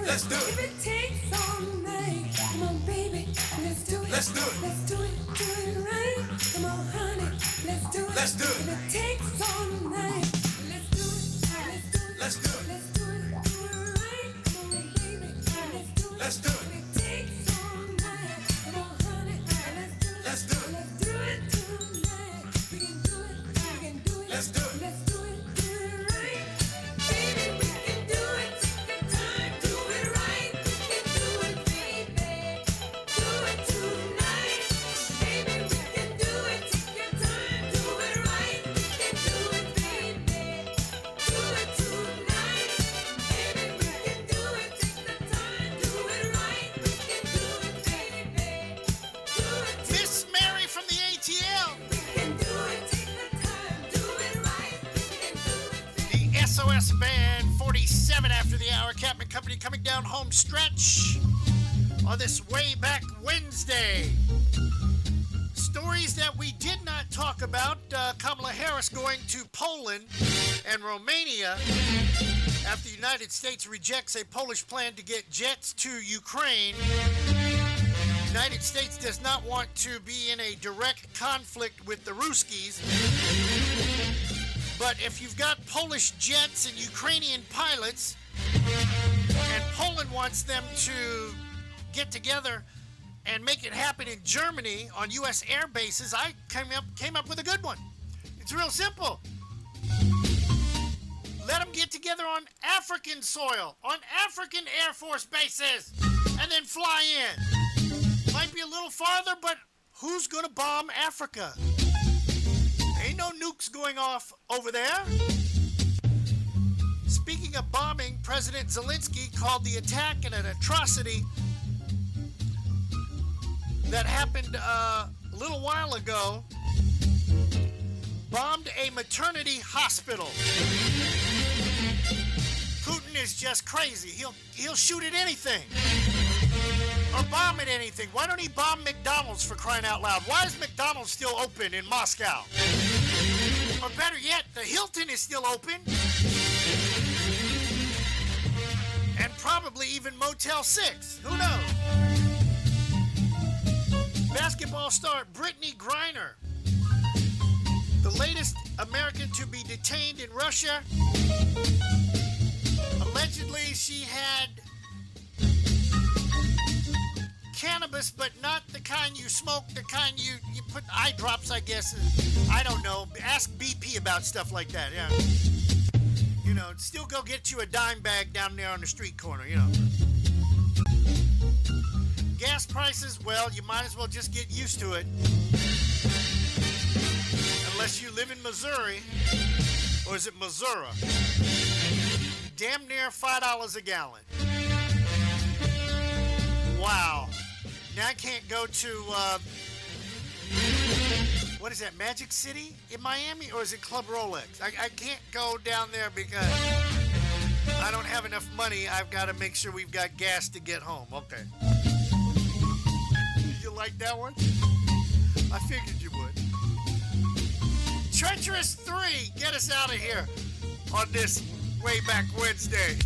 D: Let's do it. If it takes all night, come on, baby, let's do it. Let's do it. Let's do it right. Come on, honey, let's do it. Let's do it. If it takes all night, let's do it. Let's do it. Let's do it right. Come on, baby, let's do it. Let's do it. If it takes all night, come on, honey, let's do it. Let's do it. Let's do it tonight. We can do it. We can do it. Let's do it. Let's do it. Do it right, baby. We can do it. Take the time. Do it right. We can do it, baby. Do it tonight, baby. We can do it. Take your time. Do it right. We can do it, baby. Do it tonight, baby. We can do it. Take the time. Do it right. We can do it, baby. Do it.
X: Miss Mary from the ATL.
D: We can do it. Take the time. Do it right. We can do it.
X: The SOS Band, 47 after the hour. Captain Company coming down home stretch on this way back Wednesday. Stories that we did not talk about. Kamala Harris going to Poland and Romania after the United States rejects a Polish plan to get jets to Ukraine. The United States does not want to be in a direct conflict with the Ruskies. But if you've got Polish jets and Ukrainian pilots, and Poland wants them to get together and make it happen in Germany on U.S. air bases, I came up with a good one. It's real simple. Let them get together on African soil, on African Air Force bases, and then fly in. Might be a little farther, but who's going to bomb Africa? Ain't no nukes going off over there. Speaking of bombing, President Zelensky called the attack an atrocity that happened a little while ago. Bombed a maternity hospital. Putin is just crazy. He'll shoot at anything. Or bomb at anything. Why don't he bomb McDonald's, for crying out loud? Why is McDonald's still open in Moscow? Or better yet, the Hilton is still open. And probably even Motel 6. Who knows? Basketball star Brittany Griner, the latest American to be detained in Russia. Allegedly, she had cannabis, but not the kind you smoke, the kind you put eye drops, I guess. I don't know. Ask BP about stuff like that, yeah. You know, still go get you a dime bag down there on the street corner, you know. Gas prices, well, you might as well just get used to it. Unless you live in Missouri. Or is it Missouri? Damn near $5 a gallon. Wow. Now I can't go to, what is that, Magic City in Miami? Or is it Club Rolex? I can't go down there because I don't have enough money. I've got to make sure we've got gas to get home. Okay. You like that one? I figured you would. Treacherous 3, get us out of here on this way back Wednesday.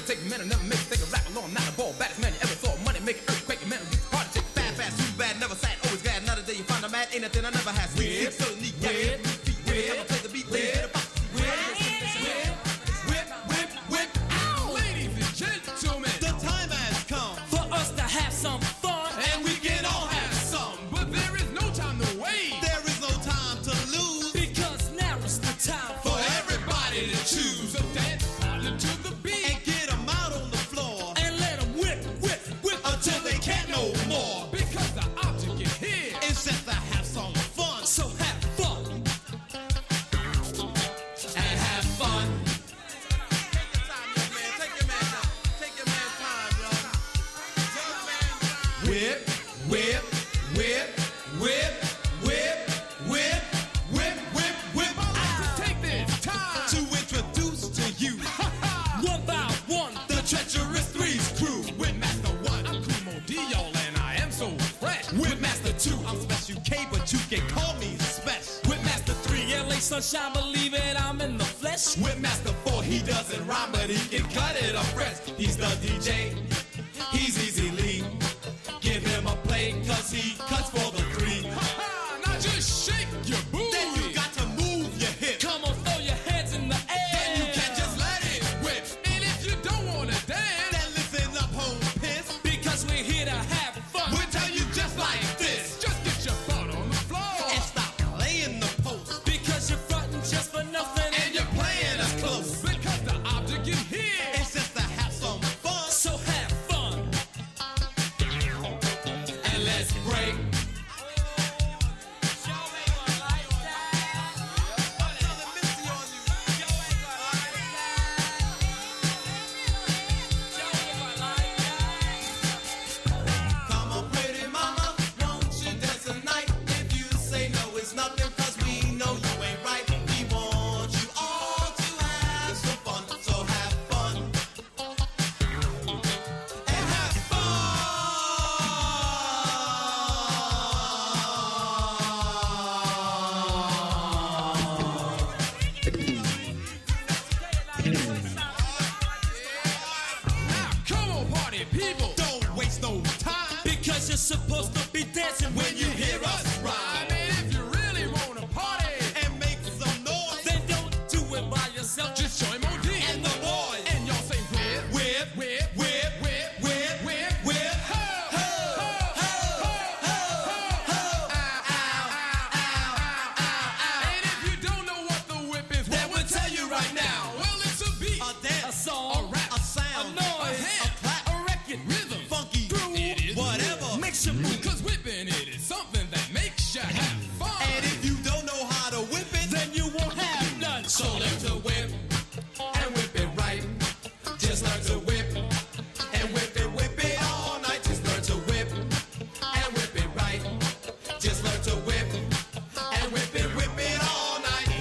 H: Take a minute, never make think a rap alone, not a ball, baddest man you ever saw. Money make an earthquake, a man who gets hard to take fast, fast, too bad, never sad, always glad. Another day you find a man, ain't nothing I never had. Whip, so neat, whip, whip, play the beat, whip, whip, whip, whip, whip, ow! Ladies and sunshine, believe it, I'm in the flesh. With Master 4, he doesn't rhyme, but he can cut it up fresh. He's the DJ, he's easily. Give him a play, cause he cuts for the three. Now just shake your booty. Then you got to move your hips. Come on, throw your hands in the air. Then you can't just let it whip. And if you don't wanna dance, then listen up, home piss. Because we're here to have fun. We'll tell you just like this. Just get your butt on the floor. And stop laying the post. Because you're frontin' just for nothing. And you're playing us close. Because the object in here is just to have some fun. So have fun. And let's break. Come on, pretty mama, won't you dance tonight? If you say no, it's nothing, cause we know you ain't right. We want you all to have some fun, so have fun. And have Come on, party people, don't waste no time. Because you're supposed to be dancing when you hear us rhyme. And if you really wanna party and make some noise, then don't do it by yourself, just join Modi and the boys. And y'all say whip, whip, whip, whip, whip, whip, whip, whip. Ho, ho, ho, ho, ho, ho, and if you don't know what the whip is, then we'll tell you right now. Well, it's a beat, a dance, a song, a rap, a sound, a noise, a hand, a clap, a record, rhythm, funky, groove, whatever makes you move. Cause whipping it is something that makes you have fun. And if you don't know how to whip it, then you won't have none. So learn to whip and whip it right. Just learn to whip and whip it all night. Just learn to whip and whip it right. Just learn to whip and whip it all night.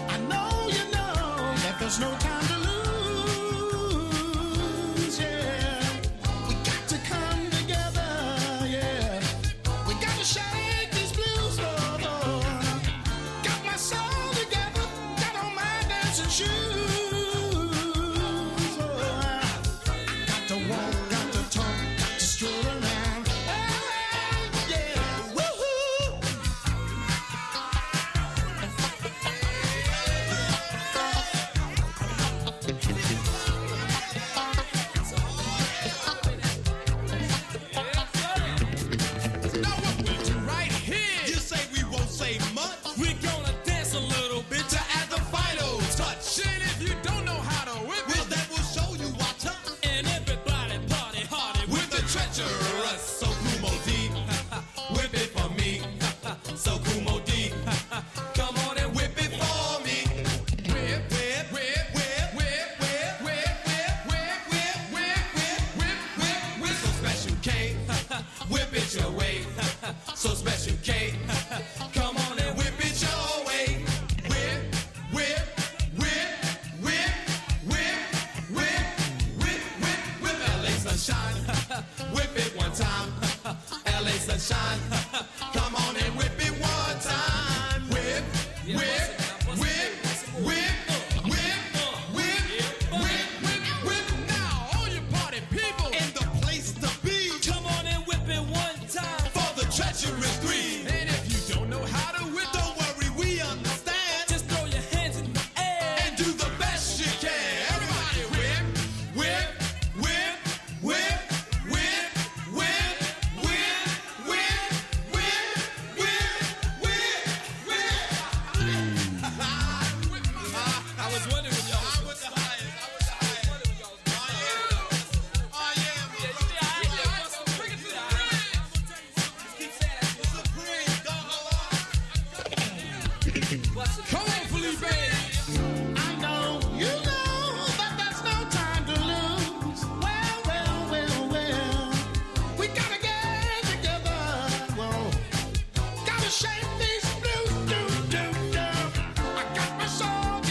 S: I know you know that there's no time to lose, yeah. We got to come together, yeah. We got to shake these blues, oh. Got my soul together, got on my dancing shoes, oh. I got to walk, got to talk, got to stroll around, yeah. Woo-hoo!
H: Now what we'll do right here, you say we won't say much. We're gonna dance a little bit to add the final touch. And if you don't know how to whip it, well, then we'll show you our touch. And everybody party hardy with the treacherous So Kumo D. Whip it for me, So Kumo D. Come on and whip it for me. Whip, whip, whip, whip, whip, whip, whip, whip, whip, whip, whip, whip, whip, whip, whip. So special K, whip it your way. So special K, come on and whip it your way. Whip, whip, whip, whip, whip, whip, whip, whip, whip. LA sunshine, whip it one time. LA sunshine, come on and whip it one time. Whip, whip, whip, whip, whip, whip, whip, whip, whip. Now all you party people in the place to be, come on and whip it one time for the treacherous three. And if you don't know how to whip, don't worry, we understand. Just throw your hands in the air and do the best you can. Everybody whip, whip, whip, whip, whip, whip, whip, whip, whip, whip, whip, whip. I was wondering when y'all was the highest. Oh yeah, bring it to the Come on, Felipe.
S: I know you know that there's no time to lose. Well, well, well, well. We gotta get together. Whoa. Gotta shake these blues. Do, do, do. I got my soul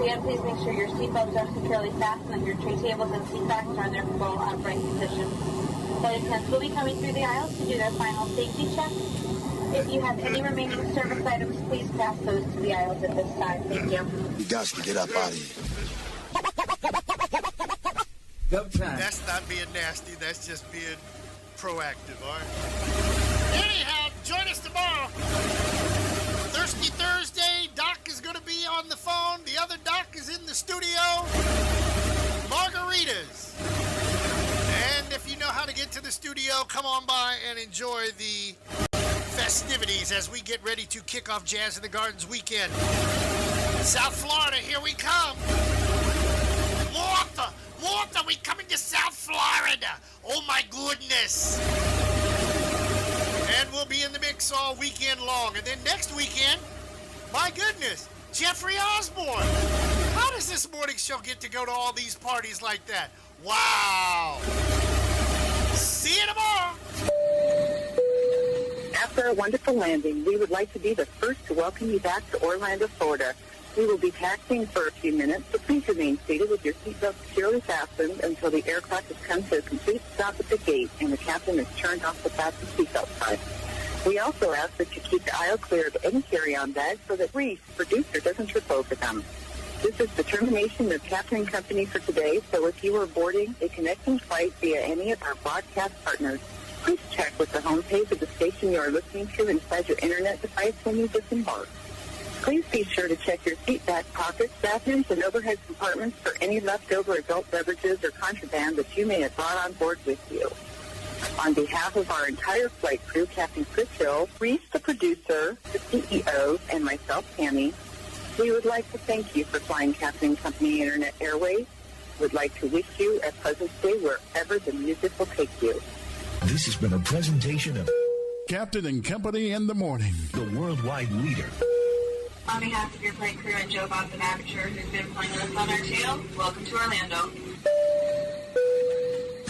I: Again, please make sure your seatbelts are securely fastened and your tray tables and seat backs are in their full upright position. Flight attendants will be coming through the aisles to do their final safety check. If you have any remaining service items, please pass those to the aisles at this time. Thank you.
L: You got to get up out of here.
X: That's not being nasty. That's just being proactive, all right? Anyhow, join us tomorrow. Thirsty Thursday. Doc is going to be on the phone. The other Doc is in the studio. Margaritas. And if you know how to get to the studio, come on by and enjoy the festivities as we get ready to kick off Jazz in the Gardens weekend. South Florida, here we come. Martha, we coming to South Florida. Oh my goodness. And we'll be in the mix all weekend long. And then next weekend, my goodness, Jeffrey Osborne. How does this morning show get to go to all these parties like that? Wow. See you tomorrow.
T: After a wonderful landing, we would like to be the first to welcome you back to Orlando, Florida. We will be taxiing for a few minutes, so please remain seated with your seatbelt securely fastened until the aircraft has come to a complete stop at the gate and the captain has turned off the fasten seatbelt sign. We also ask that you keep the aisle clear of any carry-on bags so that Reese, producer, doesn't trip over them. This is the termination of Captain and Company for today, so if you are boarding a connecting flight via any of our broadcast partners, please check with the homepage of the station you are listening to inside your internet device when you disembark. Please be sure to check your seat back pockets, bathrooms, and overhead compartments for any leftover adult beverages or contraband that you may have brought on board with you. On behalf of our entire flight crew, Captain Chris Hill, Reese, the producer, the CEO, and myself, Tammy, we would like to thank you for flying Captain and Company Internet Airways. We'd like to wish you a pleasant stay wherever the music will take you.
V: This has been a presentation of
Y: Captain and Company in the Morning,
V: the worldwide leader.
I: On behalf of your flight crew and Joe Bob the Aperture, who's been flying with us on our tail, welcome to Orlando.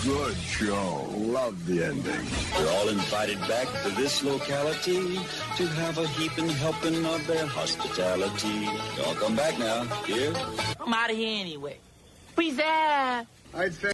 L: Good show. Love the ending.
Z: We're all invited back to this locality to have a heaping helping of their hospitality. Y'all come back now. Here.
U: I'm out of here anyway. Peace out.
L: I'd say